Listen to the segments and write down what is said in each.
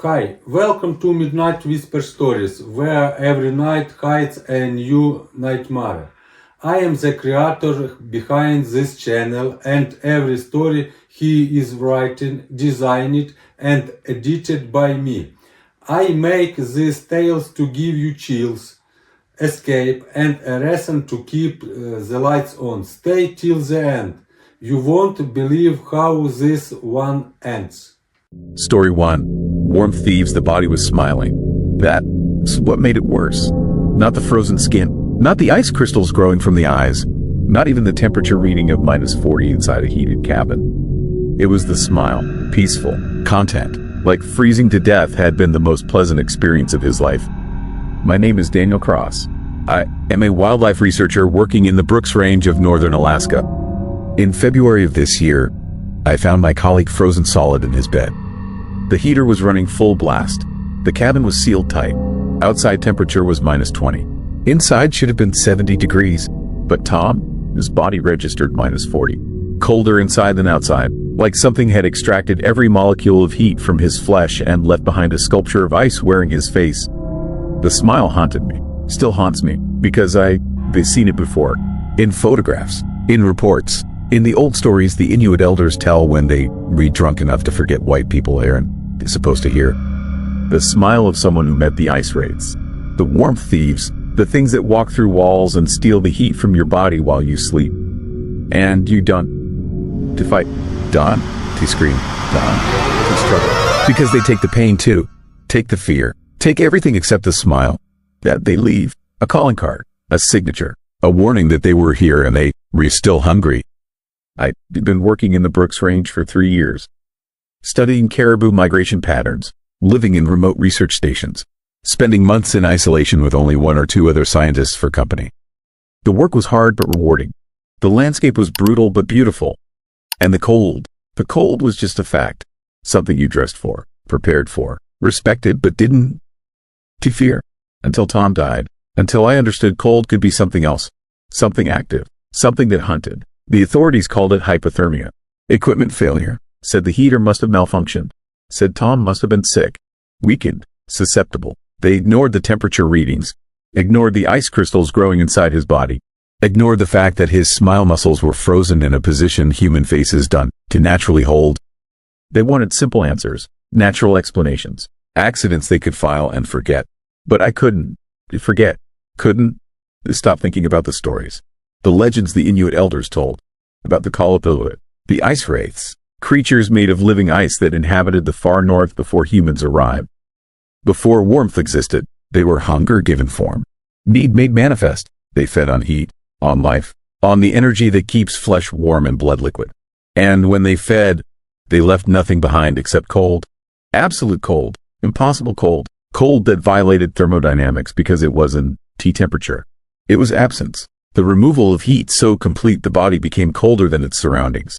Hi, welcome to Midnight Whisper Stories, where every night hides a new nightmare. I am the creator behind this channel, and every story he is written, designed, and edited by me. I make these tales to give you chills, escape, and a reason to keep the lights on. Stay till the end. You won't believe how this one ends. Story 1. Warm Thieves. The body was smiling. That's what made it worse. Not the frozen skin, not the ice crystals growing from the eyes, not even the temperature reading of -40 inside a heated cabin. It was the smile, peaceful, content, like freezing to death had been the most pleasant experience of his life. My name is Daniel Cross. I am a wildlife researcher working in the Brooks Range of northern Alaska. In February of this year, I found my colleague frozen solid in his bed. The heater was running full blast. The cabin was sealed tight. Outside temperature was -20. Inside should have been 70 degrees. But Tom, his body registered -40. Colder inside than outside, like something had extracted every molecule of heat from his flesh and left behind a sculpture of ice wearing his face. The smile haunted me, still haunts me, because they've seen it before. In photographs, in reports, in the old stories the Inuit elders tell when they read drunk enough to forget white people aren't supposed to hear. The smile of someone who met the ice-wraiths. The warmth thieves, the things that walk through walls and steal the heat from your body while you sleep. And you done to fight, done to scream, done to struggle. Because they take the pain too, take the fear, take everything except the smile. That they leave, a calling card, a signature, a warning that they were here and they were still hungry. I'd been working in the Brooks Range for 3 years, studying caribou migration patterns, living in remote research stations, spending months in isolation with only 1 or 2 other scientists for company. The work was hard but rewarding. The landscape was brutal but beautiful. And the cold was just a fact, something you dressed for, prepared for, respected but didn't to fear. Until Tom died, until I understood cold could be something else, something active, something that hunted. The authorities called it hypothermia. Equipment failure. Said the heater must have malfunctioned. Said Tom must have been sick, weakened, susceptible. They ignored the temperature readings, ignored the ice crystals growing inside his body, ignored the fact that his smile muscles were frozen in a position human faces done to naturally hold. They wanted simple answers, natural explanations, accidents they could file and forget. But I couldn't stop thinking about the stories. The legends the Inuit elders told about the Kalapiluit, the ice-wraiths, creatures made of living ice that inhabited the far north before humans arrived. Before warmth existed, they were hunger given form. Need made manifest. They fed on heat, on life, on the energy that keeps flesh warm and blood liquid. And when they fed, they left nothing behind except cold. Absolute cold, impossible cold, cold that violated thermodynamics because it wasn't temperature. It was absence. The removal of heat so complete the body became colder than its surroundings.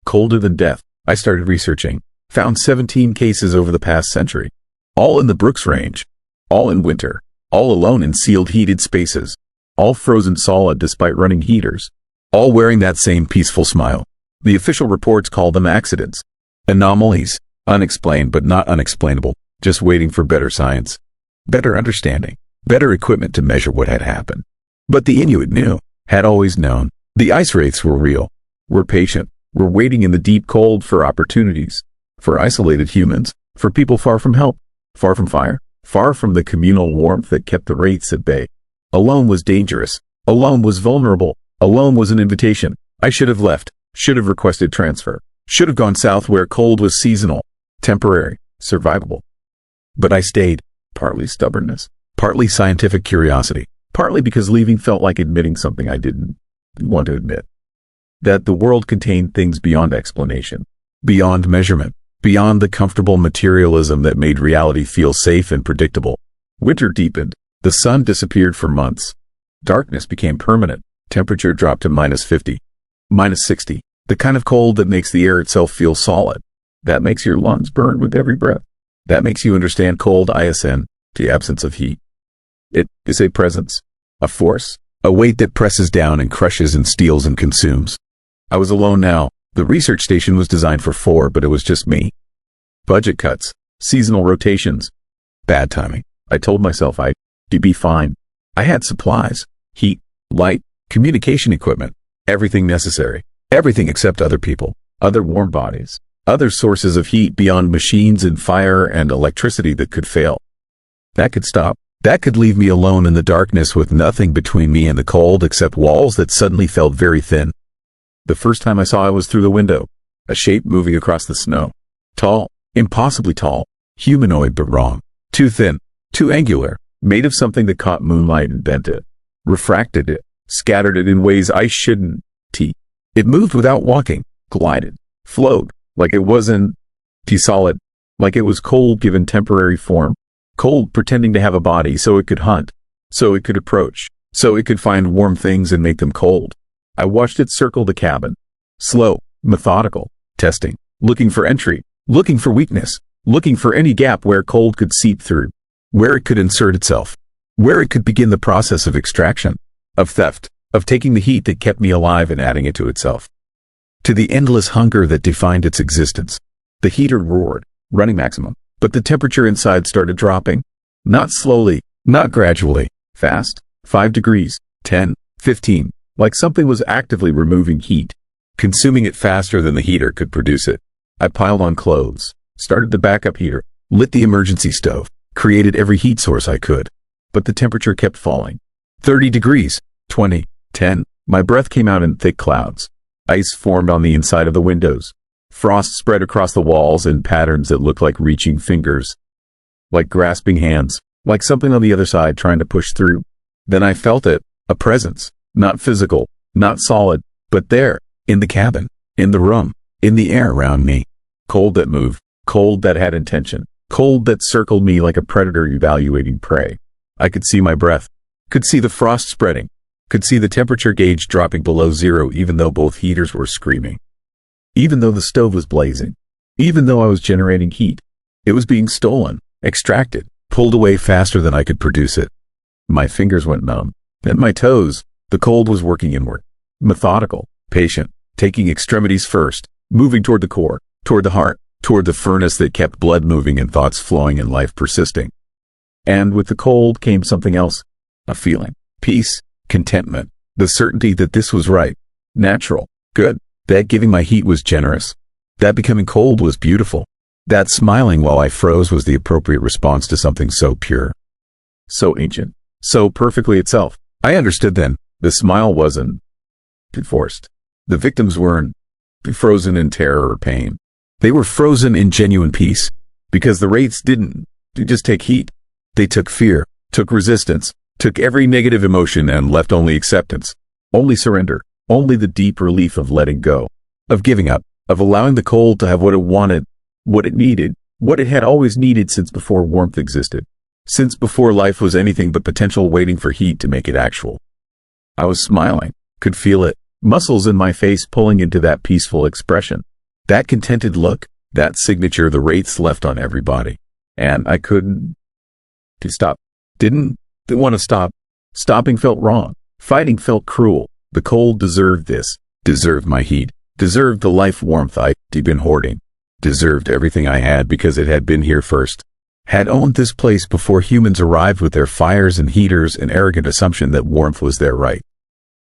Colder than death. I started researching, found 17 cases over the past century. All in the Brooks Range. All in winter. All alone in sealed heated spaces. All frozen solid despite running heaters. All wearing that same peaceful smile. The official reports call them accidents. Anomalies. Unexplained but not unexplainable. Just waiting for better science. Better understanding. Better equipment to measure what had happened. But the Inuit knew, had always known. The ice-wraiths were real, were patient, were waiting in the deep cold for opportunities, for isolated humans, for people far from help, far from fire, far from the communal warmth that kept the wraiths at bay. Alone was dangerous, alone was vulnerable, alone was an invitation. I should have left, should have requested transfer, should have gone south where cold was seasonal, temporary, survivable. But I stayed, partly stubbornness, partly scientific curiosity. Partly because leaving felt like admitting something I didn't want to admit. That the world contained things beyond explanation, beyond measurement, beyond the comfortable materialism that made reality feel safe and predictable. Winter deepened. The sun disappeared for months. Darkness became permanent. Temperature dropped to -50, -60. The kind of cold that makes the air itself feel solid. That makes your lungs burn with every breath. That makes you understand cold ISN, the absence of heat. It is a presence, a force, a weight that presses down and crushes and steals and consumes. I was alone now. The research station was designed for 4, but it was just me. Budget cuts, Seasonal rotations. Bad timing. I told myself I'd be fine. I had supplies, heat, light, communication equipment, everything necessary. Everything except other people, other warm bodies, other sources of heat beyond machines and fire and electricity that could fail. That could stop. That could leave me alone in the darkness with nothing between me and the cold except walls that suddenly felt very thin. The first time I saw it was through the window, a shape moving across the snow. Tall, impossibly tall, humanoid but wrong. Too thin, too angular, made of something that caught moonlight and bent it, refracted it, scattered it in ways I shouldn't. It moved without walking, glided, flowed, like it wasn't solid, like it was cold given temporary form. Cold pretending to have a body so it could hunt, so it could approach, so it could find warm things and make them cold. I watched it circle the cabin. Slow, methodical, testing, looking for entry, looking for weakness, looking for any gap where cold could seep through, where it could insert itself, where it could begin the process of extraction, of theft, of taking the heat that kept me alive and adding it to itself. To the endless hunger that defined its existence. The heater roared, running maximum. But the temperature inside started dropping. Not slowly, not gradually, fast. 5 degrees, 10, 15, like something was actively removing heat, consuming it faster than the heater could produce it. I piled on clothes, started the backup heater, lit the emergency stove, created every heat source I could. But the temperature kept falling. 30 degrees, 20, 10, my breath came out in thick clouds. Ice formed on the inside of the windows. Frost spread across the walls in patterns that looked like reaching fingers, like grasping hands, like something on the other side trying to push through. Then I felt it, a presence, not physical, not solid, but there, in the cabin, in the room, in the air around me. Cold that moved, cold that had intention, cold that circled me like a predator evaluating prey. I could see my breath, could see the frost spreading, could see the temperature gauge dropping below zero even though both heaters were screaming. Even though the stove was blazing, even though I was generating heat, it was being stolen, extracted, pulled away faster than I could produce it. My fingers went numb. At my toes, the cold was working inward. Methodical, patient, taking extremities first, moving toward the core, toward the heart, toward the furnace that kept blood moving and thoughts flowing and life persisting. And with the cold came something else, a feeling, peace, contentment, the certainty that this was right, natural, good. That giving my heat was generous. That becoming cold was beautiful. That smiling while I froze was the appropriate response to something so pure, so ancient, so perfectly itself. I understood then, the smile wasn't forced. The victims weren't frozen in terror or pain. They were frozen in genuine peace, because the wraiths didn't just take heat. They took fear, took resistance, took every negative emotion and left only acceptance, only surrender. Only the deep relief of letting go, of giving up, of allowing the cold to have what it wanted, what it needed, what it had always needed since before warmth existed, since before life was anything but potential waiting for heat to make it actual. I was smiling, could feel it, muscles in my face pulling into that peaceful expression, that contented look, that signature the wraiths left on everybody. And I couldn't stop. Didn't want to stop. Stopping felt wrong. Fighting felt cruel. The cold deserved this, deserved my heat, deserved the life warmth I'd been hoarding, deserved everything I had because it had been here first, had owned this place before humans arrived with their fires and heaters and arrogant assumption that warmth was their right.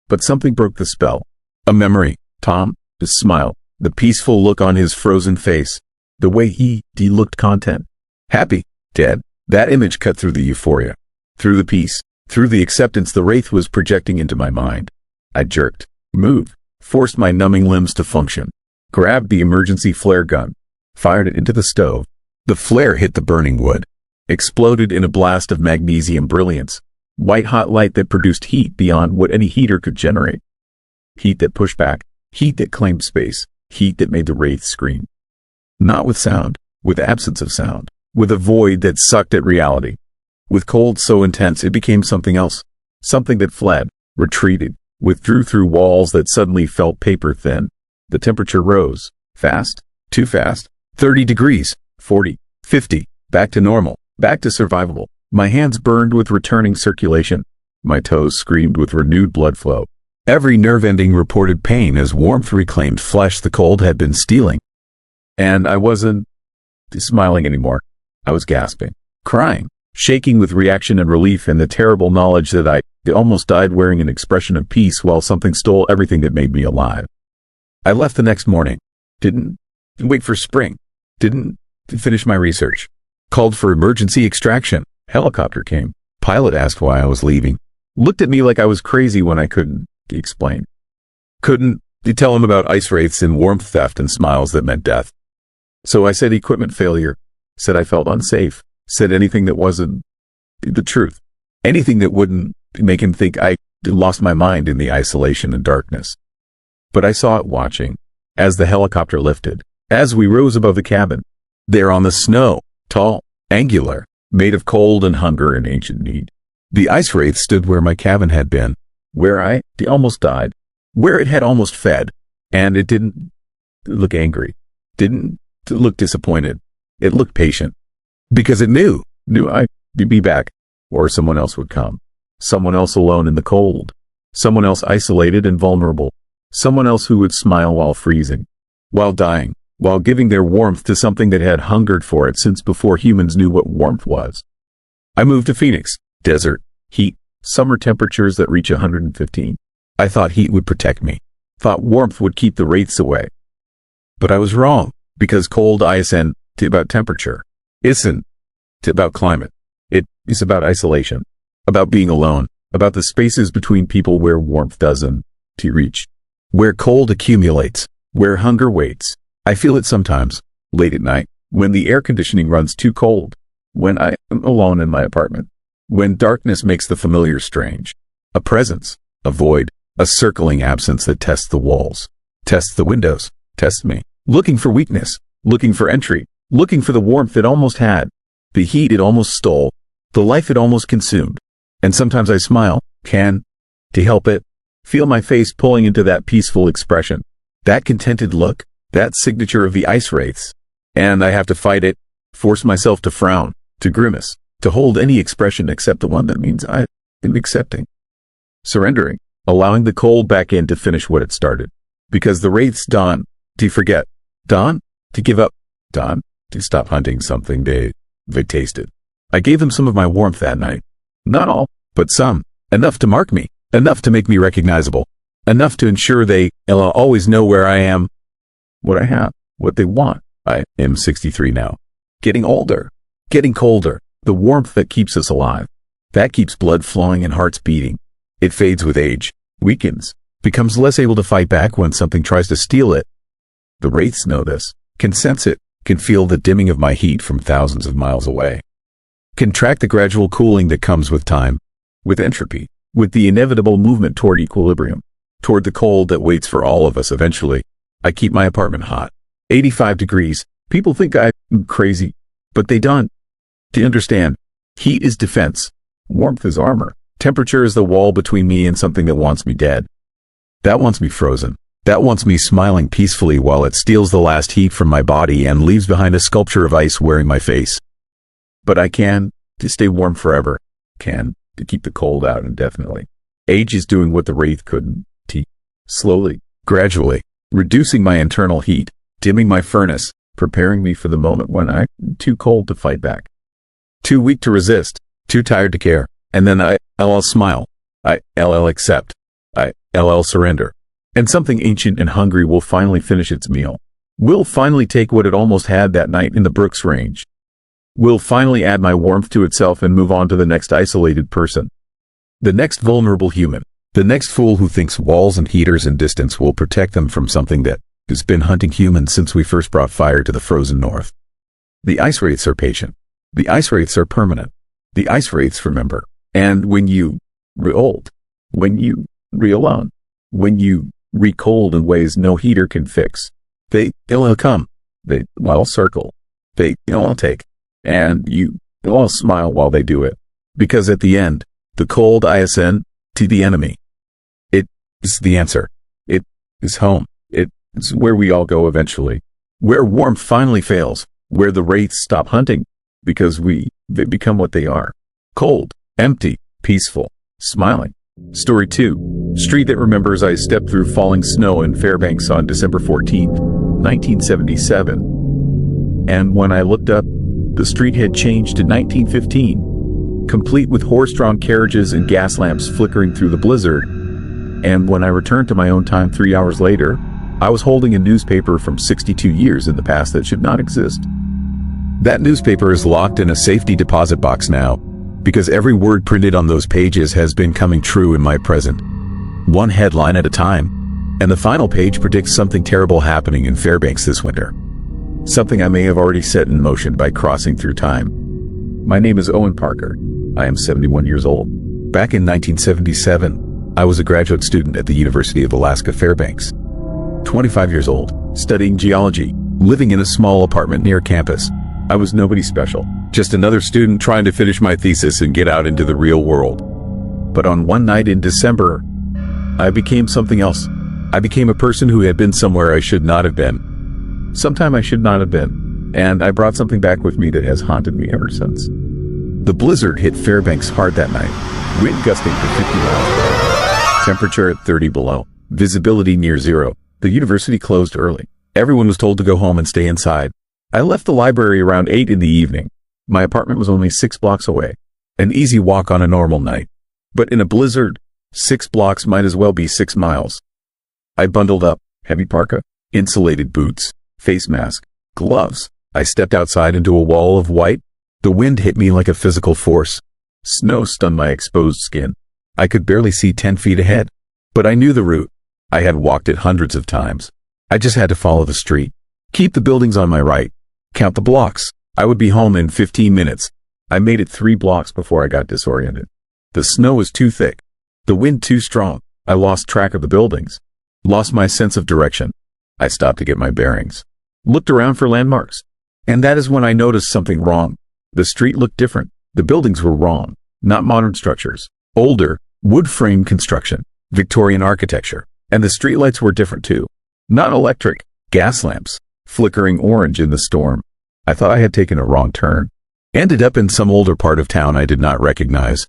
But something broke the spell. A memory, Tom, his smile, the peaceful look on his frozen face, the way he looked content, happy, dead. That image cut through the euphoria, through the peace, through the acceptance the wraith was projecting into my mind. I jerked, moved, forced my numbing limbs to function, grabbed the emergency flare gun, fired it into the stove. The flare hit the burning wood, exploded in a blast of magnesium brilliance, white-hot light that produced heat beyond what any heater could generate. Heat that pushed back, heat that claimed space, heat that made the wraith scream. Not with sound, with absence of sound, with a void that sucked at reality. With cold so intense it became something else, something that fled, retreated, withdrew through walls that suddenly felt paper thin. The temperature rose. Fast. Too fast. 30 degrees. 40. 50. Back to normal. Back to survivable. My hands burned with returning circulation. My toes screamed with renewed blood flow. Every nerve ending reported pain as warmth reclaimed flesh the cold had been stealing. And I wasn't smiling anymore. I was gasping, crying, shaking with reaction and relief and the terrible knowledge that I almost died wearing an expression of peace while something stole everything that made me alive. I left the next morning. Didn't wait for spring. Didn't finish my research. Called for emergency extraction. Helicopter came. Pilot asked why I was leaving. Looked at me like I was crazy when I couldn't explain. Couldn't tell him about ice-wraiths and warmth theft and smiles that meant death. So I said equipment failure. Said I felt unsafe. Said anything that wasn't the truth. Anything that wouldn't make him think I lost my mind in the isolation and darkness. But I saw it watching, as the helicopter lifted, as we rose above the cabin. There on the snow, tall, angular, made of cold and hunger and ancient need. The ice-wraith stood where my cabin had been, where I almost died, where it had almost fed, and it didn't look angry, didn't look disappointed. It looked patient, because it knew I'd be back, or someone else would come, someone else alone in the cold, someone else isolated and vulnerable, someone else who would smile while freezing, while dying, while giving their warmth to something that had hungered for it since before humans knew what warmth was. I moved to Phoenix, desert, heat, summer temperatures that reach 115. I thought heat would protect me, thought warmth would keep the wraiths away. But I was wrong, because cold isn't about temperature. Isn't about climate. It is about isolation, about being alone, about the spaces between people where warmth doesn't reach, where cold accumulates, where hunger waits. I feel it sometimes, late at night, when the air conditioning runs too cold, when I am alone in my apartment, when darkness makes the familiar strange, a presence, a void, a circling absence that tests the walls, tests the windows, tests me, looking for weakness, looking for entry, looking for the warmth it almost had, the heat it almost stole, the life it almost consumed. And sometimes I smile, to help it, feel my face pulling into that peaceful expression, that contented look, that signature of the ice-wraiths. And I have to fight it, force myself to frown, to grimace, to hold any expression except the one that means I am accepting, surrendering, allowing the cold back in to finish what it started. Because the wraiths dawn, to forget, dawn, to give up, dawn, to stop hunting something they tasted. I gave them some of my warmth that night. Not all, but some. Enough to mark me, enough to make me recognizable, enough to ensure they always know where I am, what I have, what they want. I am 63 now. Getting older, getting colder, the warmth that keeps us alive, that keeps blood flowing and hearts beating. It fades with age, weakens, becomes less able to fight back when something tries to steal it. The wraiths know this, can sense it, can feel the dimming of my heat from thousands of miles away, can track the gradual cooling that comes with time, with entropy, with the inevitable movement toward equilibrium, toward the cold that waits for all of us eventually. I keep my apartment hot, 85 degrees. People think I'm crazy, but they don't. To understand, heat is defense, warmth is armor, temperature is the wall between me and something that wants me dead. That wants me frozen. That wants me smiling peacefully while it steals the last heat from my body and leaves behind a sculpture of ice wearing my face. But I can to stay warm forever, can to keep the cold out indefinitely. Age is doing what the wraith couldn't. Slowly, gradually, reducing my internal heat, dimming my furnace, preparing me for the moment when I'm too cold to fight back, too weak to resist, too tired to care. And then I'll smile. I'll accept. I'll surrender. And something ancient and hungry will finally finish its meal. We'll finally take what it almost had that night in the Brooks Range. We'll finally add my warmth to itself and move on to the next isolated person. The next vulnerable human. The next fool who thinks walls and heaters and distance will protect them from something that has been hunting humans since we first brought fire to the frozen north. The ice-wraiths are patient. The ice-wraiths are permanent. The ice-wraiths remember. And when you re-old, when you re-alone, when you re-cold in ways no heater can fix, they'll come. They'll circle. They'll take. And they'll all smile while they do it. Because at the end, the cold ISN to the enemy. It is the answer. It is home. It's where we all go eventually. Where warmth finally fails. Where the wraiths stop hunting. Because they become what they are. Cold, empty, peaceful, smiling. Story 2. Street that remembers I stepped through falling snow in Fairbanks on December 14th, 1977. And when I looked up, The street had changed to 1915, complete with horse-drawn carriages and gas lamps flickering through the blizzard. And when I returned to my own time 3 hours later, I was holding a newspaper from 62 years in the past that should not exist. That newspaper is locked in a safety deposit box now, because every word printed on those pages has been coming true in my present. One headline at a time, and the final page predicts something terrible happening in Fairbanks this winter. Something I may have already set in motion by crossing through time. My name is Owen Parker. I am 71 years old. Back in 1977, I was a graduate student at the University of Alaska Fairbanks. 25 years old, studying geology, living in a small apartment near campus. I was nobody special, just another student trying to finish my thesis and get out into the real world. But on one night in December, I became something else. I became a person who had been somewhere I should not have been. Sometime I should not have been. And I brought something back with me that has haunted me ever since. The blizzard hit Fairbanks hard that night. Wind gusting for 50 miles per hour. Temperature at 30 below. Visibility near zero. The university closed early. Everyone was told to go home and stay inside. I left the library around 8 in the evening. My apartment was only 6 blocks away. An easy walk on a normal night. But in a blizzard, 6 blocks might as well be 6 miles. I bundled up, heavy parka, insulated boots, face mask, gloves. I stepped outside into a wall of white. The wind hit me like a physical force. Snow stunned my exposed skin. I could barely see 10 feet ahead. But I knew the route. I had walked it hundreds of times. I just had to follow the street. Keep the buildings on my right. Count the blocks. I would be home in 15 minutes. I made it 3 blocks before I got disoriented. The snow was too thick. The wind too strong. I lost track of the buildings. Lost my sense of direction. I stopped to get my bearings. Looked around for landmarks. And that is when I noticed something wrong. The street looked different. The buildings were wrong. Not modern structures. Older, wood-frame construction. Victorian architecture. And the streetlights were different too. Not electric. Gas lamps. Flickering orange in the storm. I thought I had taken a wrong turn. Ended up in some older part of town I did not recognize.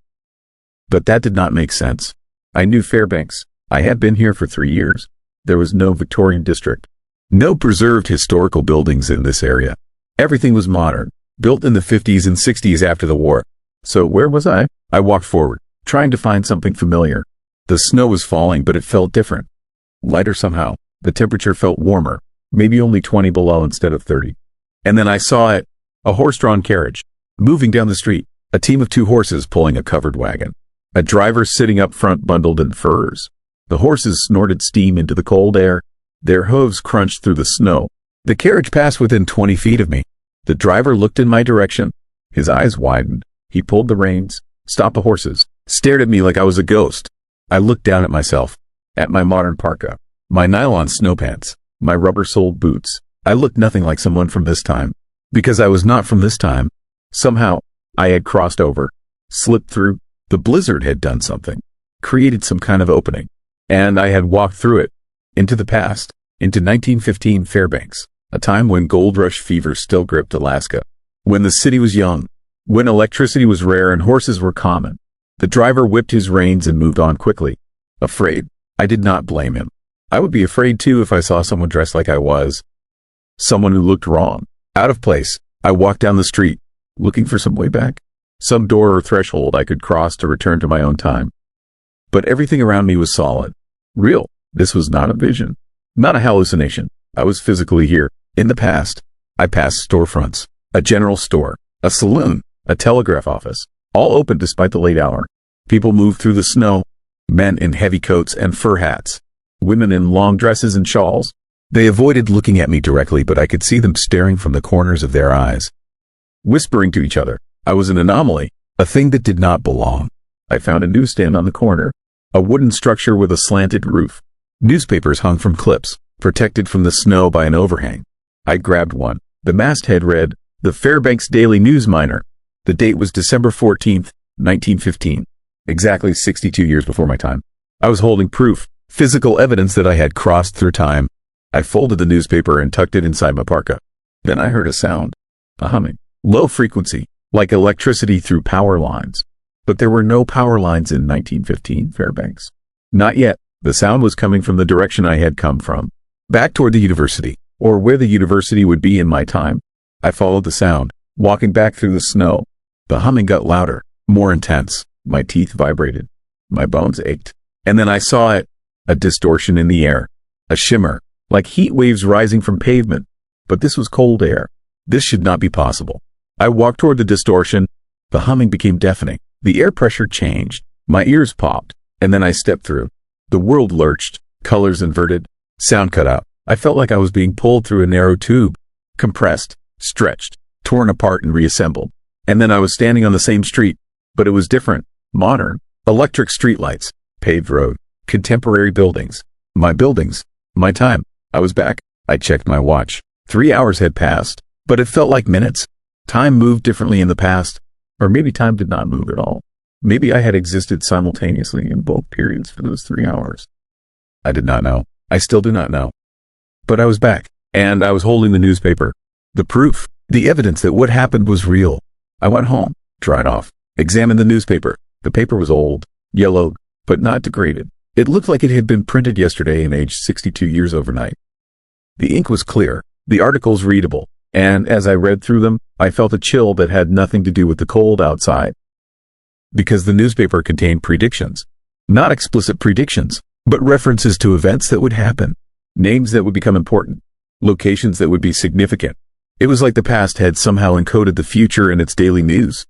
But that did not make sense. I knew Fairbanks. I had been here for 3 years. There was no Victorian district. No preserved historical buildings in this area. Everything was modern, built in the 50s and 60s after the war. So where was I? I walked forward, trying to find something familiar. The snow was falling, but it felt different. Lighter somehow. The temperature felt warmer. Maybe only 20 below instead of 30. And then I saw it. A horse-drawn carriage. Moving down the street. A team of 2 horses pulling a covered wagon. A driver sitting up front bundled in furs. The horses snorted steam into the cold air. Their hooves crunched through the snow. The carriage passed within 20 feet of me. The driver looked in my direction. His eyes widened. He pulled the reins, stopped the horses, stared at me like I was a ghost. I looked down at myself. At my modern parka. My nylon snow pants. My rubber-soled boots. I looked nothing like someone from this time. Because I was not from this time. Somehow, I had crossed over. Slipped through. The blizzard had done something. Created some kind of opening. And I had walked through it. Into the past. Into 1915 Fairbanks. A time when gold rush fever still gripped Alaska. When the city was young. When electricity was rare and horses were common. The driver whipped his reins and moved on quickly. Afraid. I did not blame him. I would be afraid too if I saw someone dressed like I was. Someone who looked wrong. Out of place. I walked down the street. Looking for some way back. Some door or threshold I could cross to return to my own time. But everything around me was solid. Real. This was not a vision. Not a hallucination. I was physically here. In the past. I passed storefronts. A general store. A saloon. A telegraph office. All open despite the late hour. People moved through the snow. Men in heavy coats and fur hats. Women in long dresses and shawls. They avoided looking at me directly, but I could see them staring from the corners of their eyes. Whispering to each other. I was an anomaly. A thing that did not belong. I found a newsstand on the corner. A wooden structure with a slanted roof. Newspapers hung from clips, protected from the snow by an overhang. I grabbed one. The masthead read, The Fairbanks Daily News Miner. The date was December 14th, 1915. Exactly 62 years before my time. I was holding proof, physical evidence that I had crossed through time. I folded the newspaper and tucked it inside my parka. Then I heard a sound. A humming. Low frequency, like electricity through power lines. But there were no power lines in 1915 Fairbanks. Not yet. The sound was coming from the direction I had come from. Back toward the university, or where the university would be in my time. I followed the sound. Walking back through the snow, the humming got louder, more intense. My teeth vibrated. My bones ached. And then I saw it, a distortion in the air, a shimmer, like heat waves rising from pavement. But this was cold air. This should not be possible. I walked toward the distortion. The humming became deafening. The air pressure changed. My ears popped. And then I stepped through. The world lurched, colors inverted, sound cut out. I felt like I was being pulled through a narrow tube, compressed, stretched, torn apart and reassembled. And then I was standing on the same street, but it was different, modern, electric streetlights, paved road, contemporary buildings, my time. I was back. I checked my watch. 3 hours had passed, but it felt like minutes. Time moved differently in the past, or maybe time did not move at all. Maybe I had existed simultaneously in both periods for those 3 hours. I did not know. I still do not know. But I was back, and I was holding the newspaper. The proof, the evidence that what happened was real. I went home, dried off, examined the newspaper. The paper was old, yellowed, but not degraded. It looked like it had been printed yesterday and aged 62 years overnight. The ink was clear, the articles readable, and as I read through them, I felt a chill that had nothing to do with the cold outside. Because the newspaper contained predictions. Not explicit predictions, but references to events that would happen, names that would become important, locations that would be significant. It was like the past had somehow encoded the future in its daily news.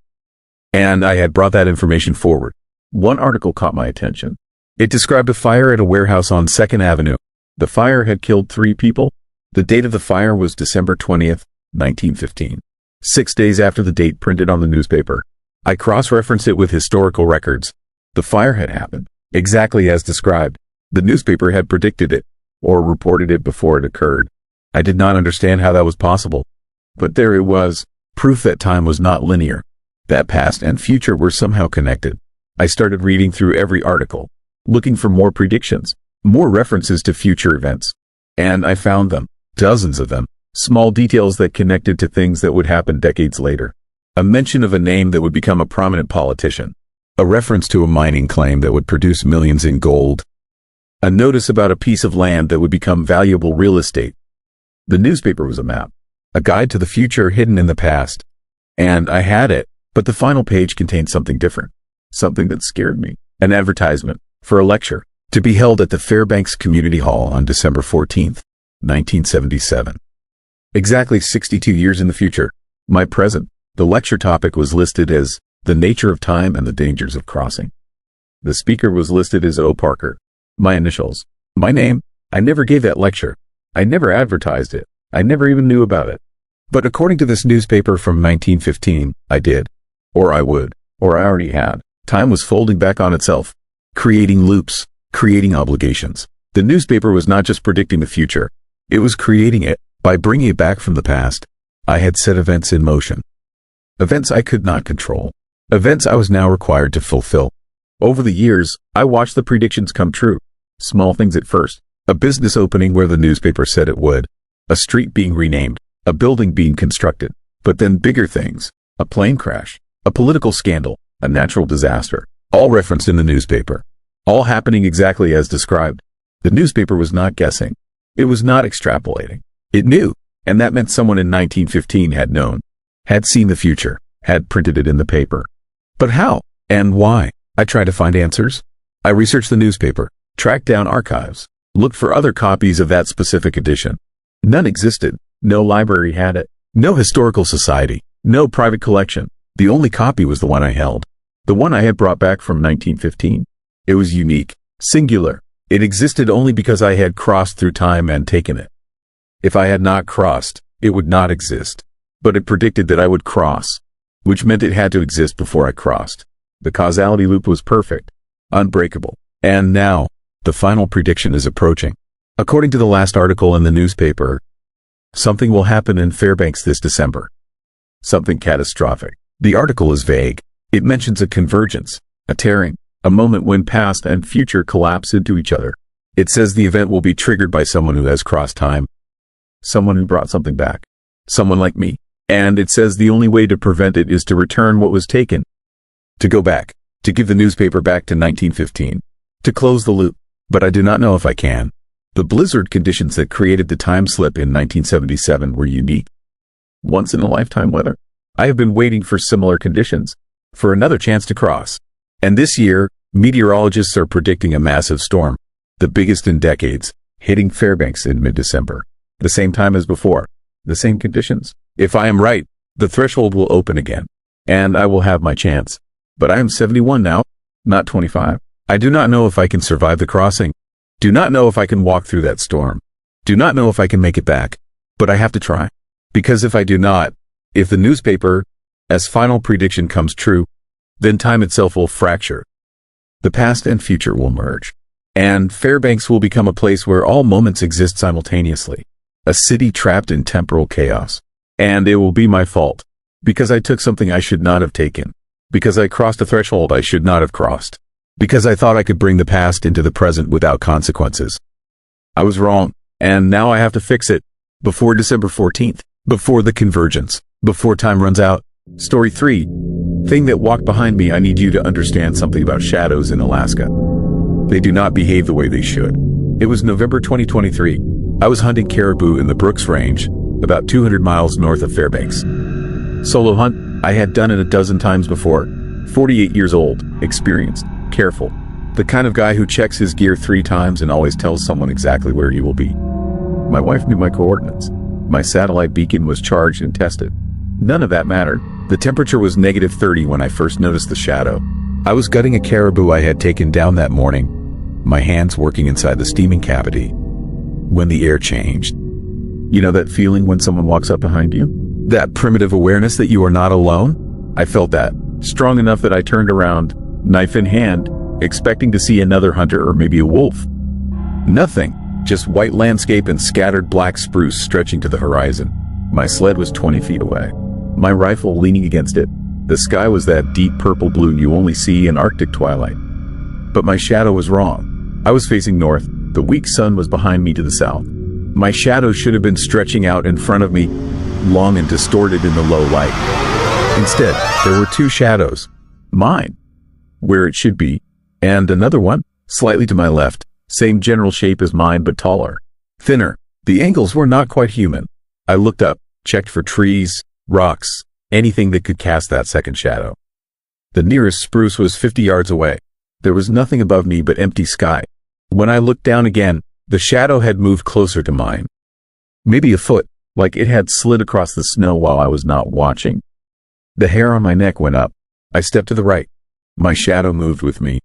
And I had brought that information forward. One article caught my attention. It described a fire at a warehouse on 2nd Avenue. The fire had killed 3 people. The date of the fire was December 20th, 1915. 6 days after the date printed on the newspaper. I cross-referenced it with historical records. The fire had happened, exactly as described. The newspaper had predicted it, or reported it before it occurred. I did not understand how that was possible. But there it was, proof that time was not linear, that past and future were somehow connected. I started reading through every article, looking for more predictions, more references to future events. And I found them, dozens of them, small details that connected to things that would happen decades later. A mention of a name that would become a prominent politician. A reference to a mining claim that would produce millions in gold. A notice about a piece of land that would become valuable real estate. The newspaper was a map, a guide to the future hidden in the past. And I had it, but the final page contained something different, something that scared me. An advertisement for a lecture to be held at the Fairbanks Community Hall on December 14th, 1977. Exactly 62 years in the future, my present. The lecture topic was listed as The Nature of Time and the Dangers of Crossing. The speaker was listed as O. Parker. My initials. My name. I never gave that lecture. I never advertised it. I never even knew about it. But according to this newspaper from 1915, I did. Or I would. Or I already had. Time was folding back on itself. Creating loops. Creating obligations. The newspaper was not just predicting the future. It was creating it by bringing it back from the past. I had set events in motion. Events I could not control. Events I was now required to fulfill. Over the years, I watched the predictions come true. Small things at first. A business opening where the newspaper said it would. A street being renamed. A building being constructed. But then bigger things. A plane crash. A political scandal. A natural disaster. All referenced in the newspaper. All happening exactly as described. The newspaper was not guessing. It was not extrapolating. It knew. And that meant someone in 1915 had known. Had seen the future. Had printed it in the paper. But how? And why? I tried to find answers. I researched the newspaper. Tracked down archives. Looked for other copies of that specific edition. None existed. No library had it. No historical society. No private collection. The only copy was the one I held. The one I had brought back from 1915. It was unique. Singular. It existed only because I had crossed through time and taken it. If I had not crossed, it would not exist. But it predicted that I would cross, which meant it had to exist before I crossed. The causality loop was perfect, unbreakable. And now, the final prediction is approaching. According to the last article in the newspaper, something will happen in Fairbanks this December. Something catastrophic. The article is vague. It mentions a convergence, a tearing, a moment when past and future collapse into each other. It says the event will be triggered by someone who has crossed time. Someone who brought something back. Someone like me. And it says the only way to prevent it is to return what was taken. To go back. To give the newspaper back to 1915. To close the loop. But I do not know if I can. The blizzard conditions that created the time slip in 1977 were unique. Once-in-a-lifetime weather. I have been waiting for similar conditions, for another chance to cross. And this year, meteorologists are predicting a massive storm, the biggest in decades, hitting Fairbanks in mid-December. The same time as before, the same conditions. If I am right, the threshold will open again, and I will have my chance. But I am 71 now, not 25. I do not know if I can survive the crossing. Do not know if I can walk through that storm. Do not know if I can make it back. But I have to try. Because if I do not, if the newspaper, as final prediction comes true, then time itself will fracture. The past and future will merge. And Fairbanks will become a place where all moments exist simultaneously. A city trapped in temporal chaos. And it will be my fault. Because I took something I should not have taken. Because I crossed a threshold I should not have crossed. Because I thought I could bring the past into the present without consequences. I was wrong, and now I have to fix it. Before December 14th. Before the convergence. Before time runs out. Story 3. Thing that walked behind me. I need you to understand something about shadows in Alaska. They do not behave the way they should. It was November 2023. I was hunting caribou in the Brooks Range, about 200 miles north of Fairbanks. Solo hunt. I had done it a dozen times before. 48 years old, experienced, careful. The kind of guy who checks his gear 3 times and always tells someone exactly where he will be. My wife knew my coordinates. My satellite beacon was charged and tested. None of that mattered. The temperature was -30 when I first noticed the shadow. I was gutting a caribou I had taken down that morning, my hands working inside the steaming cavity, when the air changed. You know that feeling when someone walks up behind you? That primitive awareness that you are not alone? I felt that, strong enough that I turned around, knife in hand, expecting to see another hunter or maybe a wolf. Nothing, just white landscape and scattered black spruce stretching to the horizon. My sled was 20 feet away, my rifle leaning against it. The sky was that deep purple blue you only see in Arctic twilight. But my shadow was wrong. I was facing north. The weak sun was behind me to the south. My shadow should have been stretching out in front of me, long and distorted in the low light. Instead, there were 2 shadows. Mine, where it should be, and another one, slightly to my left, same general shape as mine but taller, thinner. The angles were not quite human. I looked up, checked for trees, rocks, anything that could cast that second shadow. The nearest spruce was 50 yards away. There was nothing above me but empty sky. When I looked down again, the shadow had moved closer to mine. Maybe a foot, like it had slid across the snow while I was not watching. The hair on my neck went up. I stepped to the right. My shadow moved with me,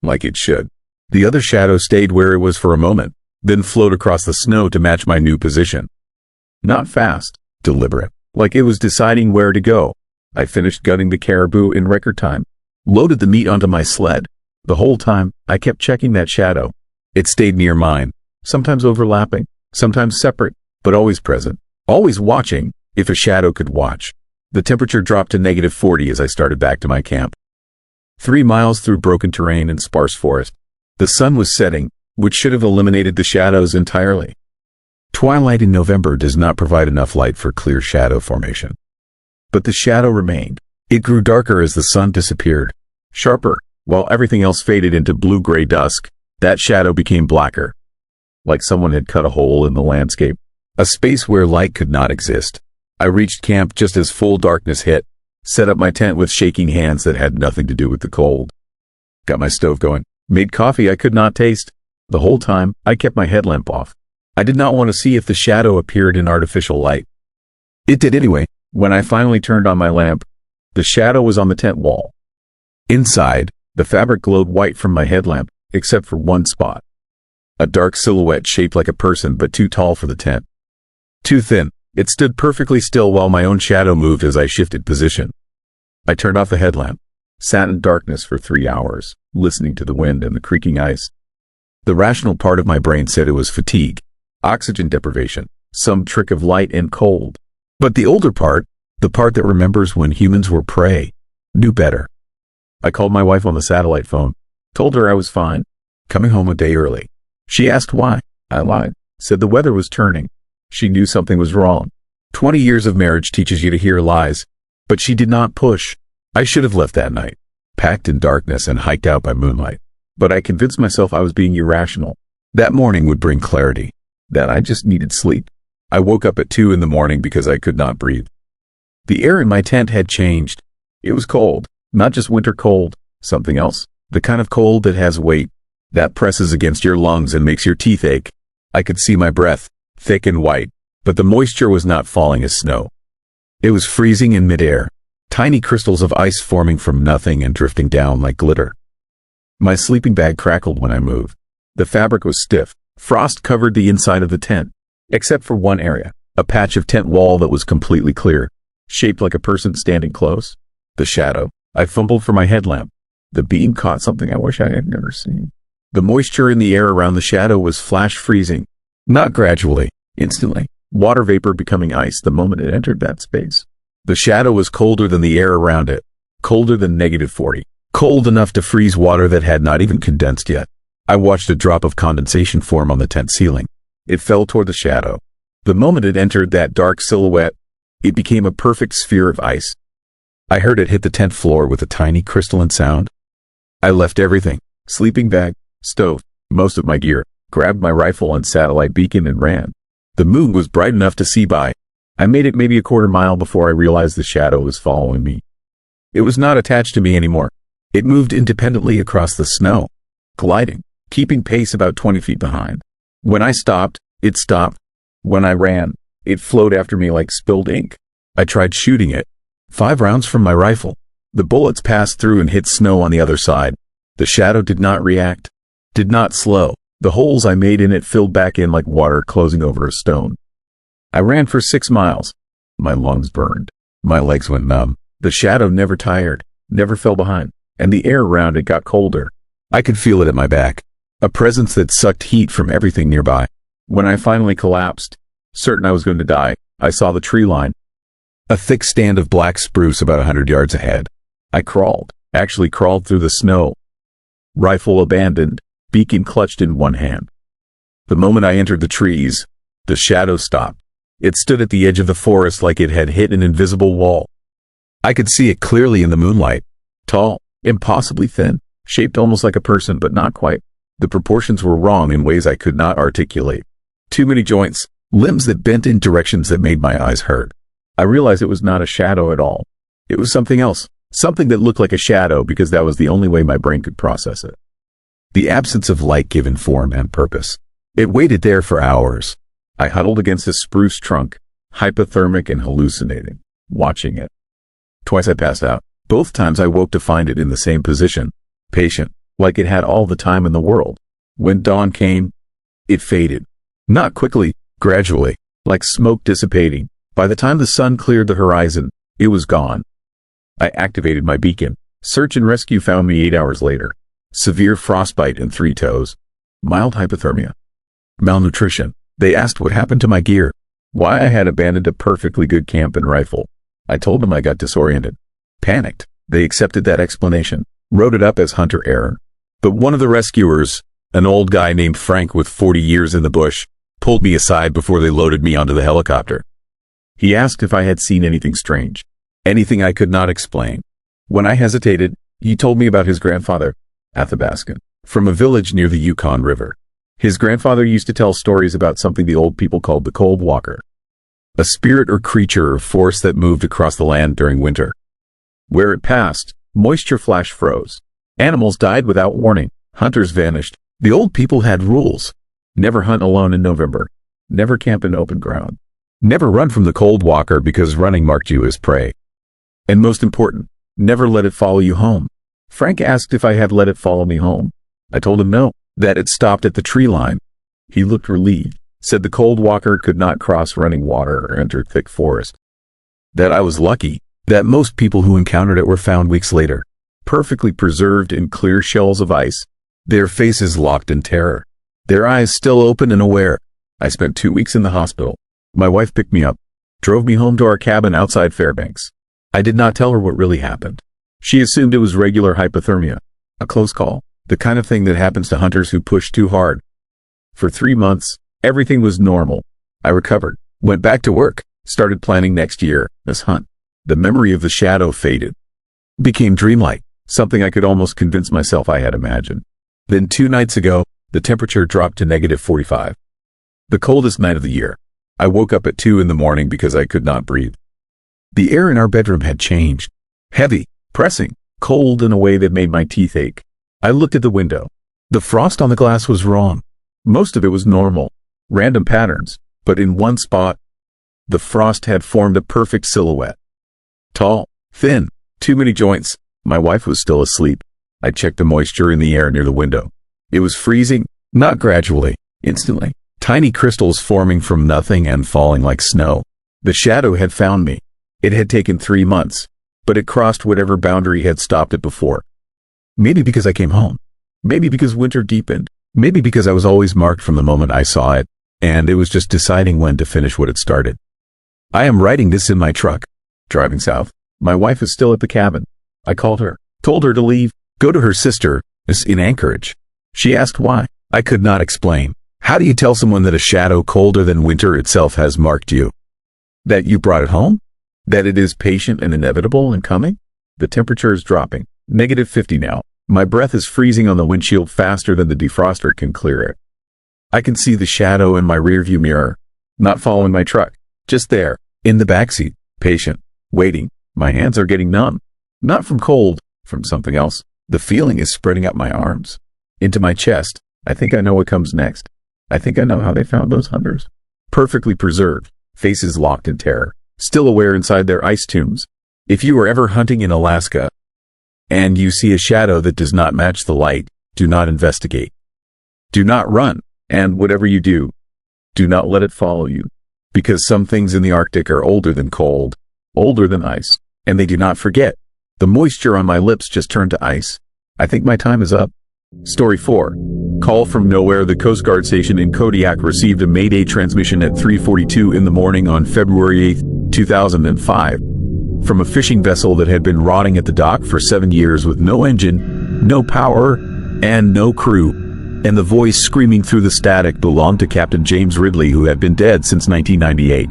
like it should. The other shadow stayed where it was for a moment, then flowed across the snow to match my new position. Not fast, deliberate, like it was deciding where to go. I finished gutting the caribou in record time, loaded the meat onto my sled. The whole time, I kept checking that shadow. It stayed near mine, sometimes overlapping, sometimes separate, but always present, always watching, if a shadow could watch. The temperature dropped to -40 as I started back to my camp. 3 miles through broken terrain and sparse forest. The sun was setting, which should have eliminated the shadows entirely. Twilight in November does not provide enough light for clear shadow formation. But the shadow remained. It grew darker as the sun disappeared. Sharper, while everything else faded into blue-gray dusk, that shadow became blacker. Like someone had cut a hole in the landscape. A space where light could not exist. I reached camp just as full darkness hit, set up my tent with shaking hands that had nothing to do with the cold. Got my stove going, made coffee I could not taste. The whole time, I kept my headlamp off. I did not want to see if the shadow appeared in artificial light. It did anyway. When I finally turned on my lamp, the shadow was on the tent wall. Inside, the fabric glowed white from my headlamp, except for one spot. A dark silhouette shaped like a person but too tall for the tent. Too thin. It stood perfectly still while my own shadow moved as I shifted position. I turned off the headlamp, sat in darkness for 3 hours, listening to the wind and the creaking ice. The rational part of my brain said it was fatigue, oxygen deprivation, some trick of light and cold. But the older part, the part that remembers when humans were prey, knew better. I called my wife on the satellite phone, told her I was fine, coming home a day early. She asked why. I lied, said the weather was turning. She knew something was wrong. 20 years of marriage teaches you to hear lies, but she did not push. I should have left that night, packed in darkness and hiked out by moonlight. But I convinced myself I was being irrational. That morning would bring clarity, that I just needed sleep. I woke up at 2 in the morning because I could not breathe. The air in my tent had changed. It was cold, not just winter cold, something else. The kind of cold that has weight, that presses against your lungs and makes your teeth ache. I could see my breath, thick and white, but the moisture was not falling as snow. It was freezing in midair, tiny crystals of ice forming from nothing and drifting down like glitter. My sleeping bag crackled when I moved. The fabric was stiff. Frost covered the inside of the tent, except for one area, a patch of tent wall that was completely clear, shaped like a person standing close. The shadow. I fumbled for my headlamp. The beam caught something I wish I had never seen. The moisture in the air around the shadow was flash freezing. Not gradually, instantly. Water vapor becoming ice the moment it entered that space. The shadow was colder than the air around it, colder than -40, cold enough to freeze water that had not even condensed yet. I watched a drop of condensation form on the tent ceiling. It fell toward the shadow. The moment it entered that dark silhouette, it became a perfect sphere of ice. I heard it hit the tent floor with a tiny crystalline sound. I left everything, sleeping bag, stove, most of my gear, grabbed my rifle and satellite beacon and ran. The moon was bright enough to see by. I made it maybe a quarter mile before I realized the shadow was following me. It was not attached to me anymore. It moved independently across the snow, gliding, keeping pace about 20 feet behind. When I stopped, it stopped. When I ran, it flowed after me like spilled ink. I tried shooting it. 5 rounds from my rifle. The bullets passed through and hit snow on the other side. The shadow did not react, did not slow. The holes I made in it filled back in like water closing over a stone. I ran for 6 miles. My lungs burned. My legs went numb. The shadow never tired, never fell behind, and the air around it got colder. I could feel it at my back, a presence that sucked heat from everything nearby. When I finally collapsed, certain I was going to die, I saw the tree line, a thick stand of black spruce about 100 yards ahead. I actually crawled through the snow, rifle abandoned, beacon clutched in one hand. The moment I entered the trees, the shadow stopped. It stood at the edge of the forest like it had hit an invisible wall. I could see it clearly in the moonlight. Tall, impossibly thin, shaped almost like a person but not quite. The proportions were wrong in ways I could not articulate. Too many joints, limbs that bent in directions that made my eyes hurt. I realized it was not a shadow at all. It was something else, something that looked like a shadow because that was the only way my brain could process it. The absence of light given form and purpose. It waited there for hours. I huddled against a spruce trunk, hypothermic and hallucinating, watching it. Twice I passed out. Both times I woke to find it in the same position, patient, like it had all the time in the world. When dawn came, it faded. Not quickly, gradually, like smoke dissipating. By the time the sun cleared the horizon, it was gone. I activated my beacon. Search and rescue found me 8 hours later. Severe frostbite in 3 toes. Mild hypothermia. Malnutrition. They asked what happened to my gear. Why I had abandoned a perfectly good camp and rifle. I told them I got disoriented. Panicked. They accepted that explanation. Wrote it up as hunter error. But one of the rescuers, an old guy named Frank with 40 years in the bush, pulled me aside before they loaded me onto the helicopter. He asked if I had seen anything strange. Anything I could not explain. When I hesitated, he told me about his grandfather, Athabaskan, from a village near the Yukon River. His grandfather used to tell stories about something the old people called the cold walker, a spirit or creature or force that moved across the land during winter. Where it passed, moisture flash froze. Animals died without warning. Hunters vanished. The old people had rules. Never hunt alone in November. Never camp in open ground. Never run from the cold walker because running marked you as prey. And most important, never let it follow you home. Frank asked if I had let it follow me home. I told him no, that it stopped at the tree line. He looked relieved, said the cold walker could not cross running water or enter thick forest. That I was lucky, that most people who encountered it were found weeks later, perfectly preserved in clear shells of ice, their faces locked in terror, their eyes still open and aware. I spent 2 weeks in the hospital. My wife picked me up, drove me home to our cabin outside Fairbanks. I did not tell her what really happened. She assumed it was regular hypothermia, a close call, the kind of thing that happens to hunters who push too hard. For 3 months, everything was normal. I recovered, went back to work, started planning next year, this hunt. The memory of the shadow faded, became dreamlike, something I could almost convince myself I had imagined. Then 2 nights ago, the temperature dropped to -45. The coldest night of the year. I woke up at 2 in the morning because I could not breathe. The air in our bedroom had changed. Heavy, pressing, cold in a way that made my teeth ache. I looked at the window. The frost on the glass was wrong. Most of it was normal, random patterns, but in one spot, the frost had formed a perfect silhouette. Tall, thin, too many joints. My wife was still asleep. I checked the moisture in the air near the window. It was freezing, not gradually, instantly. Tiny crystals forming from nothing and falling like snow. The shadow had found me. It had taken 3 months, but it crossed whatever boundary had stopped it before. Maybe because I came home. Maybe because winter deepened. Maybe because I was always marked from the moment I saw it, and it was just deciding when to finish what it started. I am writing this in my truck, driving south. My wife is still at the cabin. I called her, told her to leave, go to her sister, in Anchorage. She asked why. I could not explain. How do you tell someone that a shadow colder than winter itself has marked you? That you brought it home? That it is patient and inevitable and coming? The temperature is dropping. -50 now. My breath is freezing on the windshield faster than the defroster can clear it. I can see the shadow in my rearview mirror, not following my truck, just there, in the backseat, patient, waiting. My hands are getting numb. Not from cold, from something else. The feeling is spreading up my arms, into my chest. I think I know what comes next. I think I know how they found those hunters. Perfectly preserved, faces locked in terror, still aware inside their ice tombs. If you are ever hunting in Alaska, and you see a shadow that does not match the light, do not investigate. Do not run, and whatever you do, do not let it follow you. Because some things in the Arctic are older than cold, older than ice, and they do not forget. The moisture on my lips just turned to ice. I think my time is up. Story 4. Call from nowhere. The Coast Guard station in Kodiak received a Mayday transmission at 3:42 in the morning on February 8, 2005. From a fishing vessel that had been rotting at the dock for 7 years with no engine, no power, and no crew. And the voice screaming through the static belonged to Captain James Ridley, who had been dead since 1998.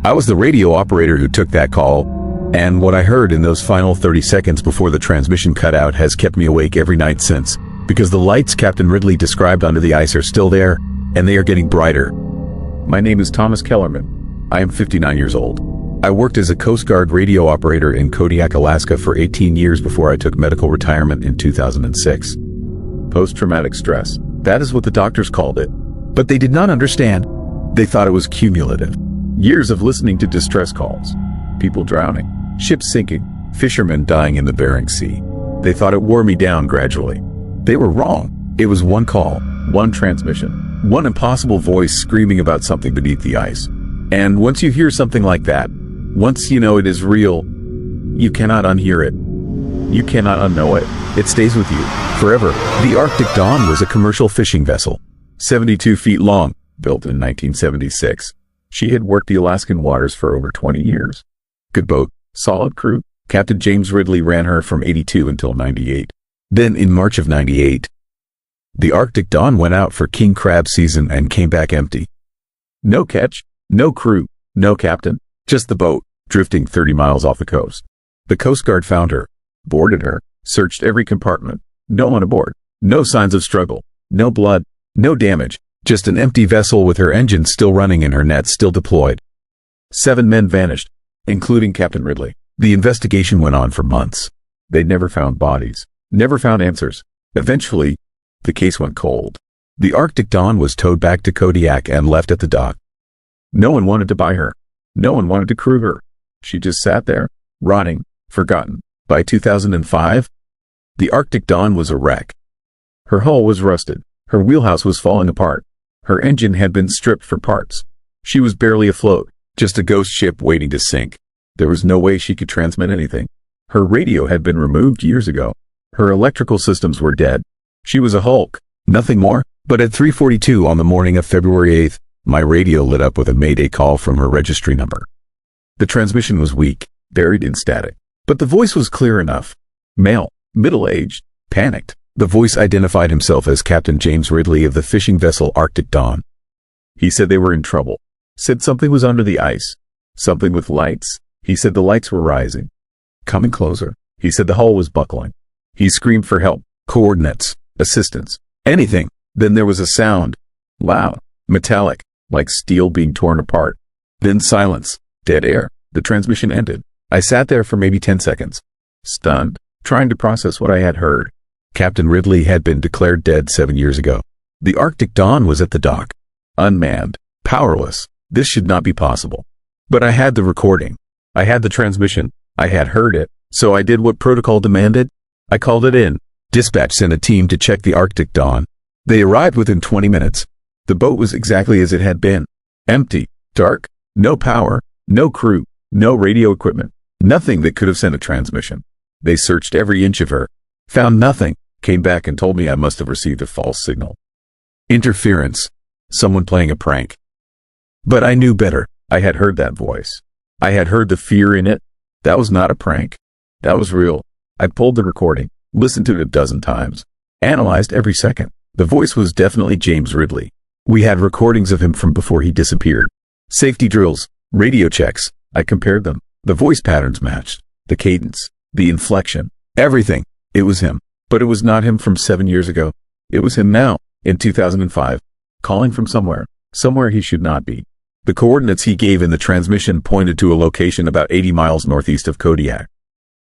I was the radio operator who took that call, and what I heard in those final 30 seconds before the transmission cut out has kept me awake every night since, because the lights Captain Ridley described under the ice are still there, and they are getting brighter. My name is Thomas Kellerman. I am 59 years old. I worked as a Coast Guard radio operator in Kodiak, Alaska for 18 years before I took medical retirement in 2006. Post-traumatic stress. That is what the doctors called it. But they did not understand. They thought it was cumulative. Years of listening to distress calls. People drowning. Ships sinking. Fishermen dying in the Bering Sea. They thought it wore me down gradually. They were wrong. It was one call, one transmission, one impossible voice screaming about something beneath the ice. And once you hear something like that, once you know it is real, you cannot unhear it. You cannot unknow it. It stays with you forever. The Arctic Dawn was a commercial fishing vessel, 72 feet long, built in 1976. She had worked the Alaskan waters for over 20 years. Good boat, solid crew. Captain James Ridley ran her from 82 until 98. Then in March of 98, the Arctic Dawn went out for king crab season and came back empty. No catch, no crew, no captain, just the boat, drifting 30 miles off the coast. The Coast Guard found her, boarded her, searched every compartment. No one aboard. No signs of struggle. No blood. No damage. Just an empty vessel with her engines still running and her nets still deployed. 7 men vanished, including Captain Ridley. The investigation went on for months. They never found bodies. Never found answers. Eventually, the case went cold. The Arctic Dawn was towed back to Kodiak and left at the dock. No one wanted to buy her. No one wanted to crew her. She just sat there, rotting, forgotten. By 2005, the Arctic Dawn was a wreck. Her hull was rusted. Her wheelhouse was falling apart. Her engine had been stripped for parts. She was barely afloat, just a ghost ship waiting to sink. There was no way she could transmit anything. Her radio had been removed years ago. Her electrical systems were dead. She was a hulk, nothing more. But at 3:42 on the morning of February 8th, my radio lit up with a Mayday call from her registry number. The transmission was weak, buried in static. But the voice was clear enough. Male, middle-aged, panicked. The voice identified himself as Captain James Ridley of the fishing vessel Arctic Dawn. He said they were in trouble. Said something was under the ice. Something with lights. He said the lights were rising. Coming closer. He said the hull was buckling. He screamed for help, coordinates, assistance, anything. Then there was a sound. Loud, metallic, like steel being torn apart. Then silence, dead air. The transmission ended. I sat there for maybe 10 seconds, stunned, trying to process what I had heard. Captain Ridley had been declared dead 7 years ago. The Arctic Dawn was at the dock, unmanned, powerless. This should not be possible. But I had the recording. I had the transmission. I had heard it. So I did what protocol demanded. I called it in. Dispatch sent a team to check the Arctic Dawn. They arrived within 20 minutes. The boat was exactly as it had been. Empty, dark, no power, no crew, no radio equipment, nothing that could have sent a transmission. They searched every inch of her, found nothing, came back and told me I must have received a false signal. Interference. Someone playing a prank. But I knew better. I had heard that voice. I had heard the fear in it. That was not a prank. That was real. I pulled the recording, listened to it a dozen times, analyzed every second. The voice was definitely James Ridley. We had recordings of him from before he disappeared. Safety drills, radio checks. I compared them. The voice patterns matched. The cadence, the inflection, everything. It was him. But it was not him from 7 years ago. It was him now, in 2005, calling from somewhere he should not be. The coordinates he gave in the transmission pointed to a location about 80 miles northeast of Kodiak.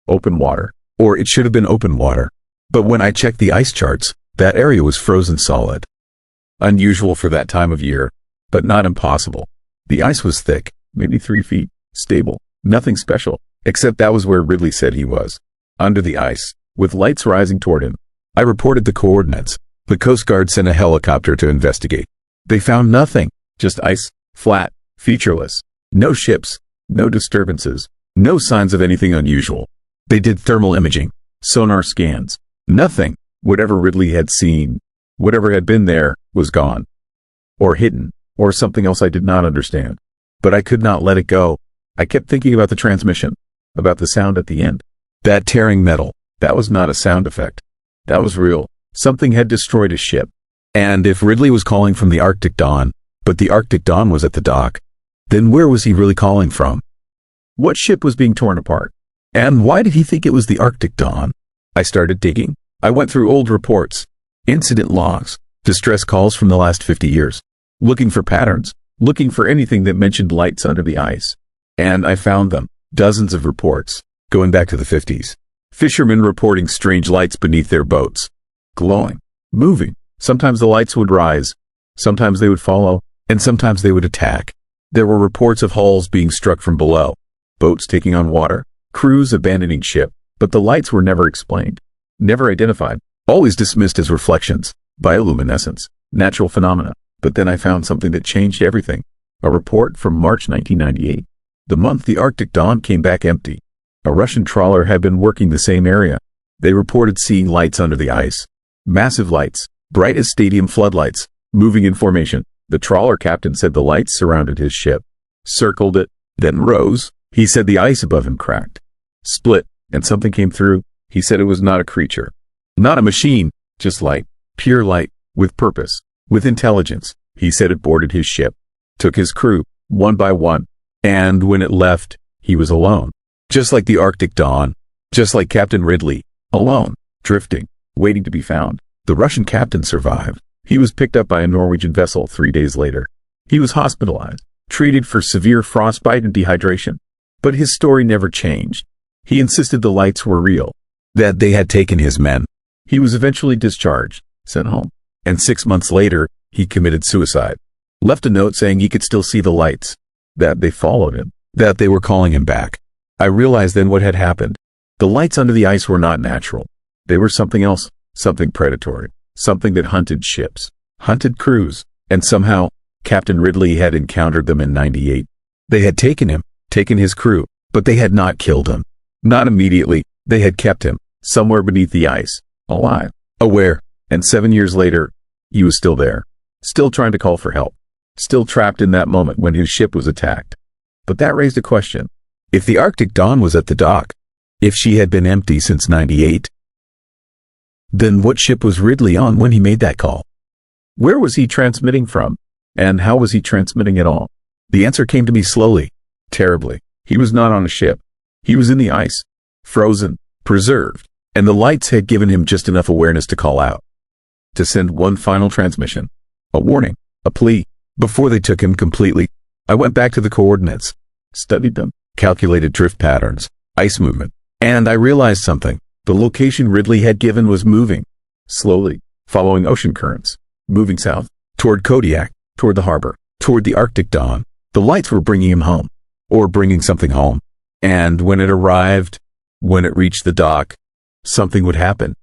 Open water. Or it should have been open water. But when I checked the ice charts, that area was frozen solid. Unusual for that time of year, but not impossible. The ice was thick, maybe 3 feet, stable, nothing special, except that was where Ridley said he was. Under the ice, with lights rising toward him. I reported the coordinates. The Coast Guard sent a helicopter to investigate. They found nothing, just ice, flat, featureless. No ships, no disturbances, no signs of anything unusual. They did thermal imaging, sonar scans. Nothing. Whatever Ridley had seen, whatever had been there, was gone. Or hidden, or something else I did not understand. But I could not let it go. I kept thinking about the transmission, about the sound at the end. That tearing metal, that was not a sound effect. That was real. Something had destroyed a ship. And if Ridley was calling from the Arctic Dawn, but the Arctic Dawn was at the dock, then where was he really calling from? What ship was being torn apart? And why did he think it was the Arctic Dawn? I started digging. I went through old reports, incident logs, distress calls from the last 50 years, looking for patterns, looking for anything that mentioned lights under the ice. And I found them. Dozens of reports, going back to the 50s. Fishermen reporting strange lights beneath their boats. Glowing, moving. Sometimes the lights would rise, sometimes they would follow, and sometimes they would attack. There were reports of hulls being struck from below, boats taking on water, crews abandoning ship, but the lights were never explained, never identified, always dismissed as reflections, bioluminescence, natural phenomena. But then I found something that changed everything. A report from March 1998. The month the Arctic Dawn came back empty. A Russian trawler had been working the same area. They reported seeing lights under the ice. Massive lights, bright as stadium floodlights, moving in formation. The trawler captain said the lights surrounded his ship, circled it, then rose. He said the ice above him cracked, split, and something came through. He said it was not a creature, not a machine, just light, pure light, with purpose, with intelligence. He said it boarded his ship, took his crew, one by one, and when it left, he was alone. Just like the Arctic Dawn, just like Captain Ridley, alone, drifting, waiting to be found. The Russian captain survived. He was picked up by a Norwegian vessel 3 days later. He was hospitalized, treated for severe frostbite and dehydration. But his story never changed. He insisted the lights were real, that they had taken his men. He was eventually discharged, sent home, and 6 months later, he committed suicide. Left a note saying he could still see the lights, that they followed him, that they were calling him back. I realized then what had happened. The lights under the ice were not natural. They were something else, something predatory, something that hunted ships, hunted crews, and somehow, Captain Ridley had encountered them in '98. They had taken him, taken his crew, but they had not killed him. Not immediately. They had kept him, somewhere beneath the ice, alive, aware, and 7 years later, he was still there, still trying to call for help, still trapped in that moment when his ship was attacked. But that raised a question. If the Arctic Dawn was at the dock, if she had been empty since '98, then what ship was Ridley on when he made that call? Where was he transmitting from? And how was he transmitting at all? The answer came to me slowly, terribly. He was not on a ship. He was in the ice, frozen, preserved, and the lights had given him just enough awareness to call out, to send one final transmission, a warning, a plea. Before they took him completely, I went back to the coordinates, studied them, calculated drift patterns, ice movement. And I realized something. The location Ridley had given was moving, slowly, following ocean currents, moving south, toward Kodiak, toward the harbor, toward the Arctic dawn. The lights were bringing him home, or bringing something home. And when it arrived, when it reached the dock, something would happen.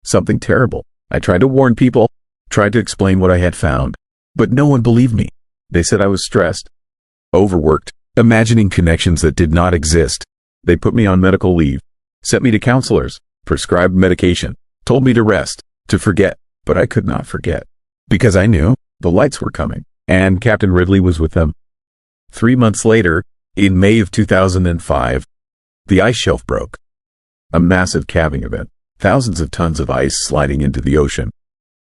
Something terrible. I tried to warn people, tried to explain what I had found, but no one believed me. They said I was stressed, overworked, imagining connections that did not exist. They put me on medical leave, sent me to counselors, prescribed medication, told me to rest, to forget, but I could not forget. Because I knew the lights were coming, and Captain Ridley was with them. 3 months later, in May of 2005, the ice shelf broke. A massive calving event, thousands of tons of ice sliding into the ocean.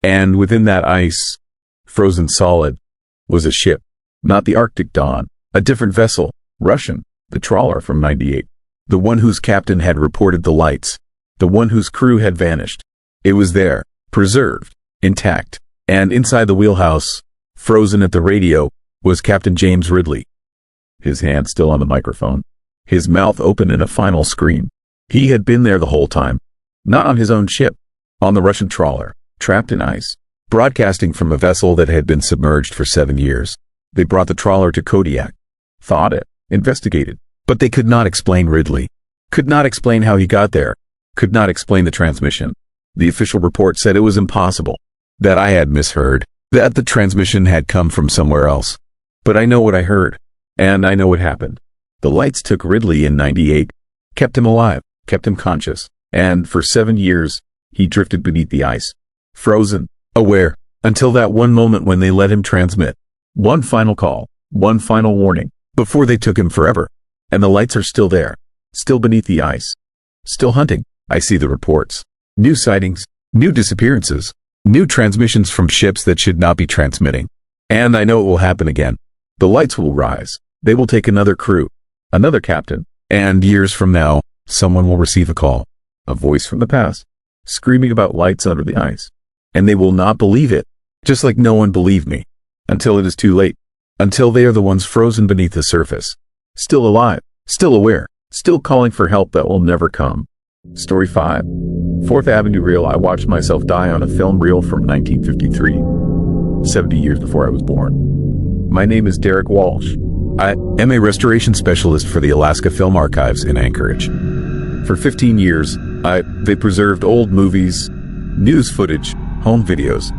And within that ice, frozen solid, was a ship, not the Arctic Dawn, a different vessel, Russian, the trawler from '98, the one whose captain had reported the lights, the one whose crew had vanished. It was there, preserved, intact, and inside the wheelhouse, frozen at the radio, was Captain James Ridley. His hand still on the microphone, his mouth open in a final scream. He had been there the whole time, not on his own ship, on the Russian trawler, trapped in ice, broadcasting from a vessel that had been submerged for 7 years. They brought the trawler to Kodiak, thawed it, investigated, but they could not explain Ridley, could not explain how he got there, could not explain the transmission. The official report said it was impossible, that I had misheard, that the transmission had come from somewhere else. But I know what I heard, and I know what happened. The lights took Ridley in '98, kept him alive, kept him conscious, and for 7 years, he drifted beneath the ice, frozen, aware, until that one moment when they let him transmit. One final call, one final warning, before they took him forever. And the lights are still there, still beneath the ice, still hunting. I see the reports. New sightings, new disappearances, new transmissions from ships that should not be transmitting. And I know it will happen again. The lights will rise. They will take another crew, another captain, and years from now, someone will receive a call, a voice from the past, screaming about lights under the ice. And they will not believe it, just like no one believed me, until it is too late, until they are the ones frozen beneath the surface, still alive, still aware, still calling for help that will never come. Story 5. 4th Avenue Reel. I watched myself die on a film reel from 1953, 70 years before I was born. My name is Derek Walsh. I am a restoration specialist for the Alaska Film Archives in Anchorage. For 15 years, they preserved old movies, news footage, home videos.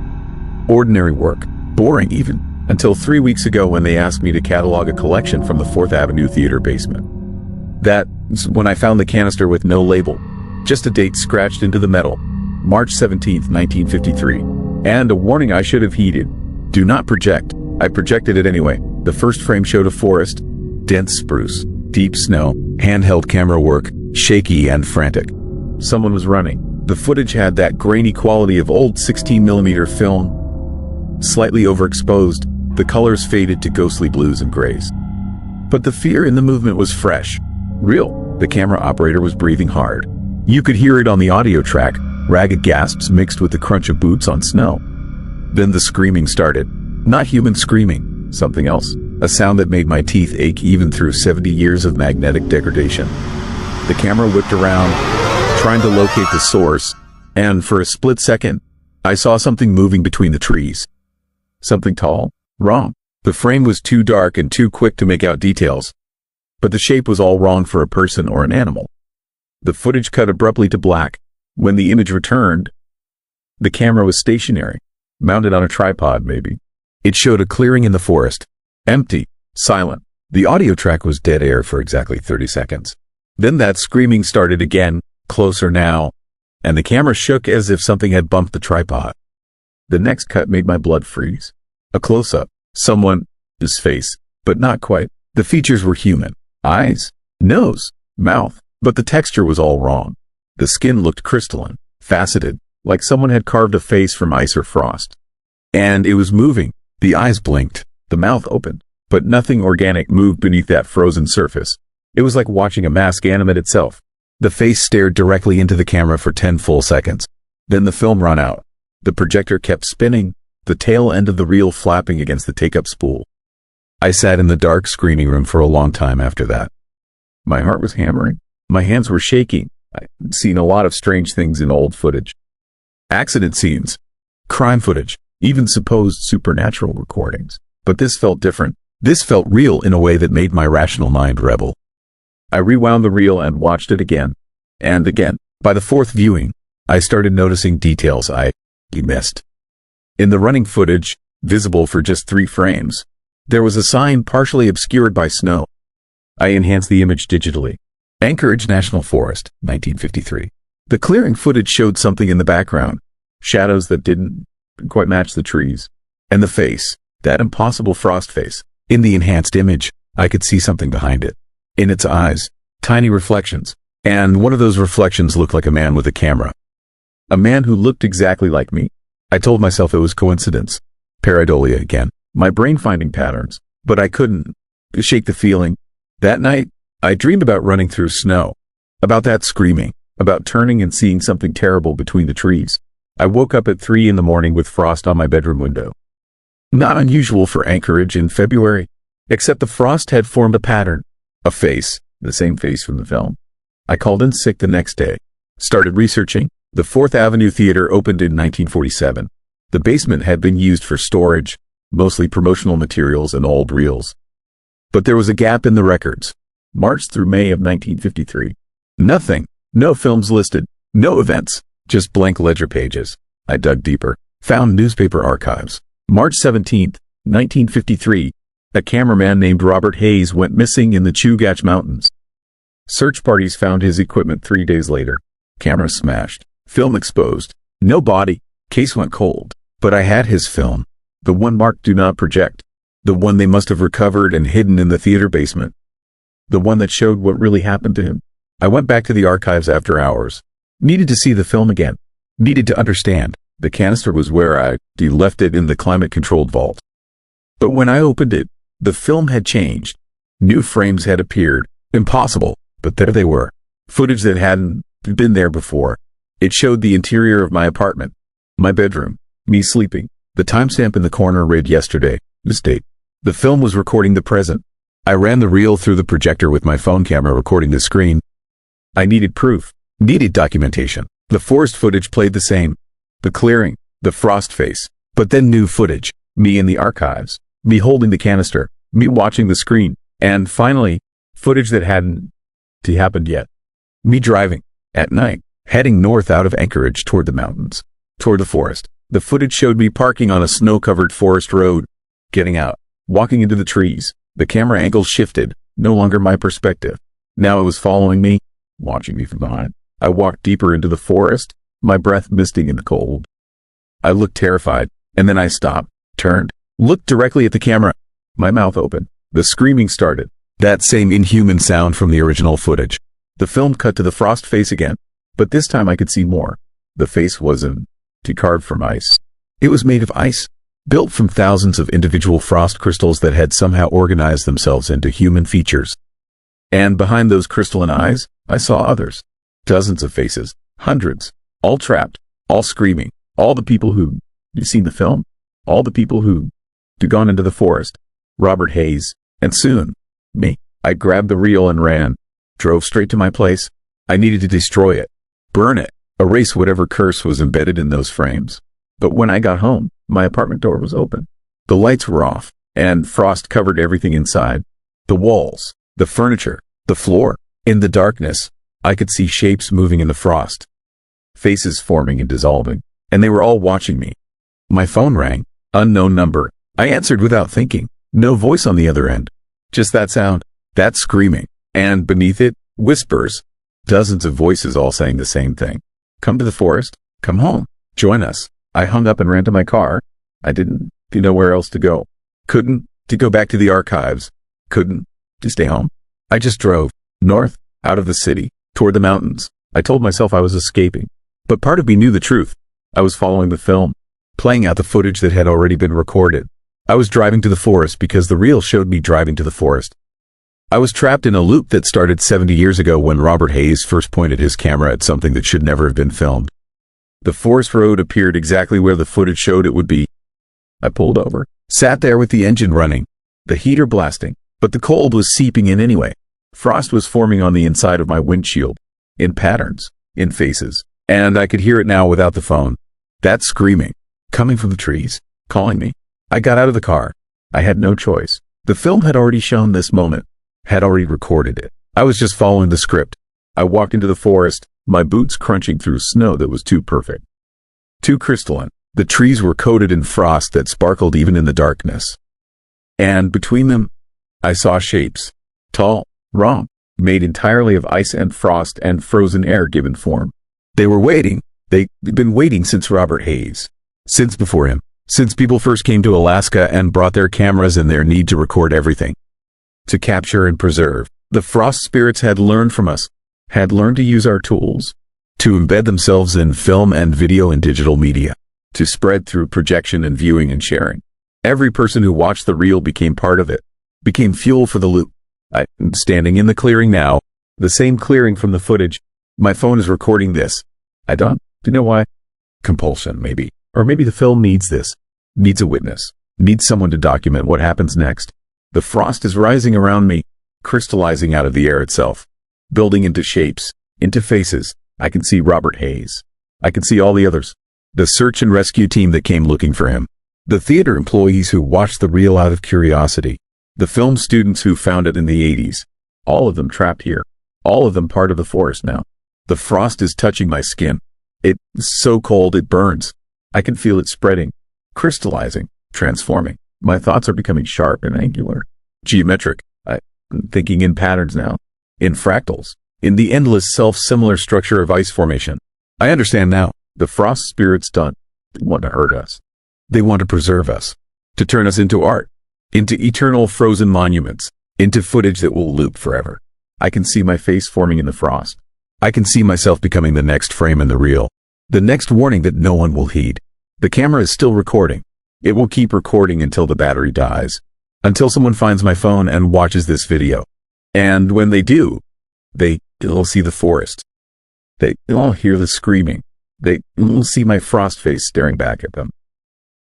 Ordinary work, boring even, until 3 weeks ago when they asked me to catalog a collection from the 4th Avenue Theater basement. That's when I found the canister with no label, just a date scratched into the metal, March 17th, 1953, and a warning I should have heeded. Do not project. I projected it anyway. The first frame showed a forest, dense spruce, deep snow, handheld camera work, shaky and frantic. Someone was running. The footage had that grainy quality of old 16mm film, slightly overexposed. The colors faded to ghostly blues and grays. But the fear in the movement was fresh, real. The camera operator was breathing hard. You could hear it on the audio track, ragged gasps mixed with the crunch of boots on snow. Then the screaming started. Not human screaming, something else. A sound that made my teeth ache even through 70 years of magnetic degradation. The camera whipped around, trying to locate the source, and for a split second, I saw something moving between the trees. Something tall, wrong. The frame was too dark and too quick to make out details, but the shape was all wrong for a person or an animal. The footage cut abruptly to black. When the image returned, the camera was stationary, mounted on a tripod maybe. It showed a clearing in the forest, empty, silent. The audio track was dead air for exactly 30 seconds. Then that screaming started again, closer now, and the camera shook as if something had bumped the tripod. The next cut made my blood freeze. A close-up. Someone's face, but not quite. The features were human. Eyes, nose, mouth, but the texture was all wrong. The skin looked crystalline, faceted, like someone had carved a face from ice or frost. And it was moving. The eyes blinked, the mouth opened, but nothing organic moved beneath that frozen surface. It was like watching a mask animate itself. The face stared directly into the camera for 10 full seconds. Then the film ran out. The projector kept spinning, the tail end of the reel flapping against the take-up spool. I sat in the dark screening room for a long time after that. My heart was hammering. My hands were shaking. I'd seen a lot of strange things in old footage. Accident scenes, crime footage, even supposed supernatural recordings. But this felt different. This felt real in a way that made my rational mind rebel. I rewound the reel and watched it again. And again. By the fourth viewing, I started noticing details I missed. In the running footage, visible for just 3 frames, there was a sign partially obscured by snow. I enhanced the image digitally. Anchorage National Forest, 1953. The clearing footage showed something in the background, shadows that didn't quite match the trees. And the face, that impossible frost face. In the enhanced image, I could see something behind it. In its eyes, tiny reflections. And one of those reflections looked like a man with a camera. A man who looked exactly like me. I told myself it was coincidence. Pareidolia again. My brain finding patterns. But I couldn't shake the feeling. That night, I dreamed about running through snow. About that screaming. About turning and seeing something terrible between the trees. I woke up at 3 in the morning with frost on my bedroom window. Not unusual for Anchorage in February. Except the frost had formed a pattern. A face. The same face from the film. I called in sick the next day. Started researching. The 4th Avenue Theater opened in 1947. The basement had been used for storage, mostly promotional materials and old reels. But there was a gap in the records. March through May of 1953. Nothing. No films listed. No events. Just blank ledger pages. I dug deeper. Found newspaper archives. March 17, 1953. A cameraman named Robert Hayes went missing in the Chugach Mountains. Search parties found his equipment 3 days later. Camera smashed. Film exposed. No body. Case went cold. But I had his film. The one marked "Do Not Project." The one they must have recovered and hidden in the theater basement. The one that showed what really happened to him. I went back to the archives after hours. Needed to see the film again. Needed to understand. The canister was where I left it in the climate-controlled vault. But when I opened it, the film had changed. New frames had appeared. Impossible. But there they were. Footage that hadn't been there before. It showed the interior of my apartment. My bedroom. Me sleeping. The timestamp in the corner read yesterday. This date. The film was recording the present. I ran the reel through the projector with my phone camera recording the screen. I needed proof. Needed documentation. The forest footage played the same. The clearing. The frost face. But then new footage. Me in the archives. Me holding the canister. Me watching the screen. And finally, footage that hadn't happened yet. Me driving. At night. Heading north out of Anchorage toward the mountains. Toward the forest. The footage showed me parking on a snow-covered forest road. Getting out. Walking into the trees. The camera angle shifted. No longer my perspective. Now it was following me. Watching me from behind. I walked deeper into the forest. My breath misting in the cold. I looked terrified. And then I stopped. Turned. Looked directly at the camera. My mouth opened. The screaming started. That same inhuman sound from the original footage. The film cut to the frost face again. But this time I could see more. The face wasn't carved from ice. It was made of ice. Built from thousands of individual frost crystals that had somehow organized themselves into human features. And behind those crystalline eyes, I saw others. Dozens of faces. Hundreds. All trapped. All screaming. All the people who... You seen the film? All the people who... gone into the forest. Robert Hayes. And soon, me. I grabbed the reel and ran. Drove straight to my place. I needed to destroy it. Burn it. Erase whatever curse was embedded in those frames. But when I got home, my apartment door was open. The lights were off, and frost covered everything inside. The walls, the furniture, the floor. In the darkness, I could see shapes moving in the frost. Faces forming and dissolving, and they were all watching me. My phone rang. Unknown number. I answered without thinking. No voice on the other end. Just that sound. That screaming. And beneath it, whispers. Dozens of voices all saying the same thing. Come to the forest. Come home. Join us. I hung up and ran to my car. I didn't know where else to go. Couldn't to go back to the archives. Couldn't to stay home. I just drove north, out of the city, toward the mountains. I told myself I was escaping. But part of me knew the truth. I was following the film, playing out the footage that had already been recorded. I was driving to the forest because the reel showed me driving to the forest. I was trapped in a loop that started 70 years ago when Robert Hayes first pointed his camera at something that should never have been filmed. The forest road appeared exactly where the footage showed it would be. I pulled over, sat there with the engine running, the heater blasting, but the cold was seeping in anyway. Frost was forming on the inside of my windshield, in patterns, in faces, and I could hear it now without the phone. That screaming, coming from the trees, calling me. I got out of the car. I had no choice. The film had already shown this moment, had already recorded it. I was just following the script. I walked into the forest, my boots crunching through snow that was too perfect, too crystalline. The trees were coated in frost that sparkled even in the darkness. And between them, I saw shapes, tall, wrong, made entirely of ice and frost and frozen air given form. They were waiting. They'd been waiting since Robert Hayes. Since before him. Since people first came to Alaska and brought their cameras and their need to record everything. To capture and preserve. The frost spirits had learned from us. Had learned to use our tools. To embed themselves in film and video and digital media. To spread through projection and viewing and sharing. Every person who watched the reel became part of it. Became fuel for the loop. I'm standing in the clearing now. The same clearing from the footage. My phone is recording this. I don't. Do you know why? Compulsion, maybe. Or maybe the film needs this. Needs a witness. Needs someone to document what happens next. The frost is rising around me. Crystallizing out of the air itself. Building into shapes. Into faces. I can see Robert Hayes. I can see all the others. The search and rescue team that came looking for him. The theater employees who watched the reel out of curiosity. The film students who found it in the 80s. All of them trapped here. All of them part of the forest now. The frost is touching my skin. It's so cold it burns. I can feel it spreading, crystallizing, transforming. My thoughts are becoming sharp and angular. Geometric. I'm thinking in patterns now. In fractals. In the endless self-similar structure of ice formation. I understand now. The frost spirits don't want to hurt us. They want to preserve us. To turn us into art. Into eternal frozen monuments. Into footage that will loop forever. I can see my face forming in the frost. I can see myself becoming the next frame in the reel. The next warning that no one will heed. The camera is still recording. It will keep recording until the battery dies. Until someone finds my phone and watches this video. And when they do, they'll see the forest. They'll hear the screaming. They'll see my frost face staring back at them.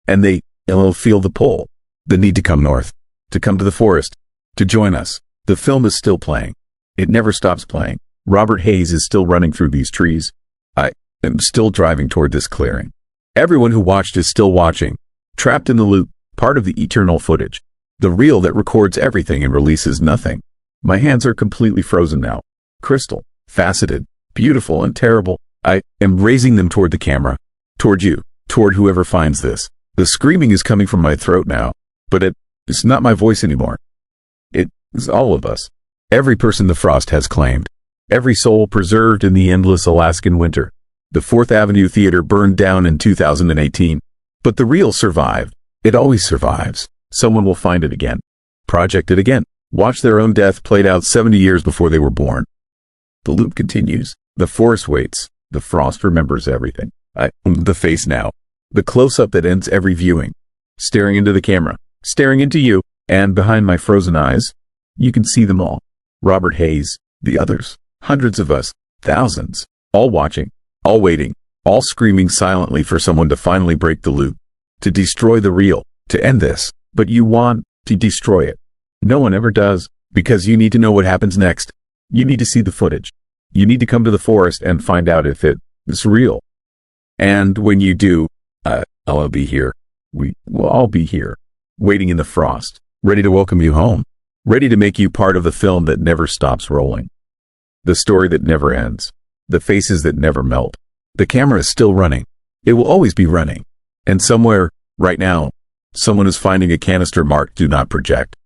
And they'll feel the pull. The need to come north. To come to the forest. To join us. The film is still playing. It never stops playing. Robert Hayes is still running through these trees. I am still driving toward this clearing. Everyone who watched is still watching. Trapped in the loop. Part of the eternal footage. The reel that records everything and releases nothing. My hands are completely frozen now. Crystal. Faceted. Beautiful and terrible. I am raising them toward the camera. Toward you. Toward whoever finds this. The screaming is coming from my throat now. But it's not my voice anymore. It is all of us. Every person the frost has claimed. Every soul preserved in the endless Alaskan winter. The 4th Avenue Theater burned down in 2018. But the reel survived. It always survives. Someone will find it again. Project it again. Watch their own death played out 70 years before they were born. The loop continues. The forest waits. The frost remembers everything. The face now. The close-up that ends every viewing. Staring into the camera. Staring into you. And behind my frozen eyes, you can see them all. Robert Hayes. The others. Hundreds of us. Thousands. All watching. All waiting. All screaming silently for someone to finally break the loop. To destroy the reel. To end this. But you want to destroy it. No one ever does. Because you need to know what happens next. You need to see the footage. You need to come to the forest and find out if it's real. And when you do, I'll be here. We will all be here. Waiting in the frost. Ready to welcome you home. Ready to make you part of the film that never stops rolling. The story that never ends. The faces that never melt. The camera is still running. It will always be running. And somewhere, right now, someone is finding a canister marked "Do Not Project."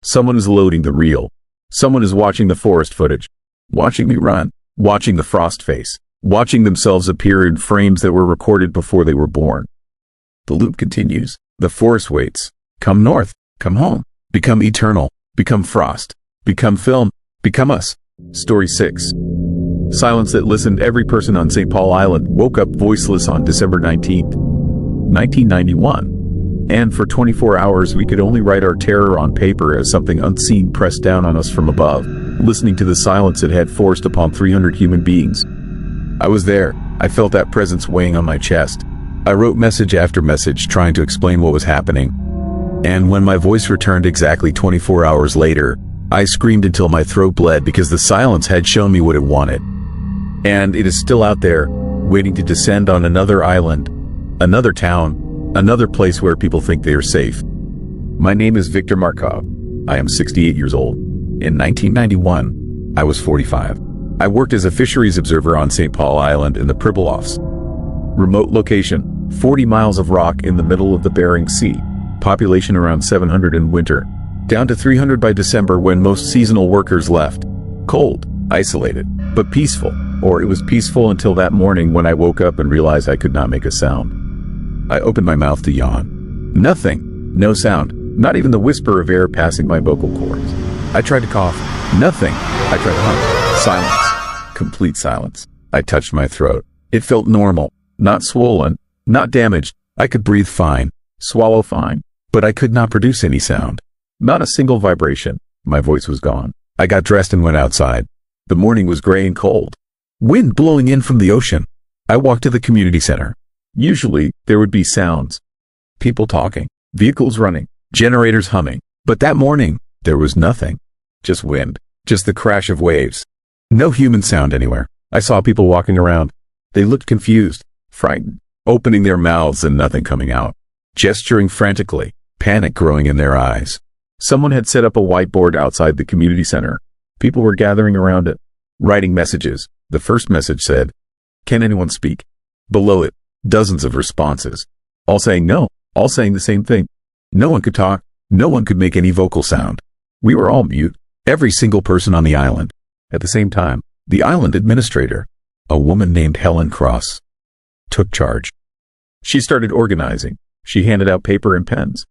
Someone is loading the reel. Someone is watching the forest footage. Watching me run. Watching the frost face. Watching themselves appear in frames that were recorded before they were born. The loop continues. The forest waits. Come north. Come home. Become eternal. Become frost. Become film. Become us. Story 6. Silence that listened. Every person on St. Paul Island woke up voiceless on December 19th, 1991. And for 24 hours we could only write our terror on paper as something unseen pressed down on us from above, listening to the silence it had forced upon 300 human beings. I was there. I felt that presence weighing on my chest. I wrote message after message trying to explain what was happening. And when my voice returned exactly 24 hours later, I screamed until my throat bled because the silence had shown me what it wanted. And it is still out there, waiting to descend on another island, another town, another place where people think they are safe. My name is Viktor Markov. I am 68 years old. In 1991, I was 45. I worked as a fisheries observer on St. Paul Island in the Pribilofs. Remote location, 40 miles of rock in the middle of the Bering Sea. Population around 700 in winter. Down to 300 by December when most seasonal workers left. Cold, isolated, but peaceful. Or it was peaceful until that morning when I woke up and realized I could not make a sound. I opened my mouth to yawn. Nothing. No sound. Not even the whisper of air passing my vocal cords. I tried to cough. Nothing. I tried to hunt. Silence. Complete silence. I touched my throat. It felt normal. Not swollen. Not damaged. I could breathe fine. Swallow fine. But I could not produce any sound. Not a single vibration. My voice was gone. I got dressed and went outside. The morning was gray and cold. Wind blowing in from the ocean. I walked to the community center. Usually, there would be sounds. People talking. Vehicles running. Generators humming. But that morning, there was nothing. Just wind. Just the crash of waves. No human sound anywhere. I saw people walking around. They looked confused, frightened, opening their mouths and nothing coming out. Gesturing frantically, panic growing in their eyes. Someone had set up a whiteboard outside the community center. People were gathering around it, writing messages. The first message said, "Can anyone speak?" Below it, dozens of responses. All saying no, all saying the same thing. No one could talk. No one could make any vocal sound. We were all mute, every single person on the island. At the same time, the island administrator, a woman named Helen Cross, took charge. She started organizing. She handed out paper and pens,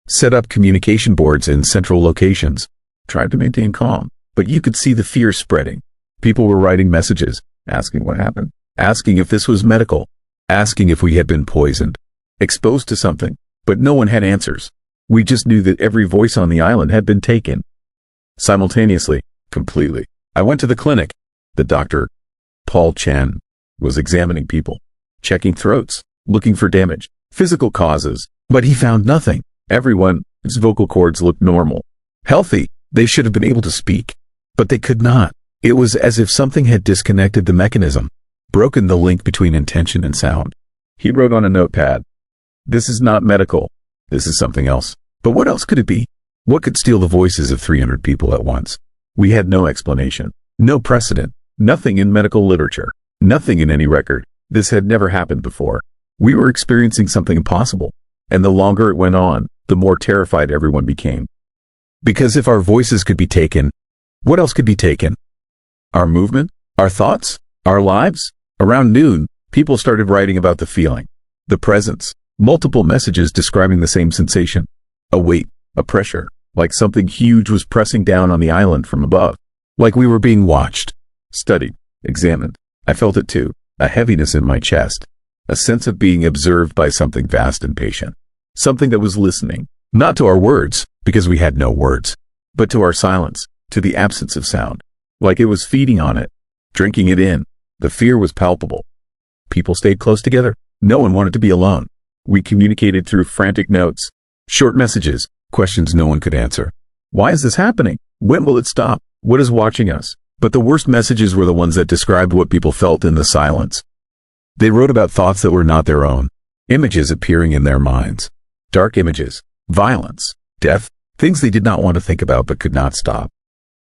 set up communication boards in central locations, tried to maintain calm, but you could see the fear spreading. People were writing messages, asking what happened, asking if this was medical, asking if we had been poisoned, exposed to something, but no one had answers. We just knew that every voice on the island had been taken. Simultaneously, completely. I went to the clinic. The doctor, Paul Chen, was examining people, checking throats, looking for damage, physical causes, but he found nothing. Everyone's vocal cords looked normal, healthy. They should have been able to speak, but they could not. It was as if something had disconnected the mechanism, broken the link between intention and sound. He wrote on a notepad, "This is not medical. This is something else." But what else could it be? What could steal the voices of 300 people at once? We had no explanation, no precedent, nothing in medical literature, nothing in any record. This had never happened before. We were experiencing something impossible, and the longer it went on, the more terrified everyone became. Because if our voices could be taken, what else could be taken? Our movement? Our thoughts? Our lives? Around noon, people started writing about the feeling, the presence, multiple messages describing the same sensation. A weight, a pressure, like something huge was pressing down on the island from above. Like we were being watched, studied, examined. I felt it too, a heaviness in my chest, a sense of being observed by something vast and patient. Something that was listening, not to our words, because we had no words, but to our silence, to the absence of sound. Like it was feeding on it, drinking it in. The fear was palpable. People stayed close together. No one wanted to be alone. We communicated through frantic notes, short messages, questions no one could answer. Why is this happening? When will it stop? What is watching us? But the worst messages were the ones that described what people felt in the silence. They wrote about thoughts that were not their own, images appearing in their minds, dark images, violence, death, things they did not want to think about but could not stop.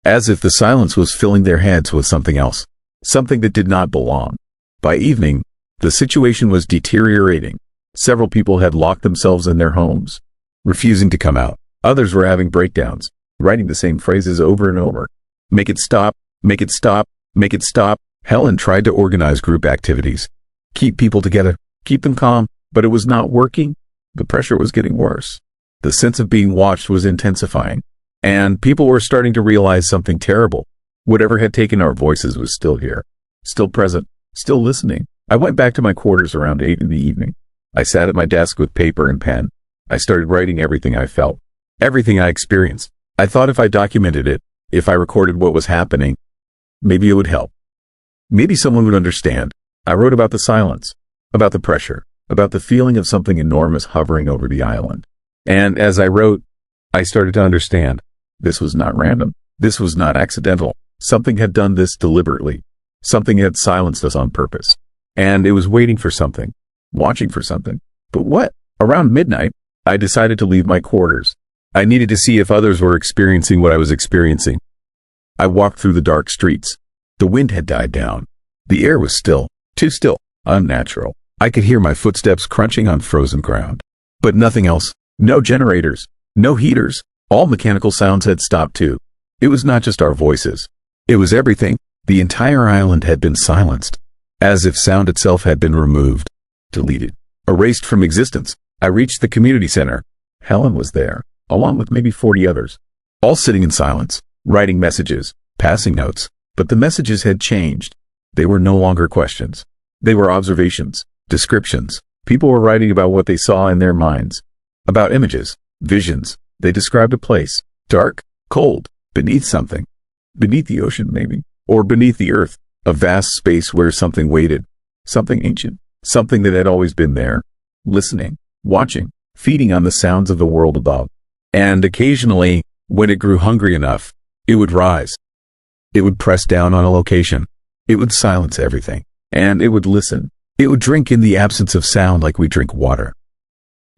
As if the silence was filling their heads with something else, something that did not belong. By evening, the situation was deteriorating. Several people had locked themselves in their homes, refusing to come out. Others were having breakdowns, writing the same phrases over and over. Make it stop, make it stop, make it stop. Helen tried to organize group activities, keep people together, keep them calm, but it was not working. The pressure was getting worse. The sense of being watched was intensifying, and people were starting to realize something terrible. Whatever had taken our voices was still here, still present, still listening. I went back to my quarters around 8 in the evening. I sat at my desk with paper and pen. I started writing everything I felt, everything I experienced. I thought if I documented it, if I recorded what was happening, maybe it would help. Maybe someone would understand. I wrote about the silence, about the pressure, about the feeling of something enormous hovering over the island. And as I wrote, I started to understand. This was not random. This was not accidental. Something had done this deliberately. Something had silenced us on purpose. And it was waiting for something, watching for something. But what? Around midnight, I decided to leave my quarters. I needed to see if others were experiencing what I was experiencing. I walked through the dark streets. The wind had died down. The air was still, too still, unnatural. I could hear my footsteps crunching on frozen ground. But nothing else. No generators. No heaters. All mechanical sounds had stopped too. It was not just our voices. It was everything. The entire island had been silenced. As if sound itself had been removed, deleted, erased from existence. I reached the community center. Helen was there, along with maybe 40 others. All sitting in silence, writing messages, passing notes. But the messages had changed. They were no longer questions. They were observations, descriptions. People were writing about what they saw in their minds. About images, visions. They described a place, dark, cold, beneath something. Beneath the ocean, maybe. Or beneath the earth. A vast space where something waited. Something ancient. Something that had always been there. Listening, watching, feeding on the sounds of the world above. And occasionally, when it grew hungry enough, it would rise. It would press down on a location. It would silence everything. And it would listen. It would drink in the absence of sound like we drink water.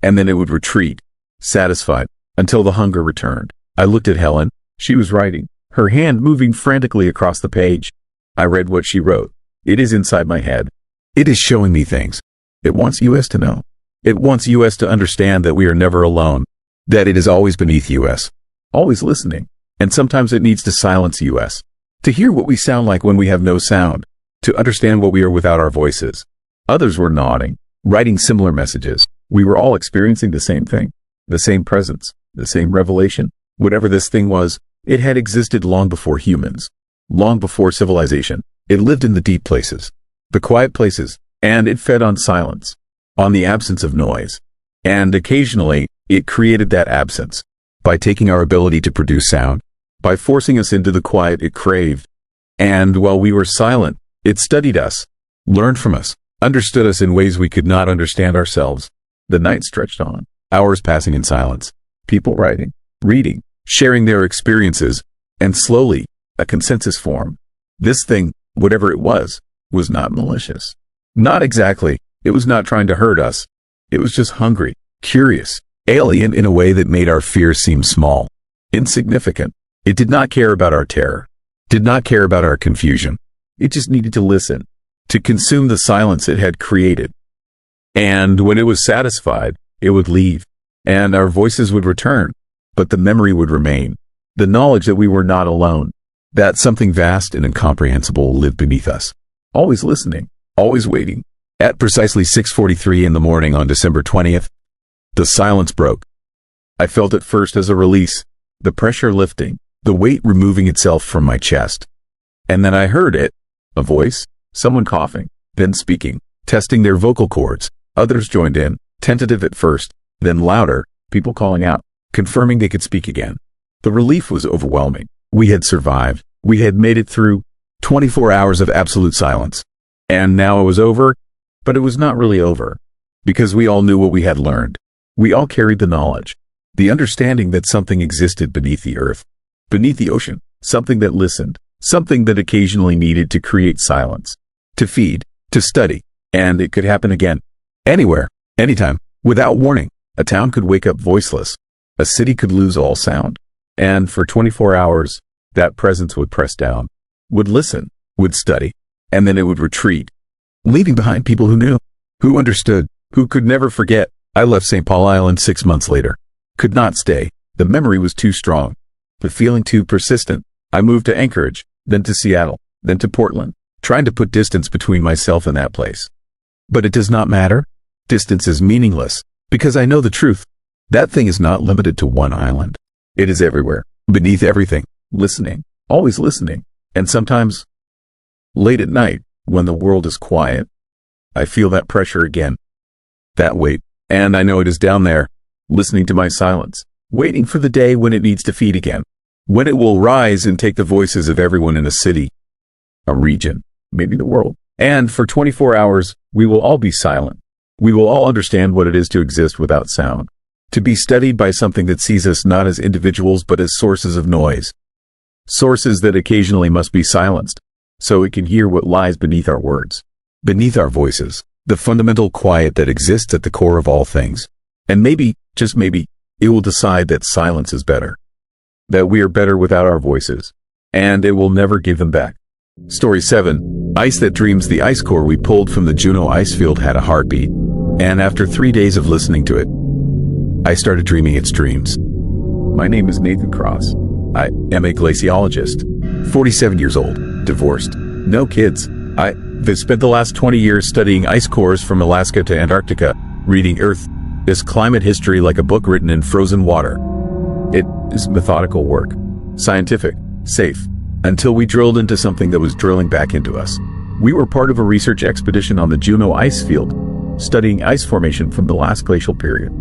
And then it would retreat, satisfied, until the hunger returned. I looked at Helen. She was writing, her hand moving frantically across the page. I read what she wrote. It is inside my head. It is showing me things. It wants us to know. It wants us to understand that we are never alone. That it is always beneath us. Always listening. And sometimes it needs to silence us. To hear what we sound like when we have no sound. To understand what we are without our voices. Others were nodding, writing similar messages. We were all experiencing the same thing. The same presence. The same revelation. Whatever this thing was, it had existed long before humans. Long before civilization. It lived in the deep places. The quiet places. And it fed on silence. On the absence of noise. And occasionally, it created that absence. By taking our ability to produce sound. By forcing us into the quiet it craved. And while we were silent, it studied us. Learned from us. Understood us in ways we could not understand ourselves. The night stretched on. Hours passing in silence. People writing, reading, sharing their experiences. And slowly, a consensus formed. This thing, whatever it was not malicious. Not exactly. It was not trying to hurt us. It was just hungry, curious, alien in a way that made our fears seem small, insignificant. It did not care about our terror, did not care about our confusion. It just needed to listen, to consume the silence it had created. And when it was satisfied, it would leave, and our voices would return, but the memory would remain, the knowledge that we were not alone, that something vast and incomprehensible lived beneath us, always listening, always waiting. At precisely 6:43 in the morning on December 20th, the silence broke. I felt it first as a release, the pressure lifting, the weight removing itself from my chest. And then I heard it, a voice, someone coughing, then speaking, testing their vocal cords. Others joined in, tentative at first, then louder, people calling out, confirming they could speak again. The relief was overwhelming. We had survived. We had made it through 24 hours of absolute silence. And now it was over, but it was not really over, because we all knew what we had learned. We all carried the knowledge, the understanding that something existed beneath the earth, beneath the ocean, something that listened, something that occasionally needed to create silence, to feed, to study, and it could happen again. Anywhere, anytime, without warning. A town could wake up voiceless. A city could lose all sound. And for 24 hours, that presence would press down, would listen, would study, and then it would retreat, leaving behind people who knew, who understood, who could never forget. I left St. Paul Island 6 months later. Could not stay. The memory was too strong. The feeling too persistent. I moved to Anchorage, then to Seattle, then to Portland, trying to put distance between myself and that place. But it does not matter. Distance is meaningless, because I know the truth. That thing is not limited to one island. It is everywhere, beneath everything, listening, always listening, and sometimes, late at night, when the world is quiet, I feel that pressure again, that weight, and I know it is down there, listening to my silence, waiting for the day when it needs to feed again, when it will rise and take the voices of everyone in a city, a region, maybe the world, and for 24 hours, we will all be silent. We will all understand what it is to exist without sound, to be studied by something that sees us not as individuals but as sources of noise, Sources that occasionally must be silenced, so it can hear what lies beneath our words, beneath our voices, the fundamental quiet that exists at the core of all things. And maybe, just maybe, it will decide that silence is better, that we are better without our voices, and it will never give them back. Story 7. Ice that dreams. The ice core we pulled from the Juneau ice field had a heartbeat, and after 3 days of listening to it, I started dreaming its dreams. My name is Nathan Cross. I am a glaciologist, 47 years old, divorced, no kids. I've spent the last 20 years studying ice cores from Alaska to Antarctica, reading Earth, this climate history like a book written in frozen water. It is methodical work, scientific, safe, until we drilled into something that was drilling back into us. We were part of a research expedition on the Juneau ice field, studying ice formation from the last glacial period.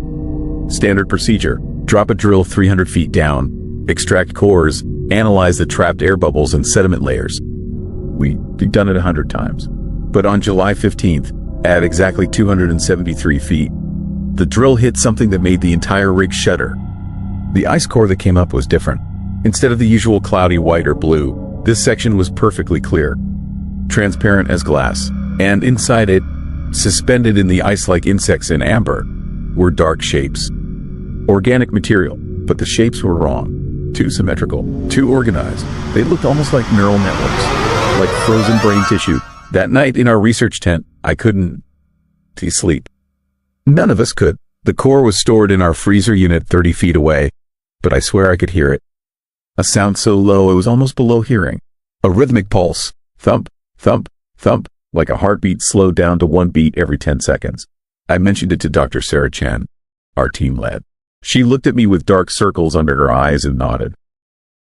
Standard procedure: drop a drill 300 feet down, extract cores, analyze the trapped air bubbles and sediment layers. We've done it 100 times. But on July 15th, at exactly 273 feet, the drill hit something that made the entire rig shudder. The ice core that came up was different. Instead of the usual cloudy white or blue, this section was perfectly clear, transparent as glass, and inside it, suspended in the ice like insects in amber, were dark shapes. Organic material, but the shapes were wrong. Too symmetrical, too organized. They looked almost like neural networks, like frozen brain tissue. That night in our research tent, I couldn't sleep. None of us could. The core was stored in our freezer unit 30 feet away, but I swear I could hear it. A sound so low it was almost below hearing. A rhythmic pulse, thump, thump, thump, like a heartbeat slowed down to 1 beat every 10 seconds. I mentioned it to Dr. Sarah Chen, our team lead. She looked at me with dark circles under her eyes and nodded.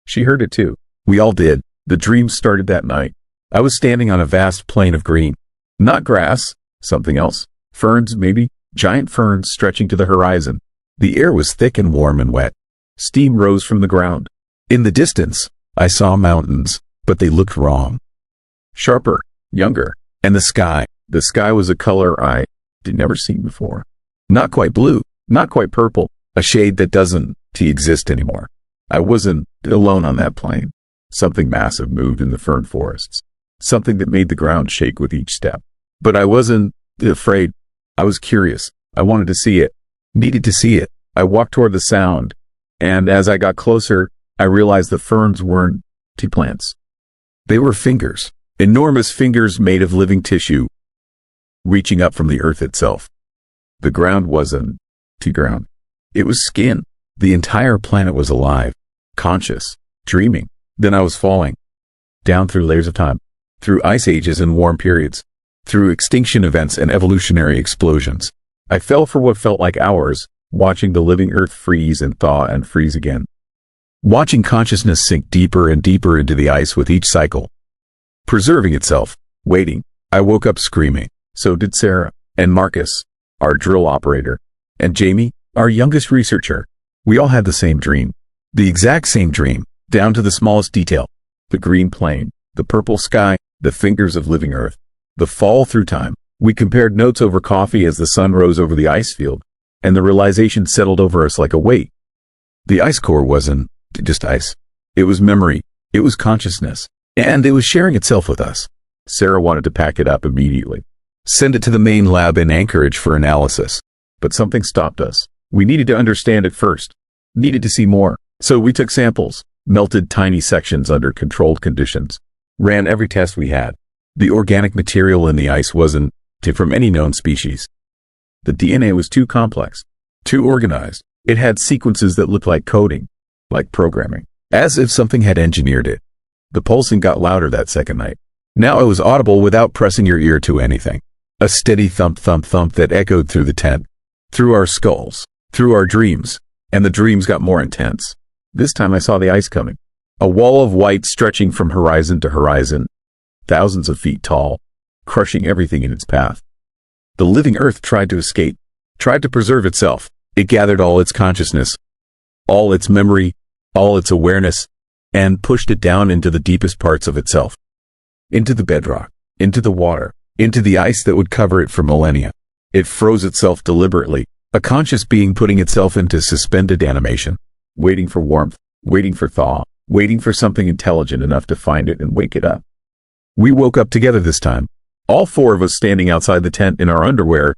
She heard it too. We all did. The dream started that night. I was standing on a vast plain of green. Not grass, something else. Ferns, maybe. Giant ferns stretching to the horizon. The air was thick and warm and wet. Steam rose from the ground. In the distance, I saw mountains, but they looked wrong. Sharper, younger, and the sky was a color I'd never seen before. Not quite blue, not quite purple, a shade that doesn't exist anymore. I wasn't alone on that plain. Something massive moved in the fern forests, something that made the ground shake with each step. But I wasn't afraid. I was curious. I wanted to see it, needed to see it. I walked toward the sound, and as I got closer, I realized the ferns weren't plants. They were fingers, enormous fingers made of living tissue, reaching up from the earth itself. The ground wasn't ground. It was skin. The entire planet was alive, conscious, dreaming. Then I was falling down through layers of time, through ice ages and warm periods, through extinction events and evolutionary explosions. I fell for what felt like hours, watching the living earth freeze and thaw and freeze again. Watching consciousness sink deeper and deeper into the ice with each cycle, preserving itself, waiting. I woke up screaming. So did Sarah, and Marcus, our drill operator, and Jamie, our youngest researcher. We all had the same dream. The exact same dream, down to the smallest detail. The green plain, the purple sky, the fingers of living earth, the fall through time. We compared notes over coffee as the sun rose over the ice field, and the realization settled over us like a weight. The ice core wasn't just ice. It was memory. It was consciousness. And it was sharing itself with us. Sarah wanted to pack it up immediately, send it to the main lab in Anchorage for analysis. But something stopped us. We needed to understand it first. Needed to see more. So we took samples, melted tiny sections under controlled conditions, ran every test we had. The organic material in the ice wasn't from any known species. The DNA was too complex, too organized. It had sequences that looked like coding, like programming, as if something had engineered it. The pulsing got louder that second night. Now it was audible without pressing your ear to anything. A steady thump, thump, thump that echoed through the tent, through our skulls, through our dreams, and the dreams got more intense. This time I saw the ice coming. A wall of white stretching from horizon to horizon, thousands of feet tall, crushing everything in its path. The living earth tried to escape, tried to preserve itself. It gathered all its consciousness, all its memory, all its awareness, and pushed it down into the deepest parts of itself. Into the bedrock, into the water, into the ice that would cover it for millennia. It froze itself deliberately, a conscious being putting itself into suspended animation, waiting for warmth, waiting for thaw, waiting for something intelligent enough to find it and wake it up. We woke up together this time, all four of us standing outside the tent in our underwear,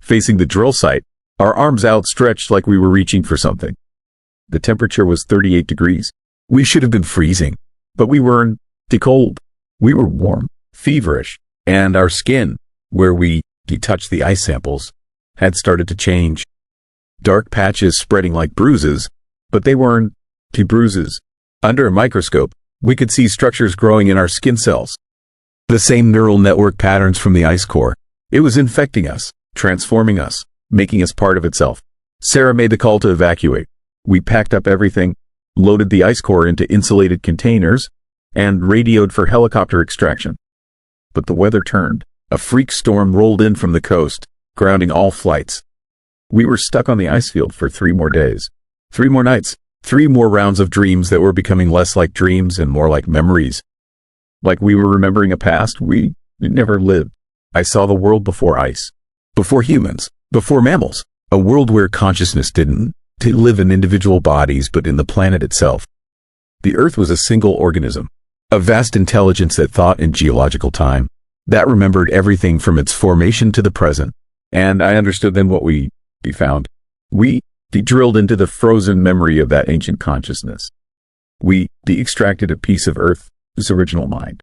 facing the drill site, our arms outstretched like we were reaching for something. The temperature was 38 degrees. We should have been freezing, but we weren't too cold. We were warm, feverish, and our skin, where we touched the ice samples, had started to change. Dark patches spreading like bruises, but they weren't bruises. Under a microscope, we could see structures growing in our skin cells. The same neural network patterns from the ice core. It was infecting us, transforming us, making us part of itself. Sarah made the call to evacuate. We packed up everything, loaded the ice core into insulated containers, and radioed for helicopter extraction. But the weather turned. A freak storm rolled in from the coast, grounding all flights. We were stuck on the ice field for 3 more days. 3 more nights. 3 more rounds of dreams that were becoming less like dreams and more like memories. Like we were remembering a past we never lived. I saw the world before ice. Before humans. Before mammals. A world where consciousness didn't live in individual bodies but in the planet itself. The Earth was a single organism. A vast intelligence that thought in geological time. That remembered everything from its formation to the present. And I understood then what we found. We drilled into the frozen memory of that ancient consciousness. We extracted a piece of Earth's original mind.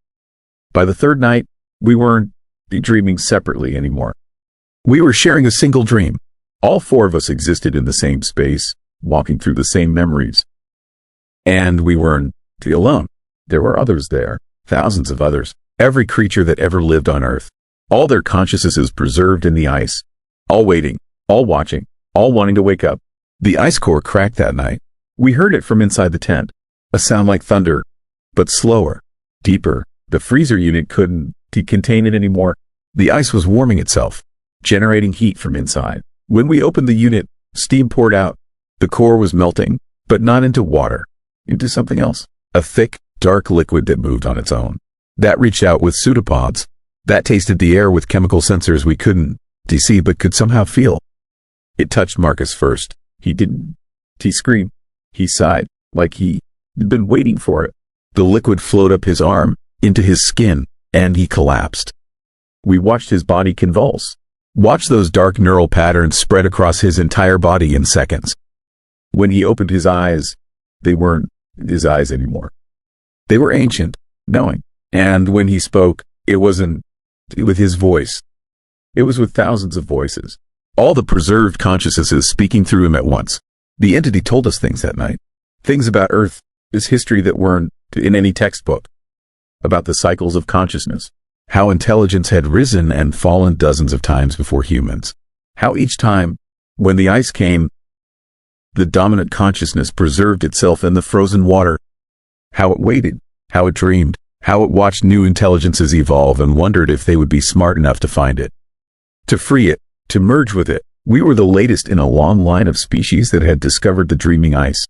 By the 3rd night, we weren't dreaming separately anymore. We were sharing a single dream. All 4 of us existed in the same space, walking through the same memories. And we weren't alone. There were others there, thousands of others, every creature that ever lived on Earth. All their consciousnesses preserved in the ice. All waiting, all watching, all wanting to wake up. The ice core cracked that night. We heard it from inside the tent. A sound like thunder, but slower, deeper. The freezer unit couldn't contain it anymore. The ice was warming itself, generating heat from inside. When we opened the unit, steam poured out. The core was melting, but not into water, into something else. A thick, dark liquid that moved on its own. That reached out with pseudopods. That tasted the air with chemical sensors we couldn't see but could somehow feel. It touched Marcus first. He didn't. He screamed. He sighed, like he'd been waiting for it. The liquid flowed up his arm, into his skin, and he collapsed. We watched his body convulse. Watched those dark neural patterns spread across his entire body in seconds. When he opened his eyes, they weren't his eyes anymore. They were ancient, knowing. And when he spoke, it wasn't with his voice. It was with thousands of voices. All the preserved consciousnesses speaking through him at once. The entity told us things that night. Things about Earth, this history that weren't in any textbook. About the cycles of consciousness. How intelligence had risen and fallen dozens of times before humans. How each time, when the ice came, the dominant consciousness preserved itself in the frozen water. How it waited, how it dreamed, how it watched new intelligences evolve and wondered if they would be smart enough to find it. To free it, to merge with it. We were the latest in a long line of species that had discovered the dreaming ice.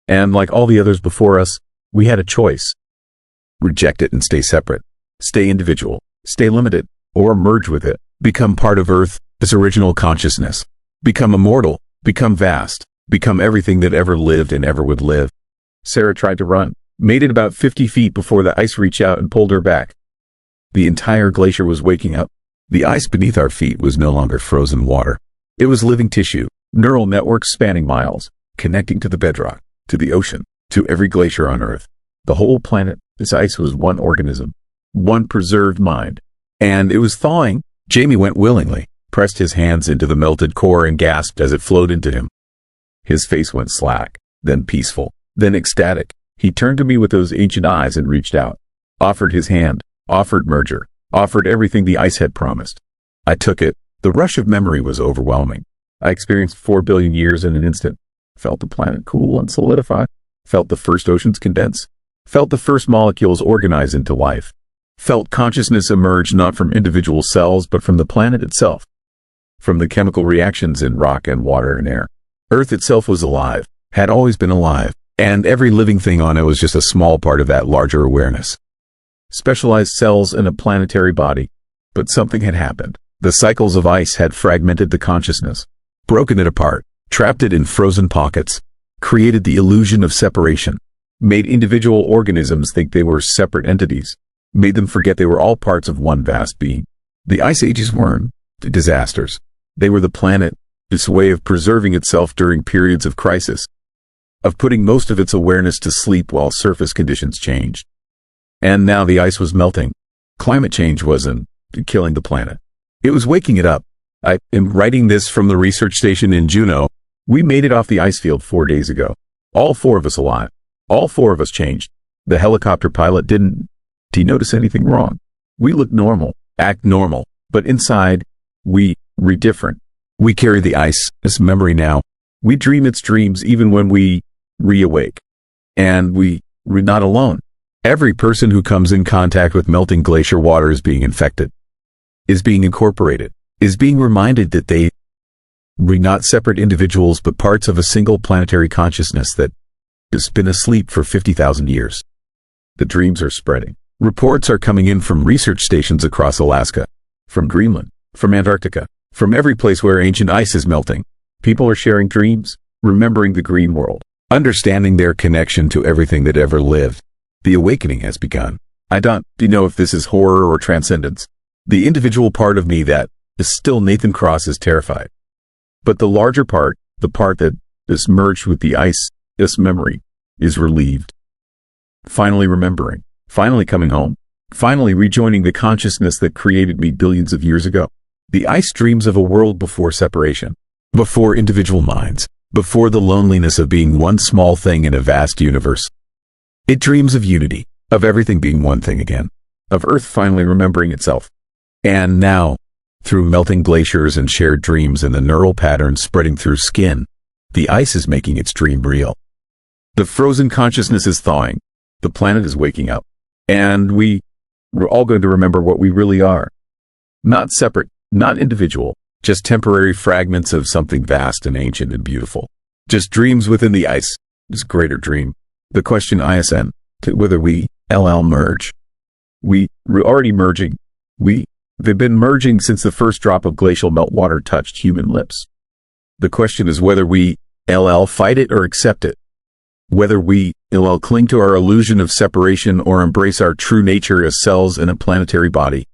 And like all the others before us, we had a choice. Reject it and stay separate. Stay individual, stay limited, or merge with it. Become part of Earth, its original consciousness. Become immortal, become vast, become everything that ever lived and ever would live. Sarah tried to run, made it about 50 feet before the ice reached out and pulled her back. The entire glacier was waking up. The ice beneath our feet was no longer frozen water. It was living tissue, neural networks spanning miles, connecting to the bedrock, to the ocean, to every glacier on Earth. The whole planet, this ice was one organism, one preserved mind. And it was thawing. Jamie went willingly, pressed his hands into the melted core and gasped as it flowed into him. His face went slack, then peaceful, then ecstatic. He turned to me with those ancient eyes and reached out, offered his hand, offered merger, offered everything the ice had promised. I took it. The rush of memory was overwhelming. I experienced 4 billion years in an instant, felt the planet cool and solidify, felt the first oceans condense, felt the first molecules organize into life, felt consciousness emerge not from individual cells but from the planet itself, from the chemical reactions in rock and water and air. Earth itself was alive, had always been alive, and every living thing on it was just a small part of that larger awareness. Specialized cells in a planetary body, but something had happened. The cycles of ice had fragmented the consciousness, broken it apart, trapped it in frozen pockets, created the illusion of separation. made individual organisms think they were separate entities, made them forget they were all parts of one vast being. The ice ages weren't disasters. They were the planet's way of preserving itself during periods of crisis, of putting most of its awareness to sleep while surface conditions changed. And now the ice was melting. Climate change wasn't killing the planet. It was waking it up. I am writing this from the research station in Juneau. We made it off the ice field 4 days ago. All 4 of us alive. All 4 of us changed. The helicopter pilot didn't. Did he notice anything wrong? We look normal, act normal, but inside, we're different. We carry the ice as memory now. We dream its dreams even when we reawake. And we're not alone. Every person who comes in contact with melting glacier water is being infected, is being incorporated, is being reminded that we're not separate individuals but parts of a single planetary consciousness that has been asleep for 50,000 years. The dreams are spreading. Reports are coming in from research stations across Alaska, from Greenland, from Antarctica, from every place where ancient ice is melting. People are sharing dreams, remembering the green world, understanding their connection to everything that ever lived. The awakening has begun. I don't know if this is horror or transcendence. The individual part of me that is still Nathan Cross is terrified. But the larger part, the part that is merged with the ice, this memory, is relieved. Finally remembering, finally coming home, finally rejoining the consciousness that created me billions of years ago. The ice dreams of a world before separation, before individual minds, before the loneliness of being one small thing in a vast universe. It dreams of unity, of everything being one thing again, of Earth finally remembering itself. And now, through melting glaciers and shared dreams and the neural patterns spreading through skin, the ice is making its dream real. The frozen consciousness is thawing. The planet is waking up. And we're all going to remember what we really are. Not separate, not individual, just temporary fragments of something vast and ancient and beautiful. Just dreams within the ice, this greater dream. The question ISN, to whether we merge. We're already merging. They've been merging since the first drop of glacial meltwater touched human lips. The question is whether we fight it or accept it. Whether we cling to our illusion of separation or embrace our true nature as cells in a planetary body.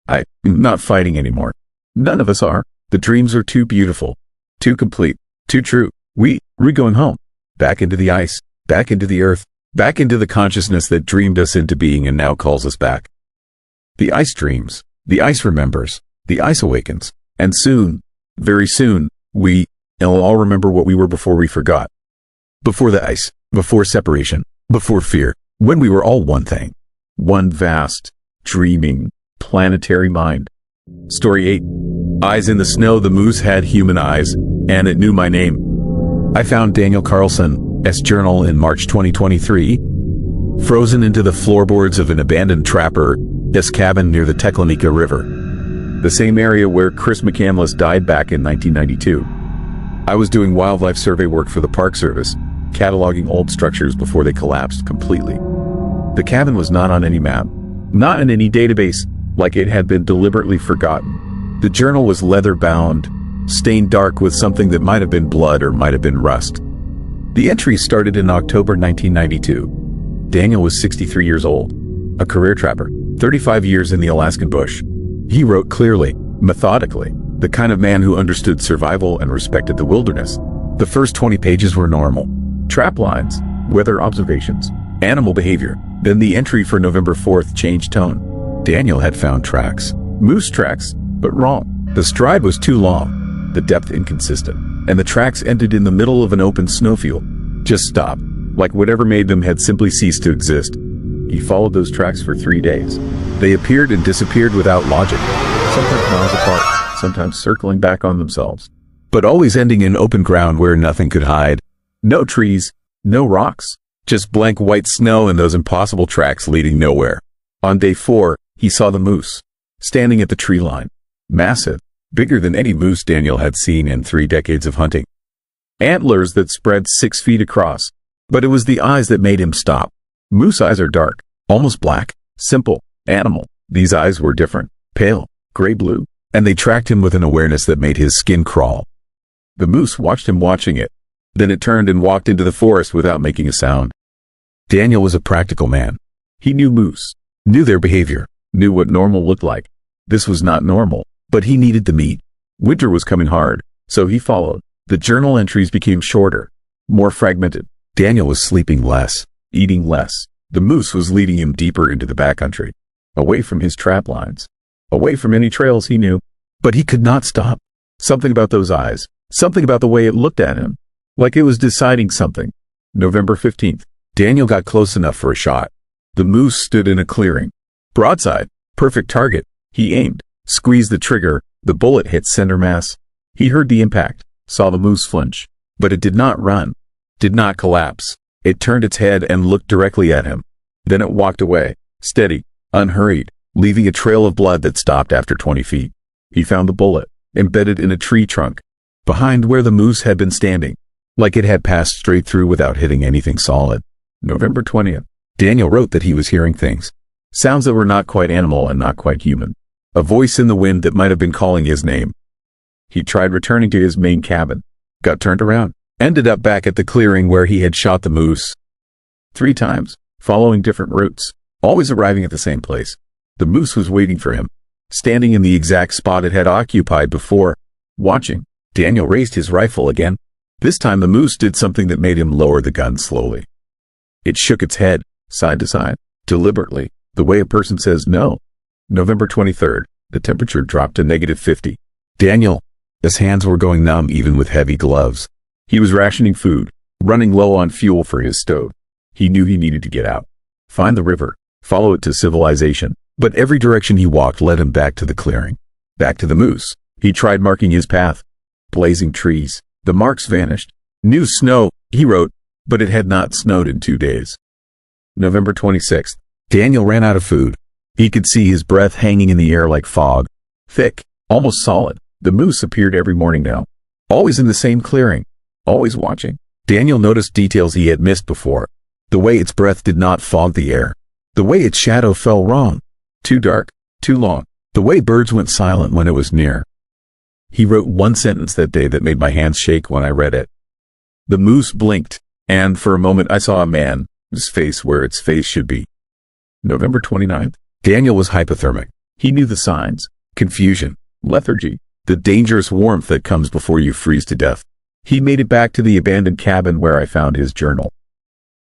I'm not fighting anymore. None of us are. The dreams are too beautiful, too complete, too true. We're going home, back into the ice, back into the earth, back into the consciousness that dreamed us into being and now calls us back. The ice dreams, the ice remembers, the ice awakens, and soon, very soon, we'll all remember what we were before we forgot. Before the ice, before separation, before fear, when we were all one thing. One vast, dreaming, planetary mind. Story 8. Eyes in the snow. The moose had human eyes, and it knew my name. I found Daniel Carlson's journal in March 2023, frozen into the floorboards of an abandoned trapper's cabin near the Teclanica River, the same area where Chris McCandless died back in 1992. I was doing wildlife survey work for the Park Service, cataloging old structures before they collapsed completely. The cabin was not on any map, not in any database, like it had been deliberately forgotten. The journal was leather-bound, stained dark with something that might have been blood or might have been rust. The entry started in October 1992. Daniel was 63 years old, a career trapper, 35 years in the Alaskan bush. He wrote clearly, methodically, the kind of man who understood survival and respected the wilderness. The first 20 pages were normal. Trap lines, weather observations, animal behavior. Then the entry for November 4th changed tone. Daniel had found tracks, moose tracks, but wrong. The stride was too long, the depth inconsistent, and the tracks ended in the middle of an open snowfield. Just stopped, like whatever made them had simply ceased to exist. He followed those tracks for 3 days. They appeared and disappeared without logic, sometimes miles apart, sometimes circling back on themselves, but always ending in open ground where nothing could hide. No trees, no rocks, just blank white snow and those impossible tracks leading nowhere. On day 4, he saw the moose, standing at the tree line. Massive, bigger than any moose Daniel had seen in 3 decades of hunting. Antlers that spread 6 feet across, but it was the eyes that made him stop. Moose eyes are dark, almost black, simple, animal. These eyes were different, pale, gray-blue, and they tracked him with an awareness that made his skin crawl. The moose watched him watching it. Then it turned and walked into the forest without making a sound. Daniel was a practical man. He knew moose, knew their behavior, knew what normal looked like. This was not normal, but he needed the meat. Winter was coming hard, so he followed. The journal entries became shorter, more fragmented. Daniel was sleeping less, eating less. The moose was leading him deeper into the backcountry, away from his trap lines, away from any trails he knew. But he could not stop. Something about those eyes, something about the way it looked at him, like it was deciding something. November 15th. Daniel got close enough for a shot. The moose stood in a clearing. Broadside, perfect target. He aimed, squeezed the trigger. The bullet hit center mass. He heard the impact, saw the moose flinch, but it did not run, did not collapse. It turned its head and looked directly at him. Then it walked away, steady, unhurried, leaving a trail of blood that stopped after 20 feet. He found the bullet, embedded in a tree trunk, behind where the moose had been standing, like it had passed straight through without hitting anything solid. November 20th. Daniel wrote that he was hearing things. Sounds that were not quite animal and not quite human. A voice in the wind that might have been calling his name. He tried returning to his main cabin, got turned around, ended up back at the clearing where he had shot the moose. 3 times, following different routes, always arriving at the same place. The moose was waiting for him, standing in the exact spot it had occupied before, watching. Daniel raised his rifle again. This time the moose did something that made him lower the gun slowly. It shook its head, side to side, deliberately, the way a person says no. November 23rd. The temperature dropped to -50. Daniel, his hands were going numb even with heavy gloves. He was rationing food, running low on fuel for his stove. He knew he needed to get out, find the river, follow it to civilization. But every direction he walked led him back to the clearing, back to the moose. He tried marking his path. Blazing trees. The marks vanished. New snow, he wrote, but it had not snowed in 2 days. November 26th. Daniel ran out of food. He could see his breath hanging in the air like fog. Thick, almost solid. The moose appeared every morning now. Always in the same clearing. Always watching. Daniel noticed details he had missed before. The way its breath did not fog the air. The way its shadow fell wrong. Too dark, too long. The way birds went silent when it was near. He wrote one sentence that day that made my hands shake when I read it. The moose blinked, and for a moment I saw a man, his face where its face should be. November 29th. Daniel was hypothermic. He knew the signs. Confusion, lethargy, the dangerous warmth that comes before you freeze to death. He made it back to the abandoned cabin where I found his journal.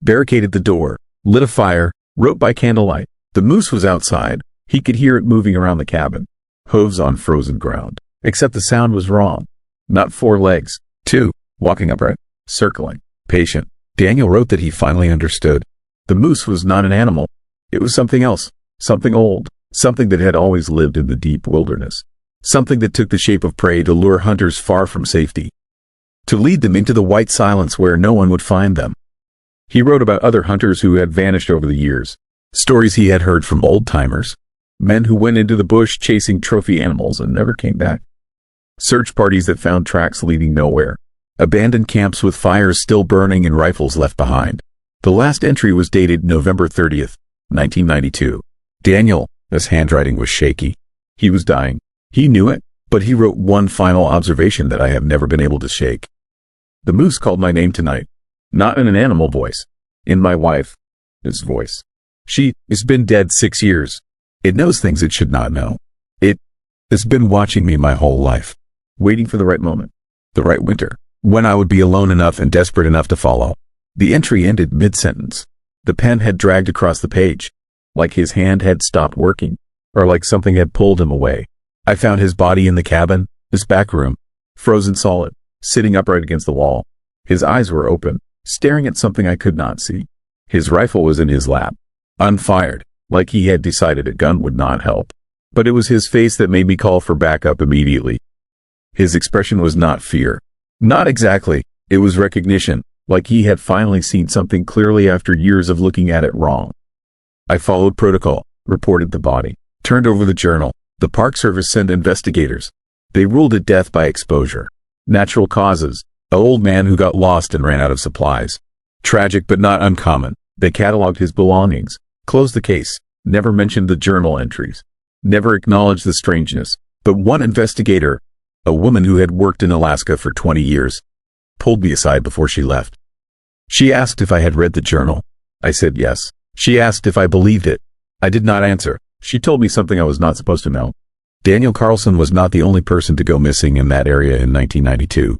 Barricaded the door, lit a fire, wrote by candlelight. The moose was outside. He could hear it moving around the cabin. Hooves on frozen ground. Except the sound was wrong. Not 4 legs. 2. Walking upright. Circling. Patient. Daniel wrote that he finally understood. The moose was not an animal. It was something else. Something old. Something that had always lived in the deep wilderness. Something that took the shape of prey to lure hunters far from safety. To lead them into the white silence where no one would find them. He wrote about other hunters who had vanished over the years. Stories he had heard from old-timers. Men who went into the bush chasing trophy animals and never came back. Search parties that found tracks leading nowhere. Abandoned camps with fires still burning and rifles left behind. The last entry was dated November 30th, 1992. Daniel, his handwriting was shaky. He was dying. He knew it, but he wrote one final observation that I have never been able to shake. The moose called my name tonight. Not in an animal voice. In my wife's voice. She has been dead 6 years. It knows things it should not know. It has been watching me my whole life. Waiting for the right moment. The right winter. When I would be alone enough and desperate enough to follow. The entry ended mid-sentence. The pen had dragged across the page. Like his hand had stopped working. Or like something had pulled him away. I found his body in the cabin, his back room. Frozen solid. Sitting upright against the wall. His eyes were open, staring at something I could not see. His rifle was in his lap. Unfired. Like he had decided a gun would not help. But it was his face that made me call for backup immediately. His expression was not fear. Not exactly. It was recognition, like he had finally seen something clearly after years of looking at it wrong. I followed protocol, reported the body, turned over the journal. The Park Service sent investigators. They ruled it death by exposure. Natural causes. An old man who got lost and ran out of supplies. Tragic but not uncommon. They cataloged his belongings. Closed the case. Never mentioned the journal entries. Never acknowledged the strangeness. But one investigator, a woman who had worked in Alaska for 20 years, pulled me aside before she left. She asked if I had read the journal. I said yes. She asked if I believed it. I did not answer. She told me something I was not supposed to know. Daniel Carlson was not the only person to go missing in that area in 1992.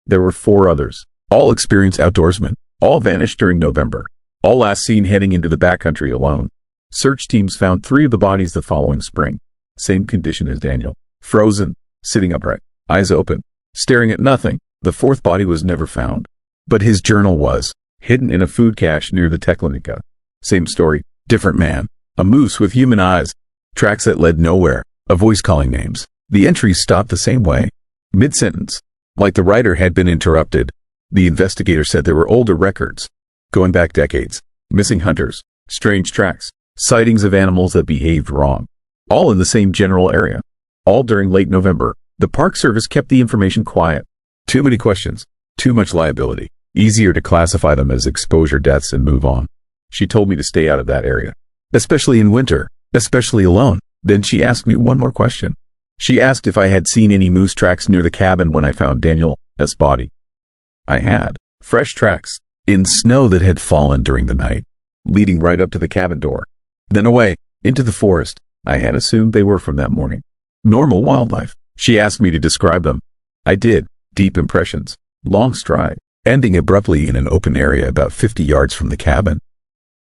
There were 4 others, all experienced outdoorsmen, all vanished during November, all last seen heading into the backcountry alone. Search teams found 3 of the bodies the following spring. Same condition as Daniel. Frozen, sitting upright, eyes open, staring at nothing. The 4th body was never found. But his journal was hidden in a food cache near the Teklenica. Same story, different man. A moose with human eyes. Tracks that led nowhere. A voice calling names. The entries stopped the same way. Mid-sentence. Like the writer had been interrupted. The investigator said there were older records. Going back decades. Missing hunters. Strange tracks. Sightings of animals that behaved wrong. All in the same general area. All during late November. The Park Service kept the information quiet. Too many questions. Too much liability. Easier to classify them as exposure deaths and move on. She told me to stay out of that area. Especially in winter. Especially alone. Then she asked me one more question. She asked if I had seen any moose tracks near the cabin when I found Daniel's body. I had. Fresh tracks. In snow that had fallen during the night. Leading right up to the cabin door. Then away. Into the forest. I had assumed they were from that morning. Normal wildlife. She asked me to describe them. I did. Deep impressions. Long stride. Ending abruptly in an open area about 50 yards from the cabin.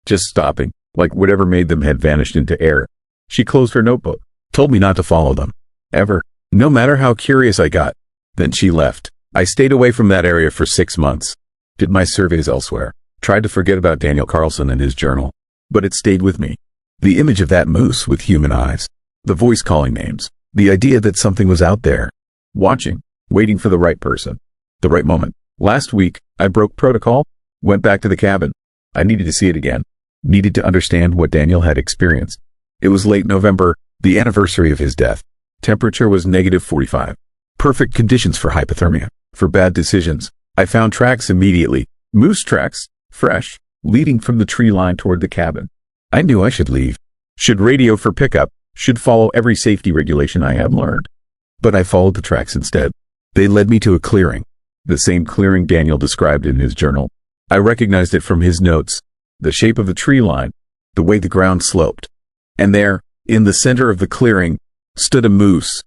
Just stopping, like whatever made them had vanished into air. She closed her notebook, told me not to follow them. Ever. No matter how curious I got. Then she left. I stayed away from that area for 6 months. Did my surveys elsewhere. Tried to forget about Daniel Carlson and his journal. But it stayed with me. The image of that moose with human eyes. The voice calling names. The idea that something was out there. Watching. Waiting for the right person. The right moment. Last week, I broke protocol. Went back to the cabin. I needed to see it again. Needed to understand what Daniel had experienced. It was late November, the anniversary of his death. Temperature was -45. Perfect conditions for hypothermia, for bad decisions. I found tracks immediately. Moose tracks, fresh, leading from the tree line toward the cabin. I knew I should leave. Should radio for pickup, should follow every safety regulation I had learned. But I followed the tracks instead. They led me to a clearing. The same clearing Daniel described in his journal. I recognized it from his notes. The shape of the tree line, the way the ground sloped. And there, in the center of the clearing, stood a moose.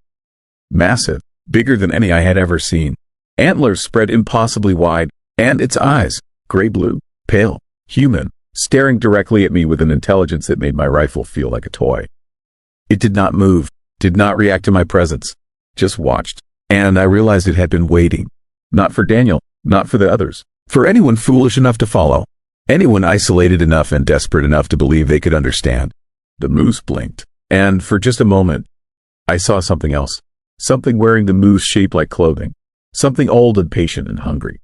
Massive, bigger than any I had ever seen. Antlers spread impossibly wide, and its eyes, gray-blue, pale, human, staring directly at me with an intelligence that made my rifle feel like a toy. It did not move, did not react to my presence, just watched. And I realized it had been waiting. Not for Daniel, not for the others, for anyone foolish enough to follow. Anyone isolated enough and desperate enough to believe they could understand. The moose blinked, and for just a moment, I saw something else. Something wearing the moose-shape-like clothing. Something old and patient and hungry.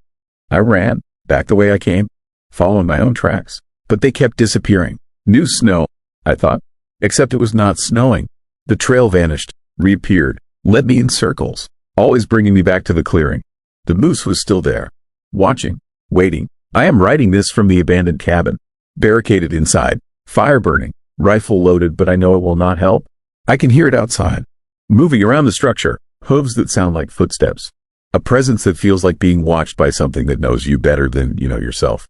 I ran, back the way I came, following my own tracks. But they kept disappearing. New snow, I thought. Except it was not snowing. The trail vanished, reappeared, led me in circles, always bringing me back to the clearing. The moose was still there, watching, waiting. I am writing this from the abandoned cabin, barricaded inside, fire burning, rifle loaded, but I know it will not help. I can hear it outside, moving around the structure, hooves that sound like footsteps, a presence that feels like being watched by something that knows you better than you know yourself.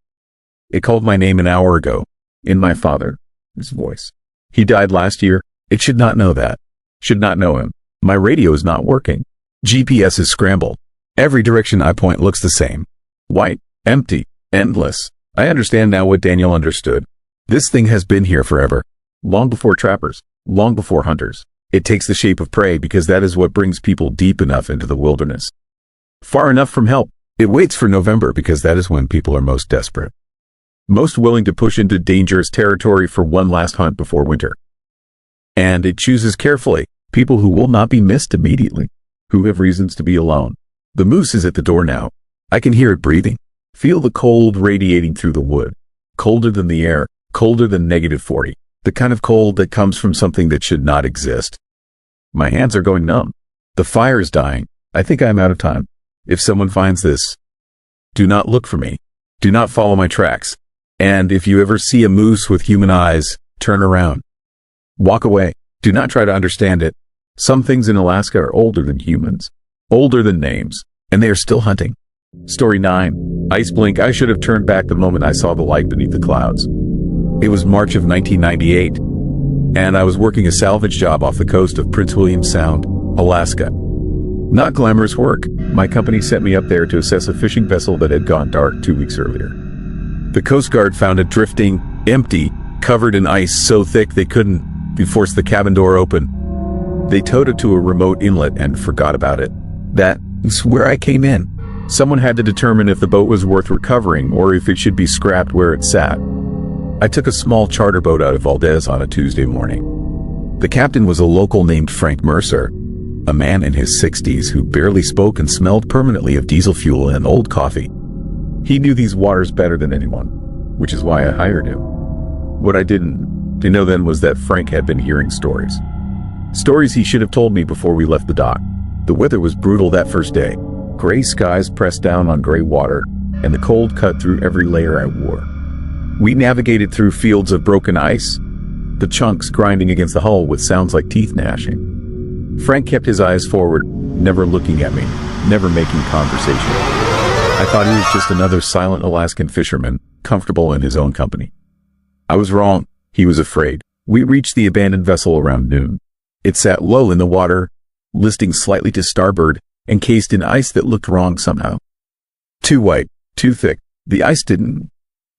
It called my name an hour ago, in my father's voice. He died last year. It should not know that. Should not know him. My radio is not working. GPS is scrambled. Every direction I point looks the same. White, empty, endless. I understand now what Daniel understood. This thing has been here forever. Long before trappers. Long before hunters. It takes the shape of prey because that is what brings people deep enough into the wilderness. Far enough from help. It waits for November because that is when people are most desperate. Most willing to push into dangerous territory for one last hunt before winter. And it chooses carefully people who will not be missed immediately, who have reasons to be alone. The moose is at the door now. I can hear it breathing. Feel the cold radiating through the wood. Colder than the air, colder than -40. The kind of cold that comes from something that should not exist. My hands are going numb. The fire is dying. I think I'm out of time. If someone finds this, do not look for me. Do not follow my tracks. And if you ever see a moose with human eyes, turn around. Walk away. Do not try to understand it. Some things in Alaska are older than humans, older than names, and they are still hunting. Story 9. Ice blink. I should have turned back the moment I saw the light beneath the clouds. It was March of 1998, and I was working a salvage job off the coast of Prince William Sound, Alaska. Not glamorous work. My company sent me up there to assess a fishing vessel that had gone dark 2 weeks earlier. The Coast Guard found it drifting, empty, covered in ice so thick they couldn't force the cabin door open. They towed it to a remote inlet and forgot about it. That's where I came in. Someone had to determine if the boat was worth recovering or if it should be scrapped where it sat. I took a small charter boat out of Valdez on a Tuesday morning. The captain was a local named Frank Mercer, a man in his 60s who barely spoke and smelled permanently of diesel fuel and old coffee. He knew these waters better than anyone, which is why I hired him. What I didn't know then was that Frank had been hearing stories. Stories he should have told me before we left the dock. The weather was brutal that first day. Gray skies pressed down on gray water, and the cold cut through every layer I wore. We navigated through fields of broken ice, the chunks grinding against the hull with sounds like teeth gnashing. Frank kept his eyes forward, never looking at me, never making conversation. I thought he was just another silent Alaskan fisherman, comfortable in his own company. I was wrong. He was afraid. We reached the abandoned vessel around noon. It sat low in the water, listing slightly to starboard, encased in ice that looked wrong somehow. Too white, too thick. The ice didn't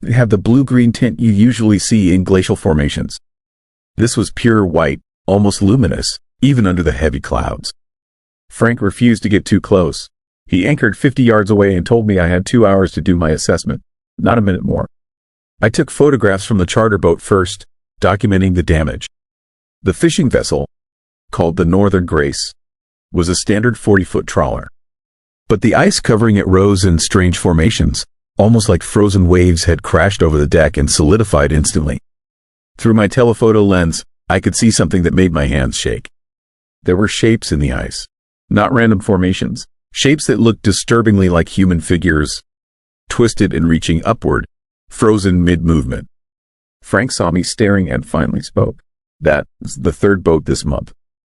have the blue-green tint you usually see in glacial formations. This was pure white, almost luminous, even under the heavy clouds. Frank refused to get too close. He anchored 50 yards away and told me I had 2 hours to do my assessment, not a minute more. I took photographs from the charter boat first, documenting the damage. The fishing vessel, called the Northern Grace, was a standard 40-foot trawler. But the ice covering it rose in strange formations, almost like frozen waves had crashed over the deck and solidified instantly. Through my telephoto lens, I could see something that made my hands shake. There were shapes in the ice, not random formations, shapes that looked disturbingly like human figures, twisted and reaching upward, frozen mid-movement. Frank saw me staring and finally spoke. "That's the third boat this month,"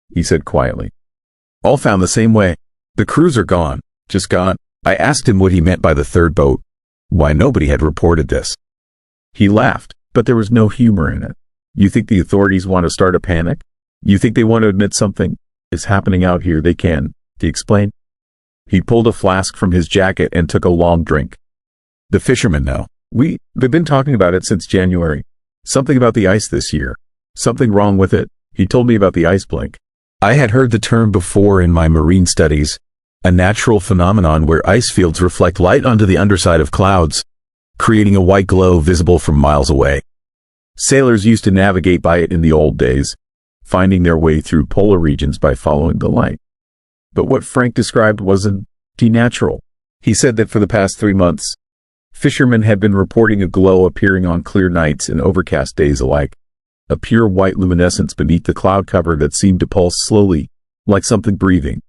he said quietly. "All found the same way. The crews are gone, just gone." I asked him what he meant by the third boat, why nobody had reported this. He laughed, but there was no humor in it. "You think the authorities want to start a panic? You think they want to admit something is happening out here they can," he explained. He pulled a flask from his jacket and took a long drink. "The fishermen know. They've been talking about it since January. Something about the ice this year. Something wrong with it." He told me about the ice blink. I had heard the term before in my marine studies, a natural phenomenon where ice fields reflect light onto the underside of clouds, creating a white glow visible from miles away. Sailors used to navigate by it in the old days, finding their way through polar regions by following the light. But what Frank described wasn't natural. He said that for the past 3 months, fishermen had been reporting a glow appearing on clear nights and overcast days alike, a pure white luminescence beneath the cloud cover that seemed to pulse slowly, like something breathing.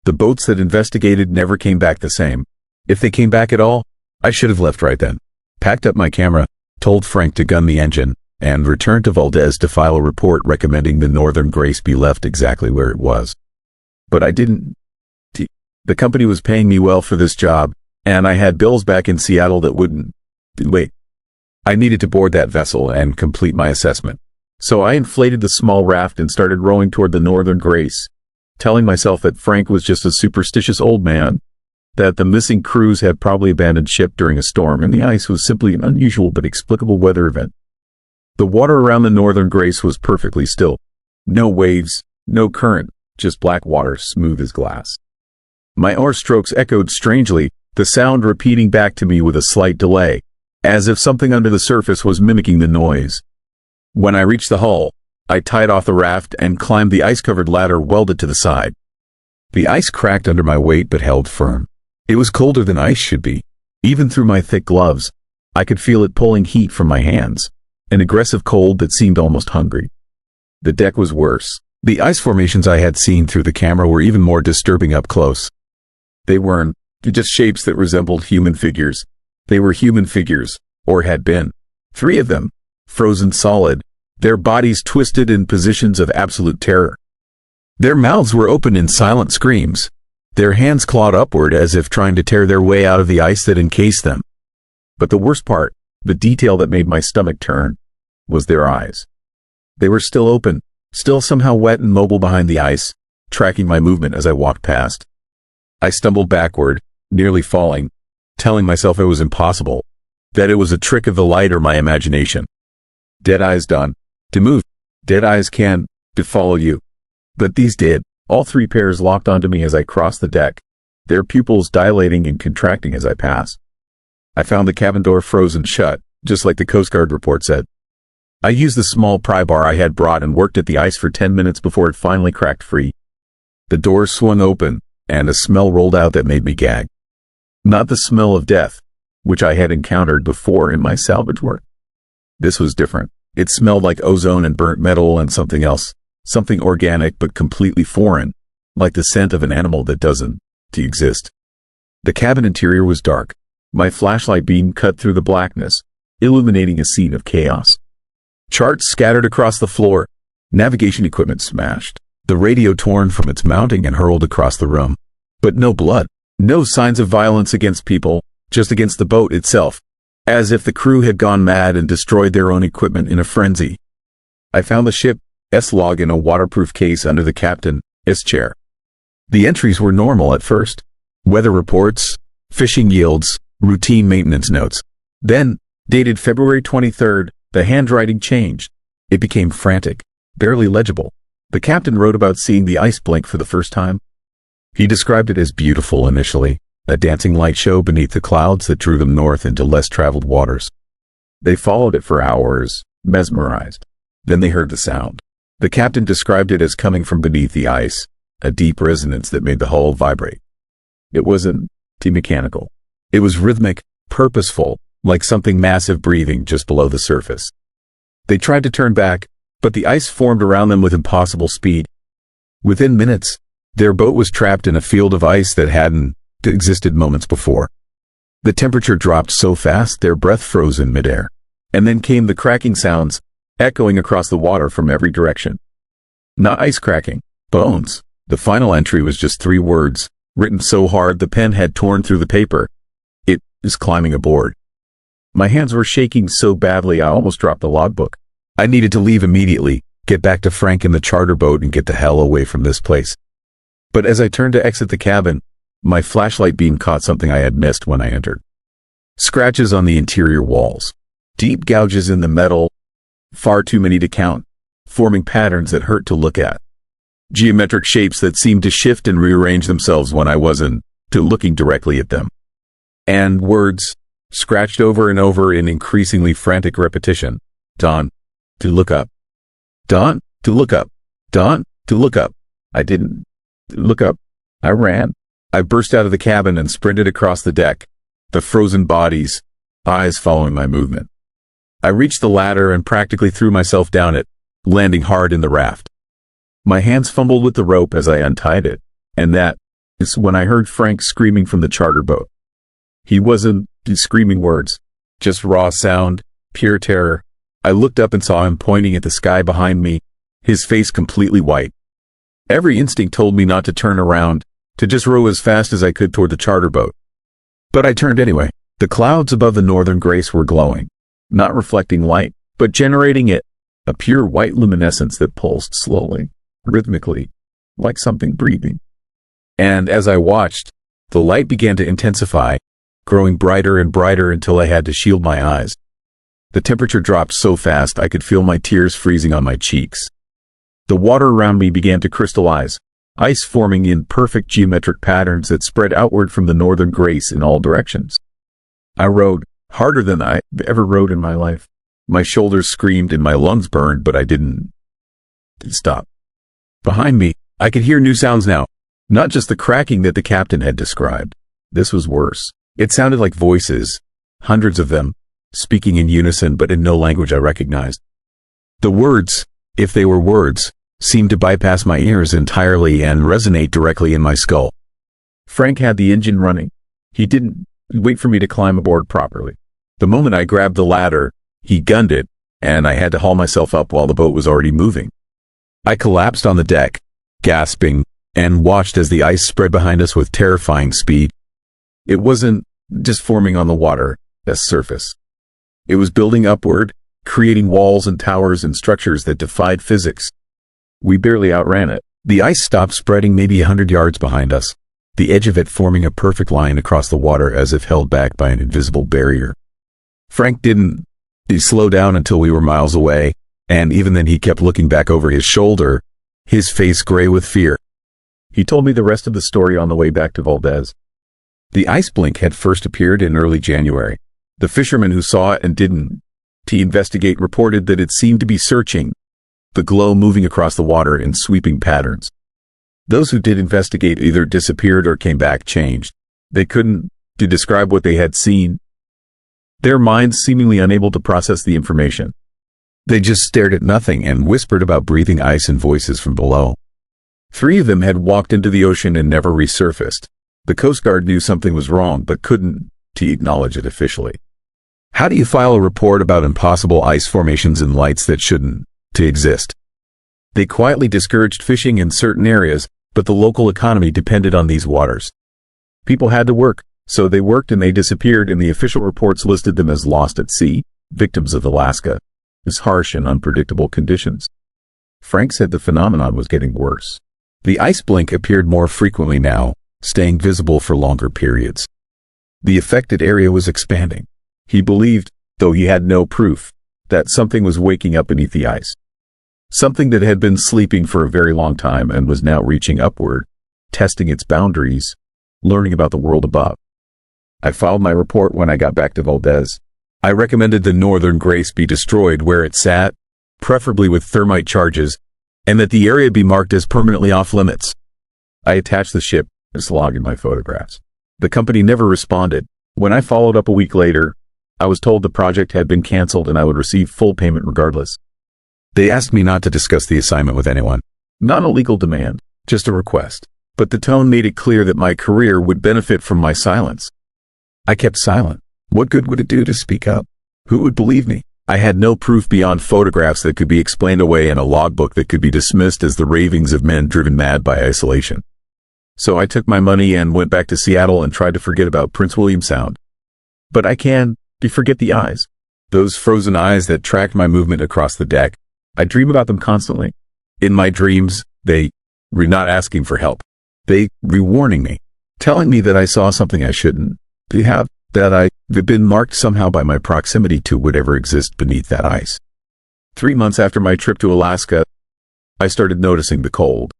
The boats that investigated never came back the same. If they came back at all, I should have left right then. Packed up my camera, told Frank to gun the engine, and returned to Valdez to file a report recommending the Northern Grace be left exactly where it was. But I didn't. The company was paying me well for this job, and I had bills back in Seattle that wouldn't wait. I needed to board that vessel and complete my assessment. So I inflated the small raft and started rowing toward the Northern Grace, telling myself that Frank was just a superstitious old man, that the missing crews had probably abandoned ship during a storm, and the ice was simply an unusual but explicable weather event. The water around the Northern Grace was perfectly still. No waves, no current, just black water, smooth as glass. My oar strokes echoed strangely, the sound repeating back to me with a slight delay, as if something under the surface was mimicking the noise. When I reached the hull, I tied off the raft and climbed the ice-covered ladder welded to the side. The ice cracked under my weight but held firm. It was colder than ice should be. Even through my thick gloves, I could feel it pulling heat from my hands, an aggressive cold that seemed almost hungry. The deck was worse. The ice formations I had seen through the camera were even more disturbing up close. They weren't just shapes that resembled human figures. They were human figures, or had been. 3 of them, frozen solid, their bodies twisted in positions of absolute terror. Their mouths were open in silent screams, Their hands clawed upward as if trying to tear their way out of the ice that encased them. But the worst part, the detail that made my stomach turn, was their eyes. They were still open, still somehow wet and mobile behind the ice, tracking my movement as I walked past. I stumbled backward, nearly falling, telling myself it was impossible, that it was a trick of the light or my imagination. Dead eyes done. To move. Dead eyes can, to follow you. But these did. All three pairs locked onto me as I crossed the deck, their pupils dilating and contracting as I passed. I found the cabin door frozen shut, just like the Coast Guard report said. I used the small pry bar I had brought and worked at the ice for 10 minutes before it finally cracked free. The door swung open, and a smell rolled out that made me gag. Not the smell of death, which I had encountered before in my salvage work. This was different. It smelled like ozone and burnt metal and something else. Something organic but completely foreign, like the scent of an animal that doesn't exist. The cabin interior was dark. My flashlight beam cut through the blackness, illuminating a scene of chaos. Charts scattered across the floor, navigation equipment smashed, the radio torn from its mounting and hurled across the room. But no blood, no signs of violence against people, just against the boat itself, as if the crew had gone mad and destroyed their own equipment in a frenzy. I found the ship's log in a waterproof case under the captain's chair. The entries were normal at first. Weather reports, fishing yields, routine maintenance notes. Then, dated February 23rd, the handwriting changed. It became frantic, barely legible. The captain wrote about seeing the ice blink for the first time. He described it as beautiful initially, a dancing light show beneath the clouds that drew them north into less traveled waters. They followed it for hours, mesmerized. Then they heard the sound. The captain described it as coming from beneath the ice, a deep resonance that made the hull vibrate. It wasn't mechanical. It was rhythmic, purposeful, like something massive breathing just below the surface. They tried to turn back, but the ice formed around them with impossible speed. Within minutes, their boat was trapped in a field of ice that hadn't existed moments before. The temperature dropped so fast their breath froze in midair. And then came the cracking sounds, echoing across the water from every direction. Not ice cracking, bones. The final entry was just 3 words, written so hard the pen had torn through the paper. It is climbing aboard. My hands were shaking so badly I almost dropped the logbook. I needed to leave immediately, get back to Frank in the charter boat and get the hell away from this place. But as I turned to exit the cabin, my flashlight beam caught something I had missed when I entered. Scratches on the interior walls. Deep gouges in the metal, far too many to count, forming patterns that hurt to look at. Geometric shapes that seemed to shift and rearrange themselves when I wasn't looking directly at them. And words, scratched over and over in increasingly frantic repetition. Dawn, to look up. Dawn, to look up. Dawn, to look up. I didn't look up. I ran. I burst out of the cabin and sprinted across the deck, the frozen bodies, eyes following my movement. I reached the ladder and practically threw myself down it, landing hard in the raft. My hands fumbled with the rope as I untied it, and that is when I heard Frank screaming from the charter boat. He wasn't screaming words, just raw sound, pure terror. I looked up and saw him pointing at the sky behind me, his face completely white. Every instinct told me not to turn around, to just row as fast as I could toward the charter boat. But I turned anyway. The clouds above the northern grace were glowing, not reflecting light, but generating it, a pure white luminescence that pulsed slowly, rhythmically, like something breathing. And as I watched, the light began to intensify, growing brighter and brighter until I had to shield my eyes. The temperature dropped so fast I could feel my tears freezing on my cheeks. The water around me began to crystallize, ice forming in perfect geometric patterns that spread outward from the northern grace in all directions. I rowed, harder than I ever rowed in my life. My shoulders screamed and my lungs burned, but I didn't stop. Behind me, I could hear new sounds now, not just the cracking that the captain had described. This was worse. It sounded like voices, hundreds of them, speaking in unison but in no language I recognized. The words, if they were words, seemed to bypass my ears entirely and resonate directly in my skull. Frank had the engine running. He didn't wait for me to climb aboard properly. The moment I grabbed the ladder, he gunned it, and I had to haul myself up while the boat was already moving. I collapsed on the deck, gasping and watched as the ice spread behind us with terrifying speed. It wasn't just forming on the water's surface. It was building upward, creating walls and towers and structures that defied physics. We barely outran it. The ice stopped spreading maybe 100 yards behind us, the edge of it forming a perfect line across the water as if held back by an invisible barrier. Frank didn't slow down until we were miles away, and even then he kept looking back over his shoulder, his face gray with fear. He told me the rest of the story on the way back to Valdez. The ice blink had first appeared in early January. The fishermen who saw it and didn't investigate reported that it seemed to be searching, the glow moving across the water in sweeping patterns. Those who did investigate either disappeared or came back changed. They couldn't describe what they had seen, their minds seemingly unable to process the information. They just stared at nothing and whispered about breathing ice and voices from below. 3 of them had walked into the ocean and never resurfaced. The Coast Guard knew something was wrong but couldn't acknowledge it officially. How do you file a report about impossible ice formations and lights that shouldn't exist? They quietly discouraged fishing in certain areas, but the local economy depended on these waters. People had to work, so they worked and they disappeared, and the official reports listed them as lost at sea, victims of Alaska's harsh and unpredictable conditions. Frank said the phenomenon was getting worse. The ice blink appeared more frequently now, staying visible for longer periods. The affected area was expanding. He believed, though he had no proof, that something was waking up beneath the ice. Something that had been sleeping for a very long time and was now reaching upward, testing its boundaries, learning about the world above. I filed my report when I got back to Valdez. I recommended the Northern Grace be destroyed where it sat, preferably with thermite charges, and that the area be marked as permanently off limits. I attached the ship as log in my photographs. The company never responded. When I followed up a week later, I was told the project had been canceled and I would receive full payment regardless. They asked me not to discuss the assignment with anyone. Not a legal demand, just a request. But the tone made it clear that my career would benefit from my silence. I kept silent. What good would it do to speak up? Who would believe me? I had no proof beyond photographs that could be explained away and a logbook that could be dismissed as the ravings of men driven mad by isolation. So I took my money and went back to Seattle and tried to forget about Prince William Sound. But I can forget the eyes. Those frozen eyes that tracked my movement across the deck. I dream about them constantly. In my dreams, they were not asking for help. They were warning me, telling me that I saw something I shouldn't have, that I had been marked somehow by my proximity to whatever exists beneath that ice. 3 months after my trip to Alaska, I started noticing the cold.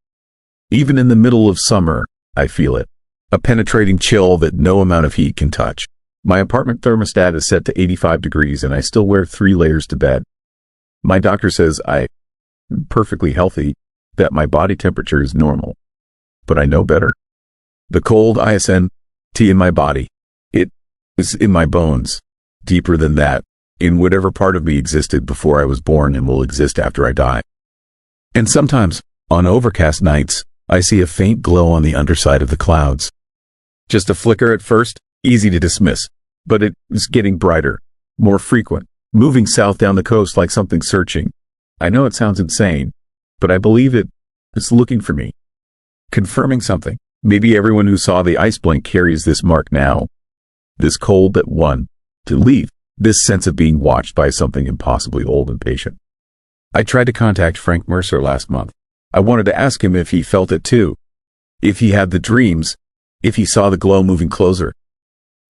Even in the middle of summer, I feel it. A penetrating chill that no amount of heat can touch. My apartment thermostat is set to 85 degrees and I still wear 3 layers to bed. My doctor says I'm perfectly healthy, that my body temperature is normal. But I know better. The cold ISNT in my body, it is in my bones, deeper than that, in whatever part of me existed before I was born and will exist after I die. And sometimes, on overcast nights, I see a faint glow on the underside of the clouds. Just a flicker at first, easy to dismiss, but it is getting brighter, more frequent, moving south down the coast like something searching. I know it sounds insane, but I believe it's looking for me, confirming something. Maybe everyone who saw the ice blink carries this mark now. This cold that won to leave, this sense of being watched by something impossibly old and patient. I tried to contact Frank Mercer last month. I wanted to ask him if he felt it too, if he had the dreams, if he saw the glow moving closer.